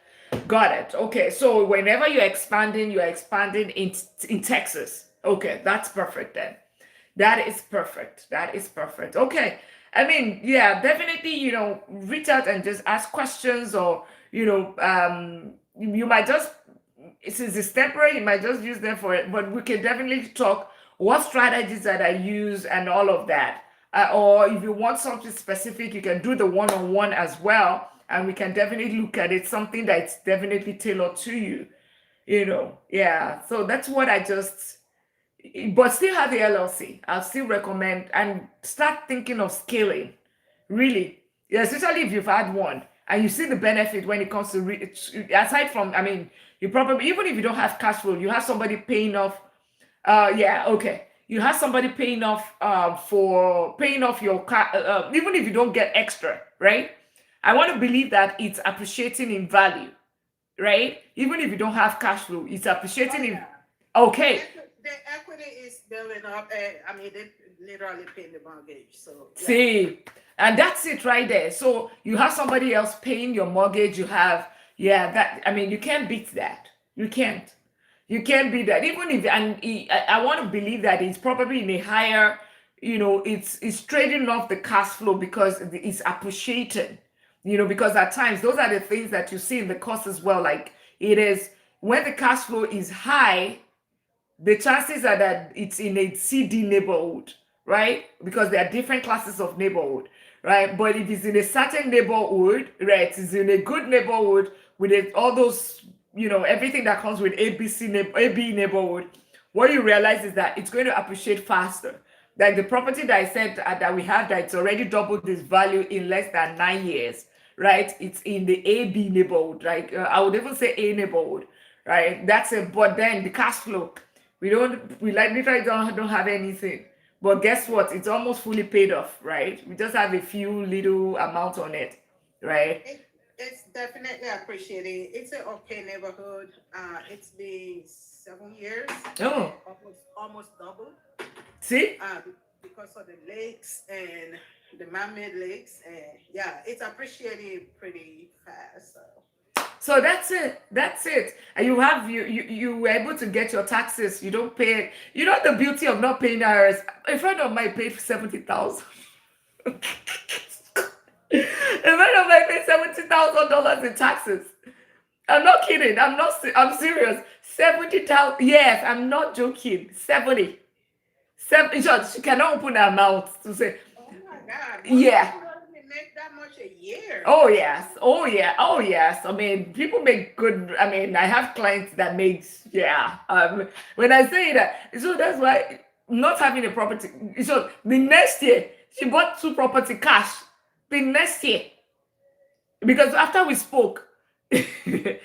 Got it. Okay. So whenever you're expanding in Texas. Okay, that's perfect then. That is perfect. That is perfect. Okay. I mean, yeah, definitely, reach out and just ask questions or, you might just, since it's temporary, you might just use them for it, but we can definitely talk what strategies that I use and all of that. Or if you want something specific, you can do the one-on-one as well. And we can definitely look at it, something that's definitely tailored to you, Yeah. So that's what I just but still have the LLC. I'll still recommend and start thinking of scaling. Really, yeah, especially if you've had one and you see the benefit when it comes to aside from, I mean, you probably even if you don't have cash flow, you have somebody paying off. Yeah, okay. You have somebody paying off for paying off your car, even if you don't get extra, right? I want to believe that it's appreciating in value, right? Even if you don't have cash flow, it's Oh appreciating in. yeah. Okay, The equity is building up. I mean, they literally paying the mortgage. So yeah. see, and that's it right there. So you have somebody else paying your mortgage. You have, yeah, that, I mean, you can't beat that. You can't. You can't beat that. Even if, and I want to believe that it's probably in a higher, it's trading off the cash flow because it's appreciated, because at times those are the things that you see in the cost as well. Like it is when the cash flow is high, the chances are that it's in a CD neighborhood, right? Because there are different classes of neighborhood, right? But if it's in a certain neighborhood, right, it's in a good neighborhood with all those, everything that comes with AB neighborhood, what you realize is that it's going to appreciate faster. Like the property that I said that we have that it's already doubled this value in less than 9 years, right? It's in the AB neighborhood, right? I would even say A neighborhood, right? That's it. But then the cash flow, we like literally don't have anything. But guess what? It's almost fully paid off, right? We just have a few little amount on it, right? It's definitely appreciated. It's an okay neighborhood. It's been 7 years Oh, and almost double. see? Uh, because of the lakes and the man-made lakes, and yeah, it's appreciated pretty fast. So So that's it. That's it. And you were able to get your taxes. You don't pay it. You know the beauty of not paying IRS. A friend of mine paid 70,000. A friend of mine paid $70,000 in taxes. I'm not kidding. I'm serious. 70,000. Yes, I'm not joking. 70. Seven. In short, she cannot open her mouth to say, oh my God, most yeah. people don't even make that much a year. Oh yes. Oh yeah. Oh yes. I mean, people make good. I mean, I have clients that makes, yeah. When I say that, so that's why not having a property. So the next year she bought two property cash. The next year, because after we spoke, the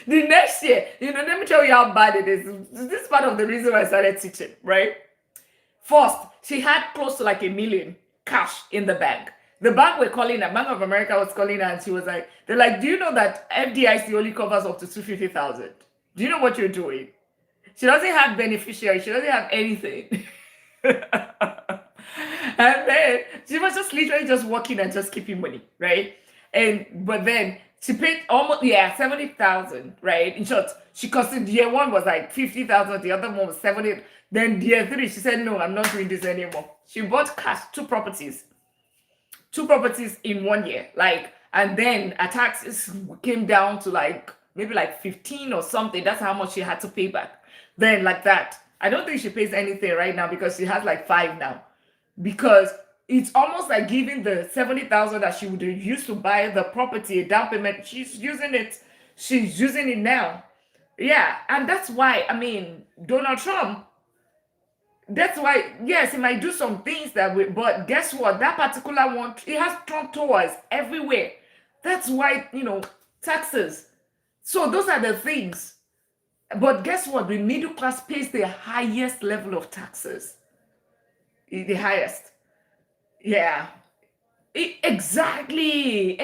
next year, let me tell you how bad it is. This is part of the reason why I started teaching, right? First, she had close to like 1 million cash in the bank. The bank were calling her, Bank of America was calling her, and she was like, they're like, do you know that FDIC only covers up to 250,000? Do you know what you're doing? She doesn't have beneficiary, she doesn't have anything. And then she was just literally just working and just keeping money, right? And but then she paid almost, yeah, 70,000, right? In short, she costed year one was like 50,000, the other one was 70. Then year three, she said, no, I'm not doing this anymore. She bought cash, two properties in 1 year. Like, and then her taxes came down to like maybe like 15 or something. That's how much she had to pay back. Then like that. I don't think she pays anything right now because she has like five now. Because it's almost like giving the 70,000 that she would have used to buy the property a down payment. She's using it now. Yeah, and that's why, I mean, Donald Trump, that's why, yes, he might do some things that way, but guess what? That particular one, it has Trump tours everywhere. That's why, taxes. So those are the things. But guess what? The middle class pays the highest level of taxes. The highest. Yeah. Exactly.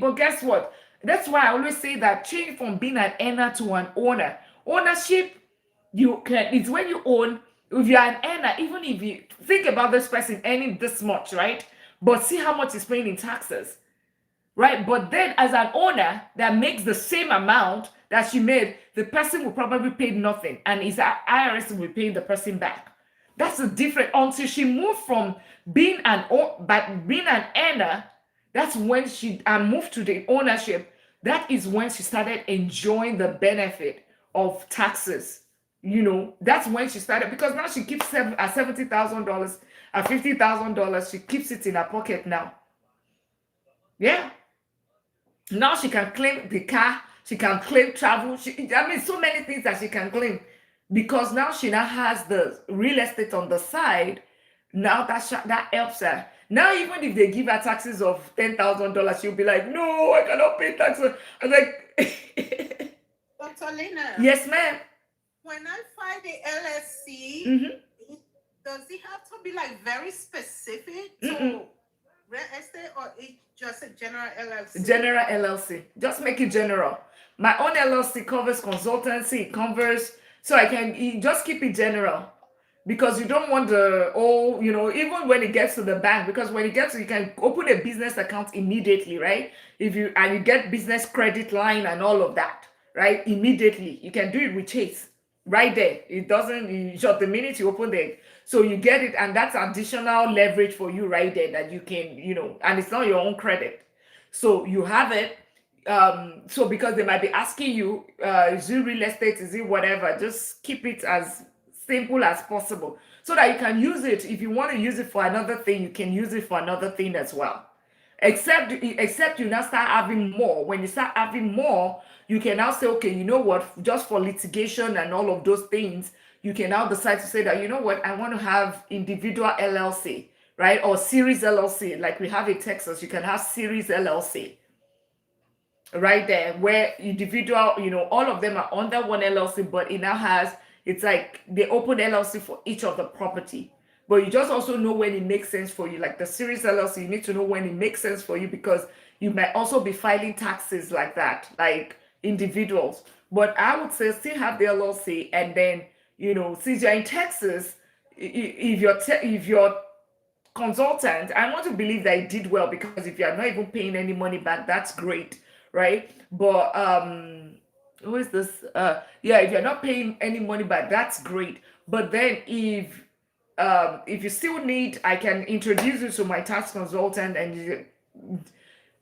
But guess what? That's why I always say that change from being an earner to an owner. Ownership, you can, it's when you own. If you're an earner, even if you think about this person earning this much, right? But see how much he's paying in taxes, right? But then as an owner that makes the same amount that she made, the person will probably pay nothing, and his IRS will be paying the person back. That's the difference. Until she moved from being an earner, that's when she moved to the ownership. That is when she started enjoying the benefit of taxes. That's when she started, because now she keeps $70,000, at $50,000. She keeps it in her pocket now. Yeah. Now she can claim the car, she can claim travel. I mean, so many things that she can claim, because now she now has the real estate on the side. Now that helps her. Now, even if they give her taxes of $10,000, she'll be like, "No, I cannot pay taxes." I'm like, Dr. Lina, "Yes, ma'am." when I find the LSC, Mm-hmm. does it have to be like very specific Mm-mm. to real estate, or it's just a general LLC? General LLC. Just make it general. My own LLC covers consultancy, it covers, so I can just keep it general, because you don't want the even when it gets to the bank, because when it gets to, you can open a business account immediately, right? If you and you get business credit line and all of that, right? Immediately you can do it with Chase right there. It doesn't, you just the minute you open the, so you get it, and that's additional leverage for you right there, that you can, and it's not your own credit, so you have it. So because they might be asking you, is it real estate, is it whatever, just keep it as simple as possible, so that you can use it. If you want to use it for another thing, you can use it for another thing as well. Except you now start having more. When you start having more, you can now say, okay, you know what, just for litigation and all of those things, you can now decide to say that, you know what, I want to have individual LLC, right? Or series LLC, like we have in Texas. You can have series LLC right there, where individual, all of them are under one LLC, but it now has, it's like they open LLC for each of the property. But you just also know when it makes sense for you. Like the series LLC, you need to know when it makes sense for you, because you might also be filing taxes like that, like individuals. But I would say still have the LLC, and then, since you're in Texas, if you're consultant, I want to believe that it did well, because if you're not even paying any money back, that's great, right? But who is this? Yeah, if you're not paying any money back, that's great. But then if you still need, I can introduce you to my tax consultant, and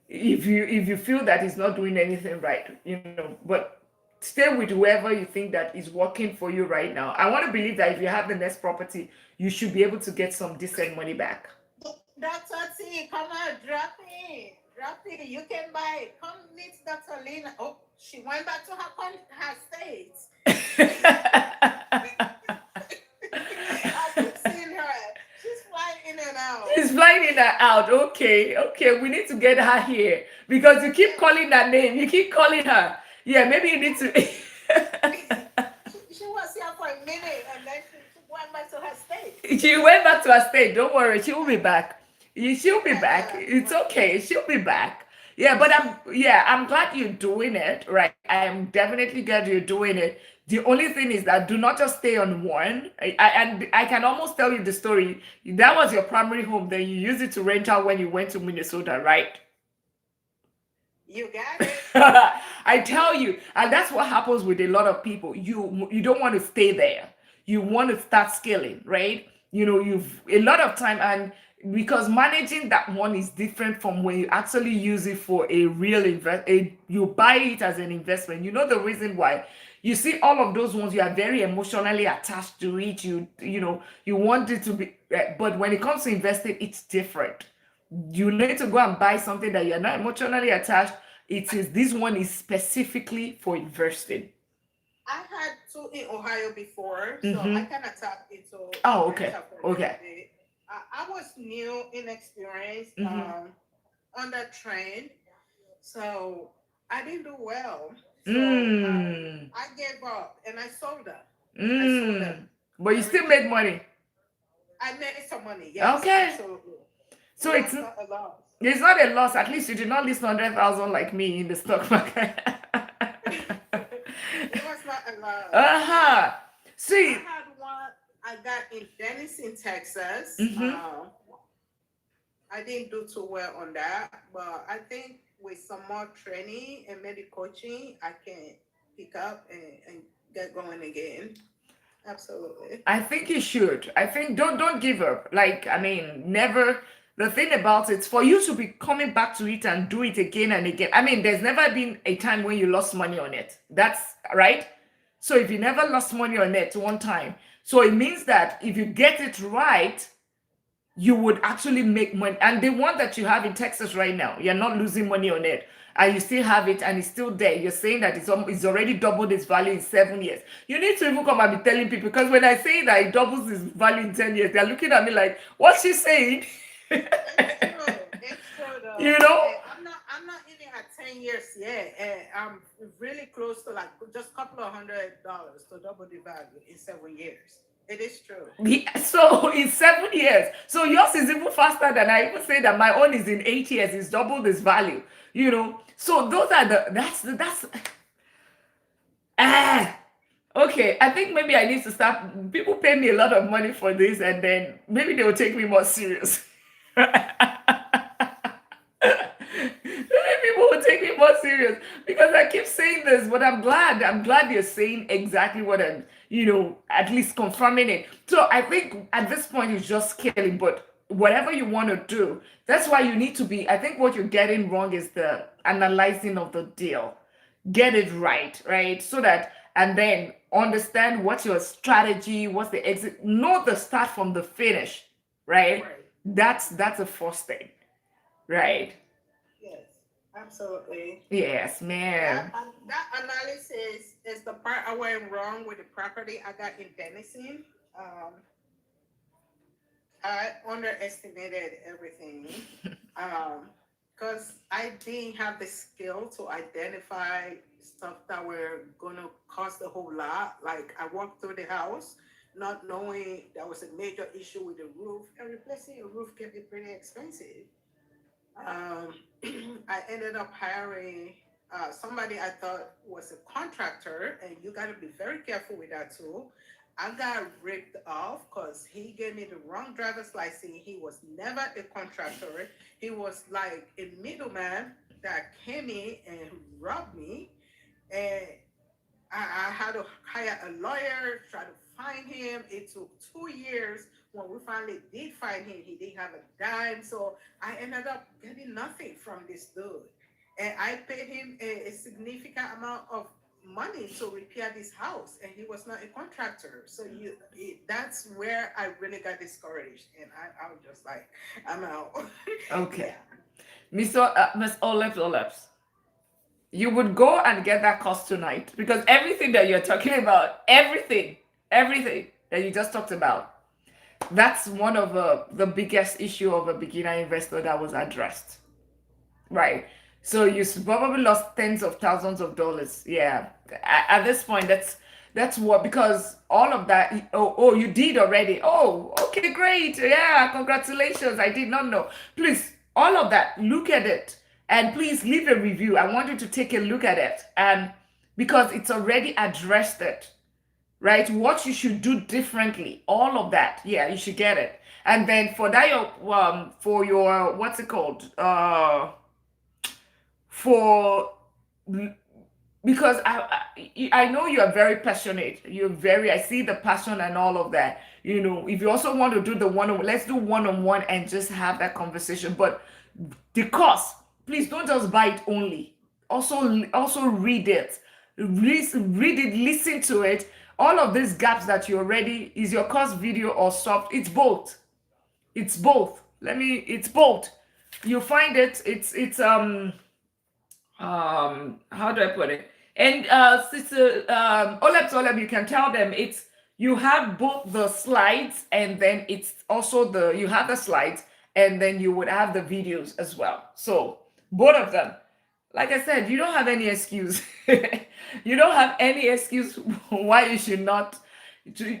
if you feel that he's not doing anything right, but stay with whoever you think that is working for you right now. I want to believe that if you have the next property, you should be able to get some decent money back. Dr. T, come on, drop in. Drop in. You can buy it. Come meet Dr. Lina. Oh, she went back to her states. I keep seeing her. She's flying in and out. She's flying in and out. Okay, okay. We need to get her here, because you keep calling her name. You keep calling her. Yeah, maybe you need to. She was here for a minute, and then she went back to her state. She went back to her state. Don't worry, she will be back. She'll be back. Yeah. It's okay. She'll be back. Yeah, but I'm glad you're doing it, right? I am definitely glad you're doing it. The only thing is that do not just stay on one. And I can almost tell you the story. That was your primary home. Then you used it to rent out when you went to Minnesota, right? You got it. I tell you, and that's what happens with a lot of people. You don't want to stay there. You want to start scaling, right? You've a lot of time, and because managing that one is different from when you actually use it for a real you buy it as an investment. You know the reason why. You see all of those ones, you are very emotionally attached to it. You want it to be, but when it comes to investing, it's different. You need to go and buy something that you're not emotionally attached. This one is specifically for investing. I had two in Ohio before, so I Mm-hmm. kind of tapped into Oh, okay. rental for a little Okay. bit. I was new, inexperienced Mm-hmm. on that train, so I didn't do well. So Mm. I gave up and I sold them. I sold them. Mm. But you still Everything. made money. I made some money. Yes, Okay. absolutely. So It it's was not a loss. It's not a loss. At least you did not lose 100,000 like me in the stock market. It was not a lot. Uh-huh. I See, had one I got in Denison, Texas. mm-hmm. I didn't do too well on that, but I think with some more training and maybe coaching, I can pick up and get going again. Absolutely. I think you should. I think don't give up. Like, I mean, never. The thing about it, for you to be coming back to it and do it again and again. I mean, there's never been a time when you lost money on it. That's right. So if you never lost money on it one time, so it means that if you get it right, you would actually make money. And the one that you have in Texas right now, you're not losing money on it. And you still have it and it's still there. You're saying that it's already doubled its value in 7 years. You need to even come and be telling people, because when I say that it doubles its value in 10 years, they're looking at me like, what's she saying? It's true. It's true though. You know? And I'm not even at 10 years yet. And I'm really close to like just a couple of $100 to double the value in 7 years. It is true. So in 7 years. So yours is even faster than I even say that my own is in 8 years. It's double this value. You know? So those are that's ah okay. I think maybe I need to start. People pay me a lot of money for this, and then maybe they will take me more serious. Maybe people will take me more serious because I keep saying this, but I'm glad. I'm glad you're saying exactly what I'm, at least confirming it. So I think at this point it's just scaling, but whatever you want to do, that's why you need to be. I think what you're getting wrong is the analyzing of the deal. Get it right, right? So that, and then understand what's your strategy, what's the exit, know the start from the finish, right? Right. That's the first thing, right? Yes. Absolutely. Yes, man. That analysis is the part I went wrong with the property I got in Denison. Um, I underestimated everything because I didn't have the skill to identify stuff that were gonna cost a whole lot. Like I walked through the house not knowing there was a major issue with the roof, and replacing a roof can be pretty expensive. Um, I ended up hiring somebody I thought was a contractor, and you got to be very careful with that too. I got ripped off because he gave me the wrong driver's license. He was never a contractor. He was like a middleman that came in and robbed me. And I had to hire a lawyer, try to find him. It took 2 years. When we finally did find him, he didn't have a dime. So I ended up getting nothing from this dude. And I paid him a significant amount of money to repair this house. And he was not a contractor. So that's where I really got discouraged. And I was just like, I'm out. Okay. Yeah. Miss Oleps, you would go and get that cost tonight because everything that you're talking about, everything that you just talked about, that's one of the biggest issue of a beginner investor that was addressed, right? So you probably lost tens of thousands of dollars. Yeah, at this point, that's what, because all of that. Oh, you did already. Oh, okay, great. Yeah, congratulations. I did not know. Please, all of that, look at it, and please leave a review. I want you to take a look at it, and because it's already addressed it, right? What you should do differently, all of that. Yeah, you should get it. And then for your what's it called? For because I know you are very passionate. I see the passion and all of that. If you also want to do the one-on-one, let's do one-on-one and just have that conversation. But the course, please don't just buy it only. Also read it. Read it, listen to it. All of these gaps that you already is your course video or soft. It's both. It's both. It's both. You find it. It's how do I put it? And sister Oleb, you can tell them it's you have both the slides and then it's also you have the slides and then you would have the videos as well. So both of them. Like I said, you don't have any excuse. You don't have any excuse why you should not.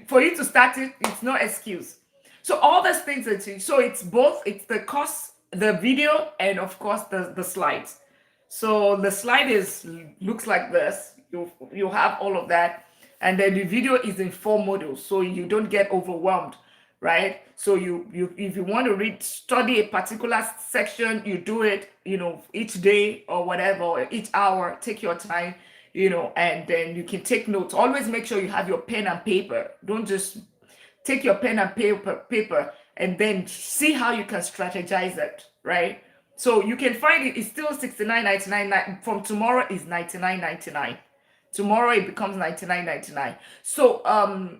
For you to start it, it's no excuse. So all those things so it's both. It's the cost the video, and of course the slides. So the slide is looks like this. You have all of that, and then the video is in four modules, so you don't get overwhelmed, right? So you if you want to read study a particular section, you do it, each day or whatever, or each hour. Take your time, and then you can take notes. Always make sure you have your pen and paper. Don't just take your pen and paper and then see how you can strategize it, right? So you can find it's still 69.99. From tomorrow is 99.99. Tomorrow it becomes 99.99. So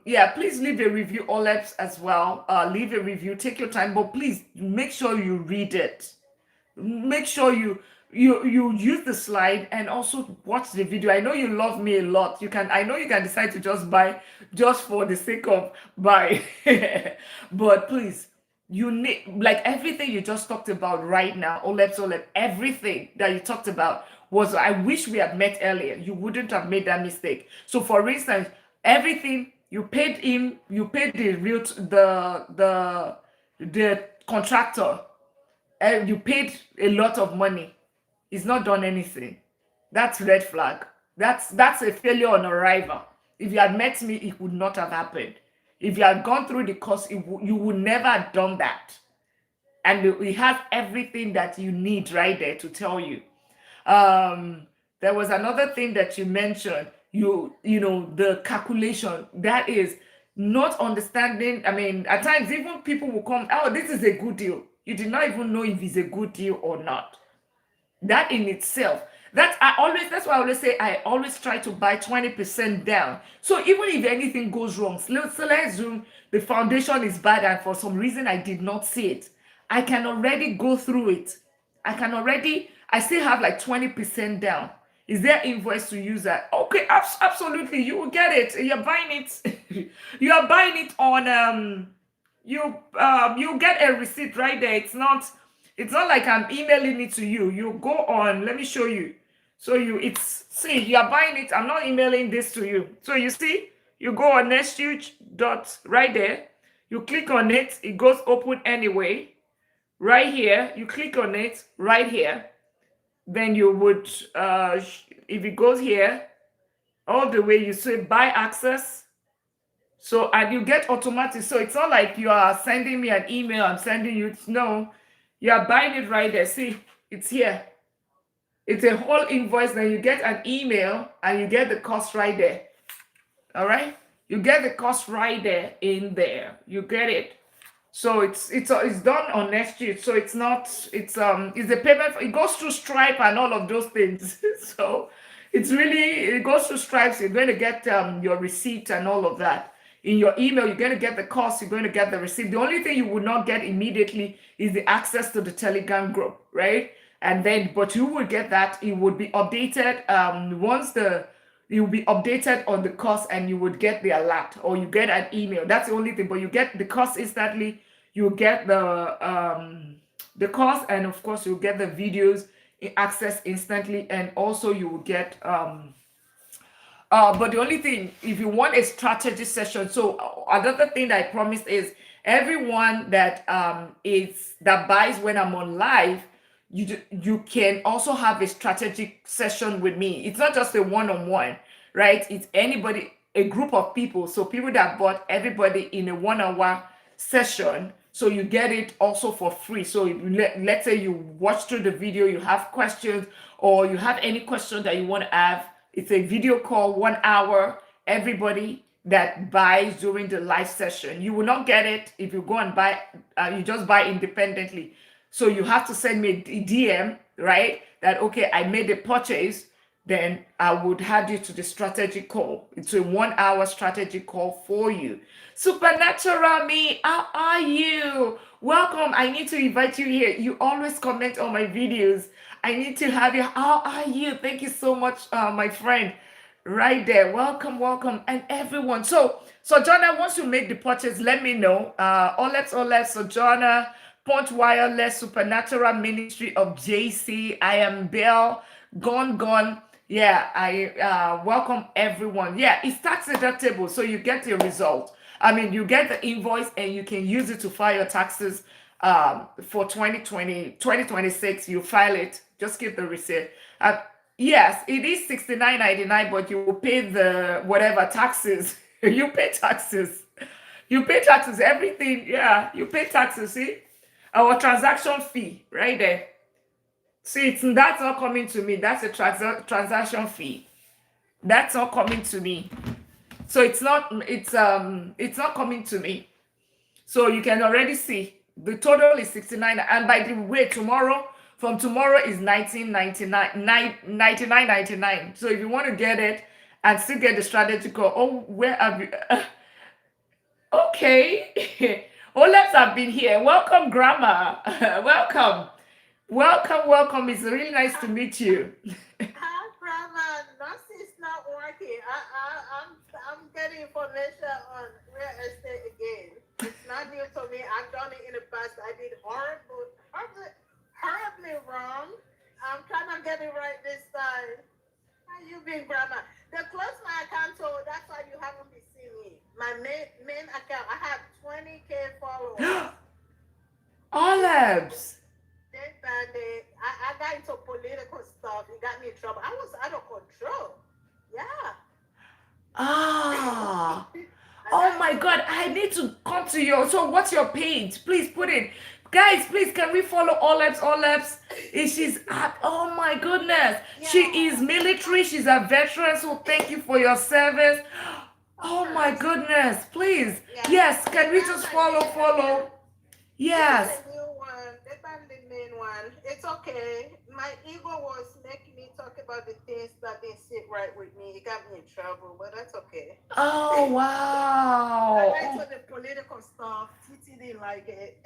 yeah, please leave a review, Oleps, as well. Leave a review, take your time, but please make sure you read it. Make sure you use the slide and also watch the video. I know you love me a lot. I know you can decide to just buy just for the sake of buy. But please, you need, like, everything you just talked about right now, Olep, everything that you talked about was, I wish we had met earlier. You wouldn't have made that mistake. So for instance, everything you paid him, you paid the real the contractor, and you paid a lot of money. He's not done anything. That's red flag. That's a failure on arrival. If you had met me, it would not have happened. If you had gone through the course, you would never have done that. And we have everything that you need right there to tell you. There was another thing that you mentioned. The calculation, that is not understanding. I mean, at times even people will come, oh, this is a good deal. You did not even know if it's a good deal or not. That in itself, that's why I always say I always try to buy 20% down. So even if anything goes wrong, so let's assume the foundation is bad and for some reason I did not see it, I can already go through it. I still have like 20% down. Is there invoice to use that? Okay, absolutely, you will get it. You're buying it. You are buying it on you get a receipt right there. It's not like I'm emailing it to you. You go on, let me show you. So you are buying it. I'm not emailing this to you. So you see, you go on Nesthuge dot right there. You click on it. It goes open anyway. Right here, you click on it right here. Then you would, if it goes here, all the way, you say buy access. So, and you get automatic. So it's not like you are sending me an email, I'm sending you. No, you are buying it right there. See, it's here. It's a whole invoice. Then you get an email and you get the cost right there. All right. You get the cost right there in there. You get it. So it's done on Nesthuge. So it's a payment. It goes through Stripe and all of those things. So it goes through Stripe. So you're going to get your receipt and all of that. In your email, you're going to get the cost, you're going to get the receipt. The only thing you would not get immediately is the access to the Telegram group, right? And then, but you will get that. It would be updated it will be updated on the cost, and you would get the alert, or you get an email. That's the only thing. But you get the cost instantly. You get the cost, and of course you get the videos access instantly, and also you will get but the only thing, if you want a strategy session, so another thing that I promised is everyone that buys when I'm on live, you can also have a strategic session with me. It's not just a one-on-one, right? It's anybody, a group of people. So people that bought, everybody in a 1 hour session. So you get it also for free. So let's say you watch through the video, you have questions, or you have any question that you want to have. It's a video call, 1 hour. Everybody that buys during the live session, you will not get it if you go and buy. You just buy independently. So you have to send me a DM, right? That okay, I made a purchase. Then I would add you to the strategy call. It's a 1 hour strategy call for you. Supernatural me, how are you? Welcome. I need to invite you here. You always comment on my videos. I need to have you. How are you? Thank you so much, my friend. Right there. Welcome, and everyone. So Sojourner, once you make the purchase, let me know. Oleps, Sojourner, Punch Wireless, Supernatural Ministry of JC. I am Belle. Gone. Yeah, I welcome everyone. Yeah, it's tax deductible, so you get your result. I mean, you get the invoice and you can use it to file your taxes for 2026, you file it, just keep the receipt. Yes, it is 69.99, but you will pay the whatever taxes. You pay taxes. You pay taxes, everything. Yeah, you pay taxes. See, our transaction fee right there. See, that's not coming to me. That's a transaction fee. That's not coming to me. So it's not coming to me. So you can already see the total is 69. And by the way, from tomorrow is 99.99. So if you want to get it and still get the strategy call, oh, where have you? Okay. Olets have been here. Welcome, Grandma. Welcome. Welcome, welcome. It's really nice to meet you. Hi, Grandma. Nothing's not working. I'm getting information on real estate again. It's not new to me. I've done it in the past. I did horribly wrong. I'm trying to get it right this time. How you been, Grandma? They closed my account, so that's why you haven't been seeing me. My main account, I have 20K followers. Olives. I got into political stuff. It got me in trouble. I was out of control. Yeah. Ah. Oh I my got God, I need to come to you. So what's your page? Please put it. Guys, please, can we follow Olebs? Olebs, she's at, oh my goodness. She is yeah. military. She's a veteran. So thank you for your service. Of Oh my course. goodness. Please. Yeah. Yes, They can we banned just my follow, main account. follow? This is Yes. a new one. They banned the main one. It's okay. My ego was making me talk about the things that didn't sit right with me. It got me in trouble, but that's okay. Oh, I got wow. into the political stuff. Titi didn't like it.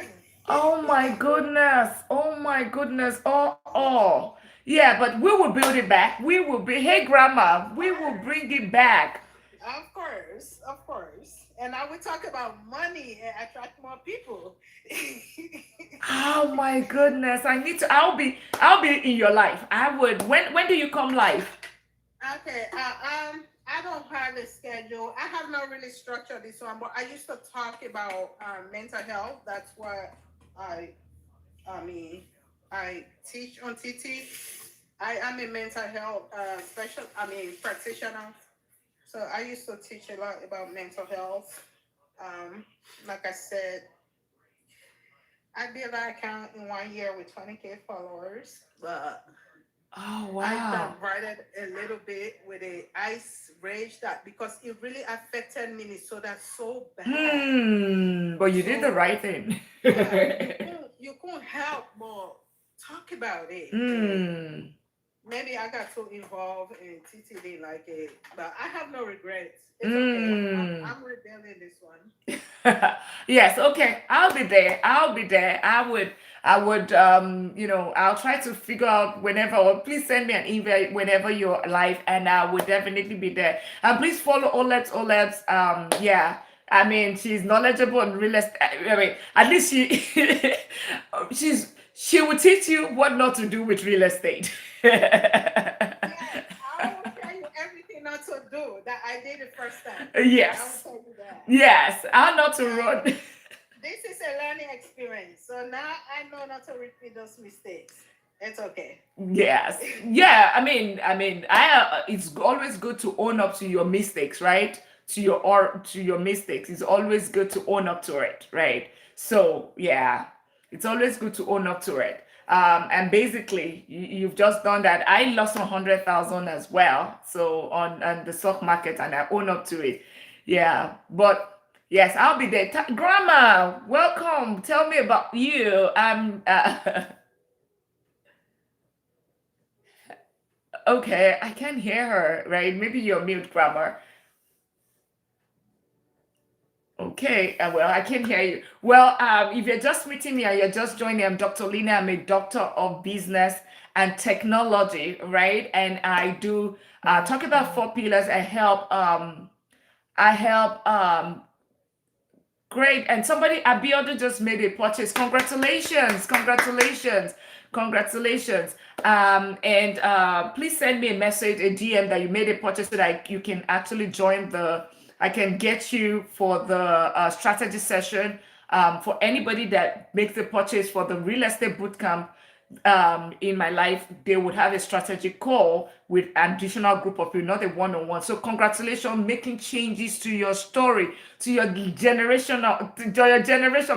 Oh my goodness. Oh my goodness. Oh, oh. Yeah, but we will build it back. We will be, hey, Grandma, we will bring it back. Of course, of course. And I will talk about money and attract more people. Oh my goodness. I'll be in your life. I would. When do you come live? Okay, I don't have a schedule. I have not really structured this one, but I used to talk about mental health. That's what I, I mean, I teach on TT. I am a mental health practitioner. So I used to teach a lot about mental health. Like I said, I built an account in 1 year with 20K followers, but Oh I wow. converted a little bit with a ice rage that because it really affected Minnesota so bad. But you did the So right thing. yeah, you couldn't help but talk about it. And Hmm. maybe I got too involved in TTD like it, but I have no regrets. It's okay. Hmm. I'm rebuilding this one. Yes, okay. I'll be there. I'll be there. I'll try to figure out whenever, or please send me an email whenever you're live, and I will definitely be there. And please follow Olebs. Yeah. I mean, she's knowledgeable on real estate. I mean, at least she will teach you what not to do with real estate. Yes, I will tell you everything not to do that I did the first time. I will Yes. tell you that. Yes. How not to And run. this is a learning experience. So now I know not to repeat those mistakes. It's okay. Yes. Yeah. It's always good to own up to your mistakes, right? To your mistakes. It's always good to own up to it, right? So yeah, it's always good to own up to it. And basically, you've just done that. I lost 100,000 as well. So on the stock market, and I own up to it. Yeah, but yes, I'll be there. Grandma, welcome. Tell me about you. Okay, I can't hear her, right? Maybe you're mute, Grammar. Okay, well, I can hear you. Well, if you're just meeting me and you're just joining, I'm Dr. Lina. I'm a doctor of business and technology, right? And I do talk about four pillars. I help Great. And somebody, Abiodun just made a purchase. Congratulations. Congratulations. Congratulations. And please send me a message, a DM that you made a purchase so that you can actually join I can get you for the strategy session For anybody that makes a purchase for the real estate bootcamp, in my life, they would have a strategic call with an additional group of people, not a one-on-one. So congratulations, making changes to your story, to your generation,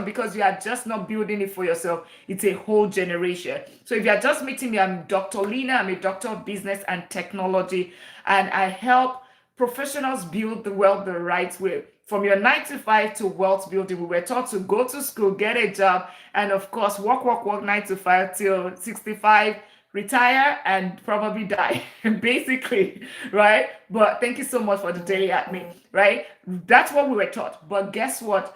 because you are just not building it for yourself. It's a whole generation. So if you are just meeting me, I'm Dr. Lina. I'm a doctor of business and technology, and I help professionals build the wealth the right way. From your 9 to 5 to wealth building, we were taught to go to school, get a job, and of course, work 9 to 5 till 65, retire, and probably die, basically, right? But thank you so much for the daily admin, Mhm. right? That's what we were taught. But guess what?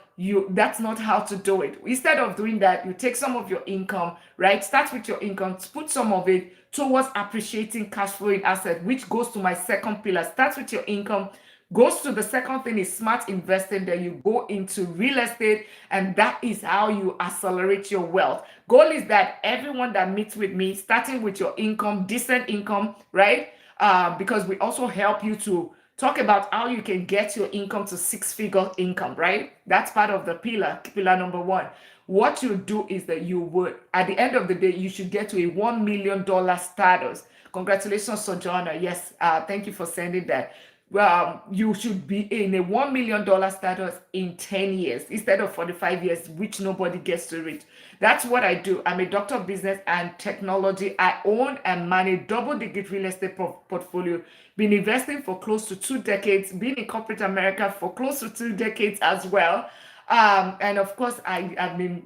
That's not how to do it. Instead of doing that, you take some of your income, right? Start with your income, put some of it towards appreciating cash flowing asset, which goes to my second pillar. Start with your income, goes to the second thing is smart investing. Then you go into real estate, and that is how you accelerate your wealth. Goal is that everyone that meets with me, starting with your income, decent income, right? Because we also help you to talk about how you can get your income to six-figure income, right? That's part of the pillar number one. What you do is that you would, at the end of the day, you should get to a $1 million status. Congratulations, Sojourner. Yes, thank you for sending that. Well, you should be in a $1 million status in 10 years instead of 45 years, which nobody gets to reach. That's what I do. I'm a doctor of business and technology. I own and manage double-digit real estate portfolio. Been investing for close to 2 decades. Been in corporate America for close to 2 decades as well. And of course, have been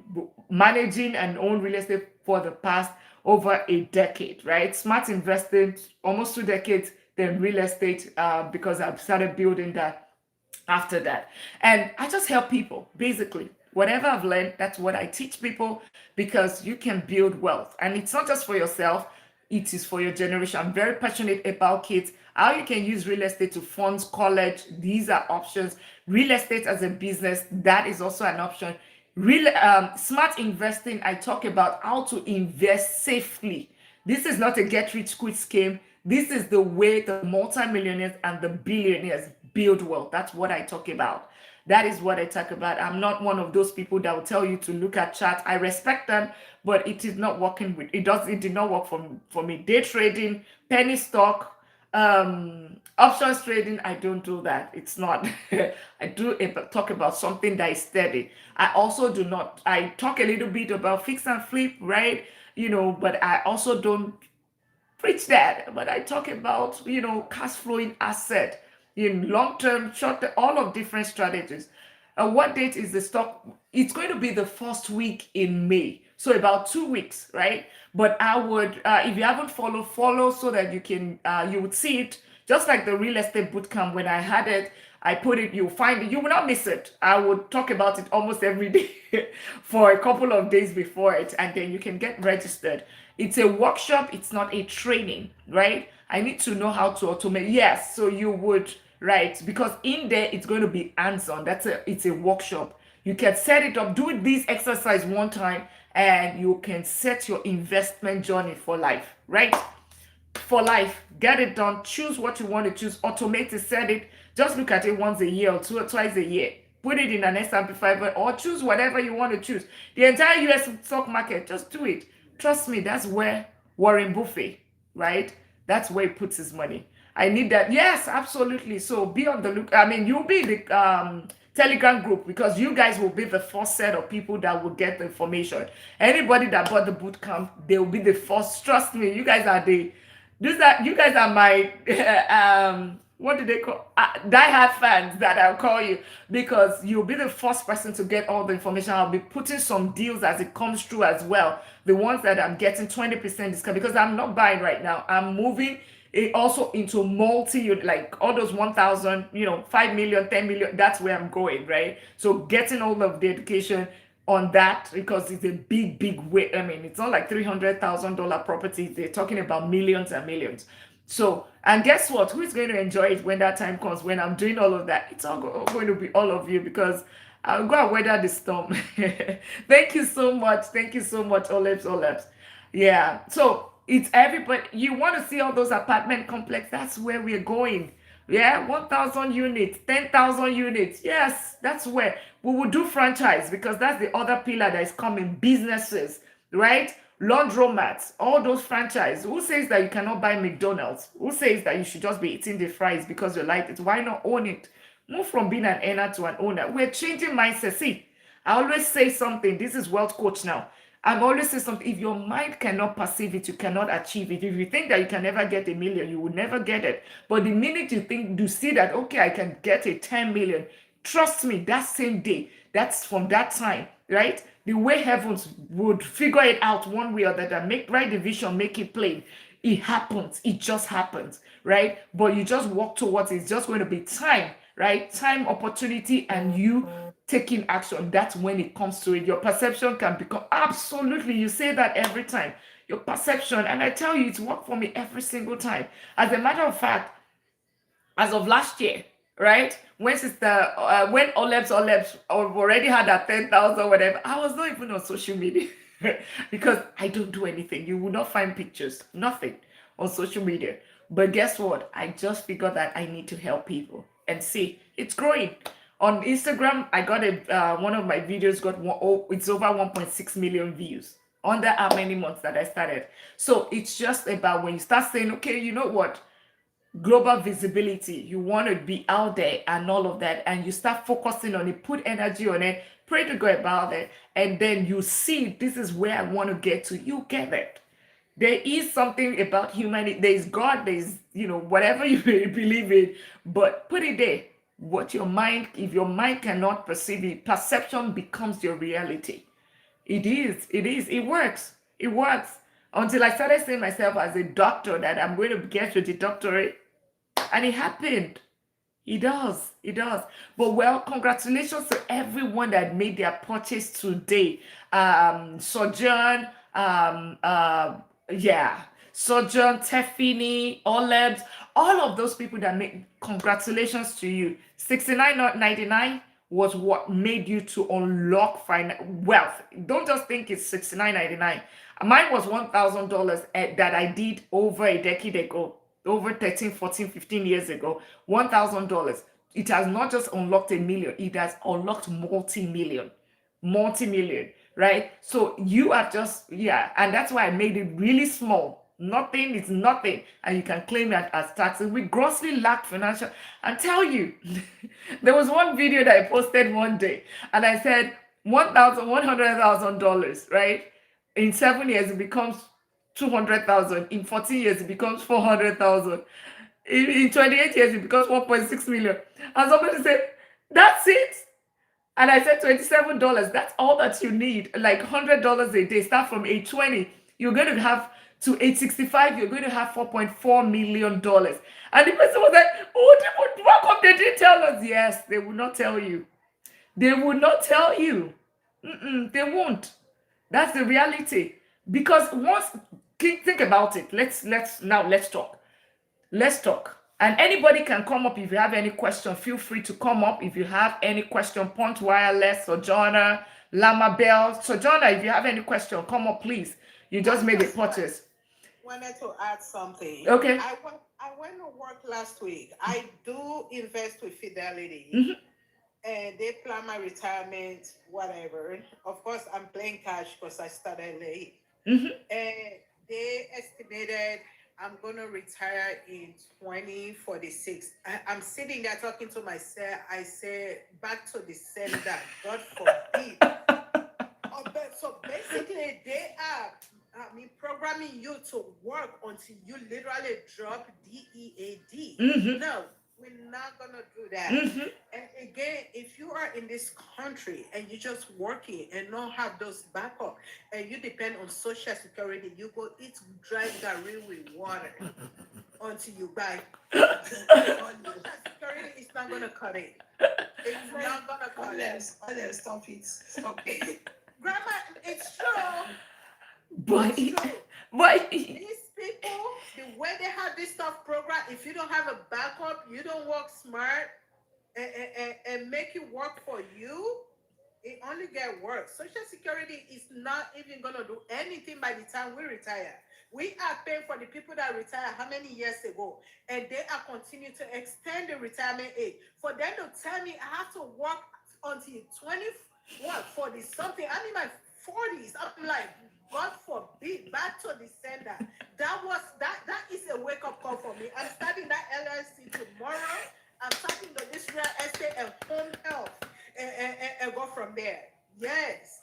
managing and own real estate for the past over a decade, right? Smart investing, almost 2 decades, then real estate, because I've started building that after that. And I just help people, basically. Whatever I've learned, that's what I teach people, because you can build wealth. And it's not just for yourself, it is for your generation. I'm very passionate about kids, how you can use real estate to fund college. These are options. Real estate as a business, that is also an option. Real smart investing, I talk about how to invest safely. This is not a get rich quick scheme. This is the way the multimillionaires and the billionaires build wealth. That's what I talk about. That is what I talk about. I'm not one of those people that will tell you to look at charts. I respect them, but it is not working with it. It did not work for me. Day trading, penny stock, options trading, I don't do that. It's not. I do talk about something that is steady. I also do not. I talk a little bit about fix and flip, right? But I also don't preach that, but I talk about, cash flowing asset in long term, short term, all of different strategies. What date is the stock? It's going to be the first week in May, so about 2 weeks, right? But I would, if you haven't followed, follow so that you would see it. Just like the real estate bootcamp, when I had it, I put it. You'll find it. You will not miss it. I would talk about it almost every day for a couple of days before it, and then you can get registered. It's a workshop, it's not a training, right? I need to know how to automate. Yes, so you would, right? Because in there it's going to be hands-on. It's a workshop. You can set it up, do this exercise one time, and you can set your investment journey for life, right? For life. Get it done. Choose what you want to choose. Automate it. Set it. Just look at it once a year or twice a year. Put it in an S&P 500 or choose whatever you want to choose. The entire US stock market, just do it. Trust me, that's where Warren Buffett, right? That's where he puts his money. I need that. Yes, absolutely. So be on the look. I mean, you'll be in the Telegram group, because you guys will be the first set of people that will get the information. Anybody that bought the boot camp, they will be the first. Trust me, you guys are you guys are my what do they call, diehard fans, that I'll call you, because you'll be the first person to get all the information. I'll be putting some deals as it comes through as well. The ones that I'm getting 20% discount, because I'm not buying right now. I'm moving it also into like all those 1,000, 5 million, 10 million. That's where I'm going, right? So getting all of the education on that, because it's a big way. I mean, it's not like $300,000 properties. They're talking about millions and millions. So, and guess what? Who is going to enjoy it when that time comes, when I'm doing all of that? It's all going to be all of you, because I'll go and weather the storm. Thank you so much. Thank you so much, Olebs. Yeah. So it's everybody. You want to see all those apartment complex? That's where we're going. Yeah, 1,000 units, 10,000 units. Yes, that's where we will do franchise, because that's the other pillar that is coming. Businesses, right? Laundromats, all those franchise. Who says that you cannot buy McDonald's? Who says that you should just be eating the fries because you like it? Why not own it? Move from being an earner to an owner. We're changing mindset. See, I always say something. This is wealth coach now. I'm always say something. If your mind cannot perceive it, you cannot achieve it. If you think that you can never get a million, you will never get it. But the minute you think, you see that, okay, I can get a 10 million, trust me, that same day, that's from that time, right? The way heavens would figure it out one way or the other, make write the vision, make it plain. It happens. It just happens, right? But you just walk towards it. It's just going to be time, right? Time, opportunity, and you taking action. That's when it comes to it. Your perception can become absolutely, you say that every time. Your perception, and I tell you, it's worked for me every single time. As a matter of fact, as of last year, right? When Olebs already had that 10,000 whatever, I was not even on social media because I don't do anything. You will not find pictures, nothing on social media. But guess what? I just figured that I need to help people, and see, it's growing. On Instagram, I got one of my videos got it's over 1.6 million views under how many months that I started. So it's just about when you start saying, okay, you know what? Global visibility, you want to be out there and all of that, and you start focusing on it, put energy on it, pray to God about it, and then you see, this is where I want to get to. You get it. There is something about humanity. There is God, there is, whatever you believe in, but put it there. What your mind, if your mind cannot perceive it, perception becomes your reality. It works. It works. Until I started seeing myself as a doctor, that I'm going to get to the doctorate, and it happened. It does. It does. But well, congratulations to everyone that made their purchase today. Sojourn, yeah, Sojourn, Tefini, Olebs, all of those people that made, congratulations to you. 69.99 was what made you to unlock wealth. Don't just think it's 69.99. Mine was $1,000 that I did over a decade ago, over 13, 14, 15 years ago. $1,000. It has not just unlocked a million, it has unlocked multi-million, right? So you are just, yeah, and that's why I made it really small. Nothing is nothing, and you can claim it as taxes. We grossly lack financial. And tell you, there was one video that I posted one day, and I said $100,000, right? In 7 years, it becomes 200,000. In 14 years, it becomes 400,000. In 28 years, it becomes 1.6 million. And somebody said, that's it. And I said $27. That's all that you need. Like $100 a day. Start from age 20. You're going to have to age 65. You're going to have $4.4 million. And the person was like, oh, why come they didn't tell us? Yes, they will not tell you. They will not tell you. They won't. That's the reality. Because once, think about it. Let's talk. Let's talk. And anybody can come up if you have any question. Feel free to come up if you have any question. Point Wireless, Sojourner, Lama Bell. Sojourner, if you have any question, come up, please. You just made a purchase. Wanted to add something. Okay. I went to work last week. I do invest with Fidelity. And they plan my retirement, whatever. Of course, I'm playing cash because I started late. And they estimated I'm going to retire in 2046. I'm sitting there talking to myself. I said, back to the sender, God forbid. So basically, they are programming you to work until you literally drop DEAD. No, we're not gonna do that. And again, if you are in this country and you're just working and don't have those backup, and you depend on Social Security, you go eat dry garri with water until you buy. Social Security is not gonna cut it. It's not gonna cut it. Stop it. Grandma, it's true. But These people, the way they have this stuff program, if you don't have a backup, you don't work smart and make it work for you, it only get worse. Social Security is not even gonna do anything by the time we retire. We are paying for the people that retired how many years ago, and they are continuing to extend the retirement age. For them to tell me I have to work until 20, what, 40 something. I'm in my 40s. I'm like, God forbid, back to the sender. That is a wake-up call for me. I'm starting that LLC tomorrow. I'm starting this real estate and home health and go from there. Yes.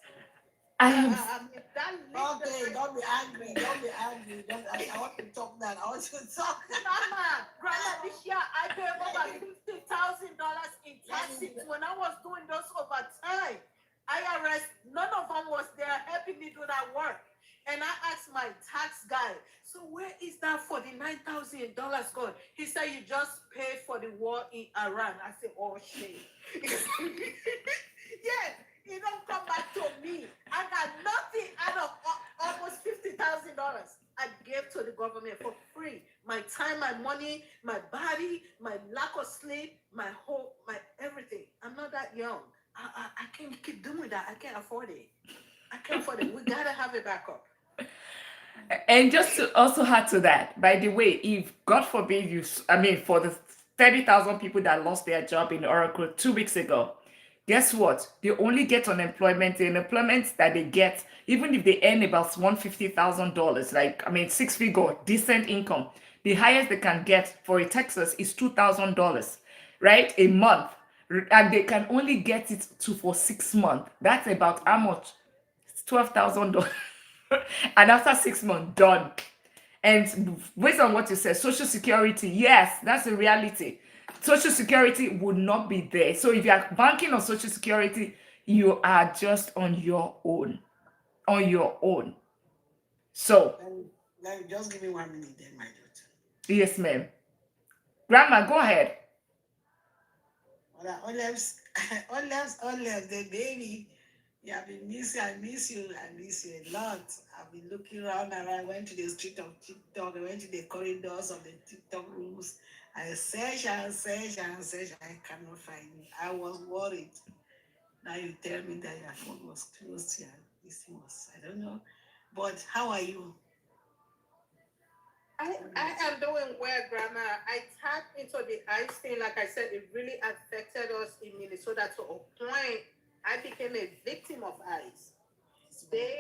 I am I mean, that Okay, don't be angry. Don't be angry. I want to talk that. I want to talk. Grandma, this year I paid over $50,000 in taxes when I was doing those overtime. IRS, none of them was there helping me do that work. And I asked my tax guy, so where is that $49,000 gone? He said, you just paid for the war in Iran. I said, oh shit. Yes, it don't come back to me. I got nothing out of almost $50,000 I gave to the government for free. My time, my money, my body, my lack of sleep, my everything. I'm not that young. I can't keep doing that. I can't afford it. I can't afford it. We gotta have a backup. And just to also add to that, by the way, if God forbid I mean, for the 30,000 people that lost their job in Oracle 2 weeks ago, guess what? They only get unemployment. The unemployment that they get, even if they earn about $150,000, like, I mean, six-figure, decent income, the highest they can get for a Texas is $2,000, right? A month. And they can only get it to for 6 months. That's about how much? It's $12,000. And after 6 months, done. And based on what you said, Social Security, yes, that's the reality. Social Security would not be there. So if you are banking on Social Security, you are just on your own. On your own. So, Just give me 1 minute then, my daughter. yes, ma'am. Grandma, go ahead. Well, Olives, Olives, the baby. Yeah, I've been missing. I miss you. I miss you a lot. I've been looking around and I went to the street of TikTok. I went to the corridors of the TikTok rooms. I searched and searched and searched. I cannot find you. I was worried. Now you tell me that your phone was closed here. This was, I don't know. But how are you? I am doing well, Grandma. I tapped into the ice thing. Like I said, it really affected us in Minnesota to a point. I became a victim of ice. They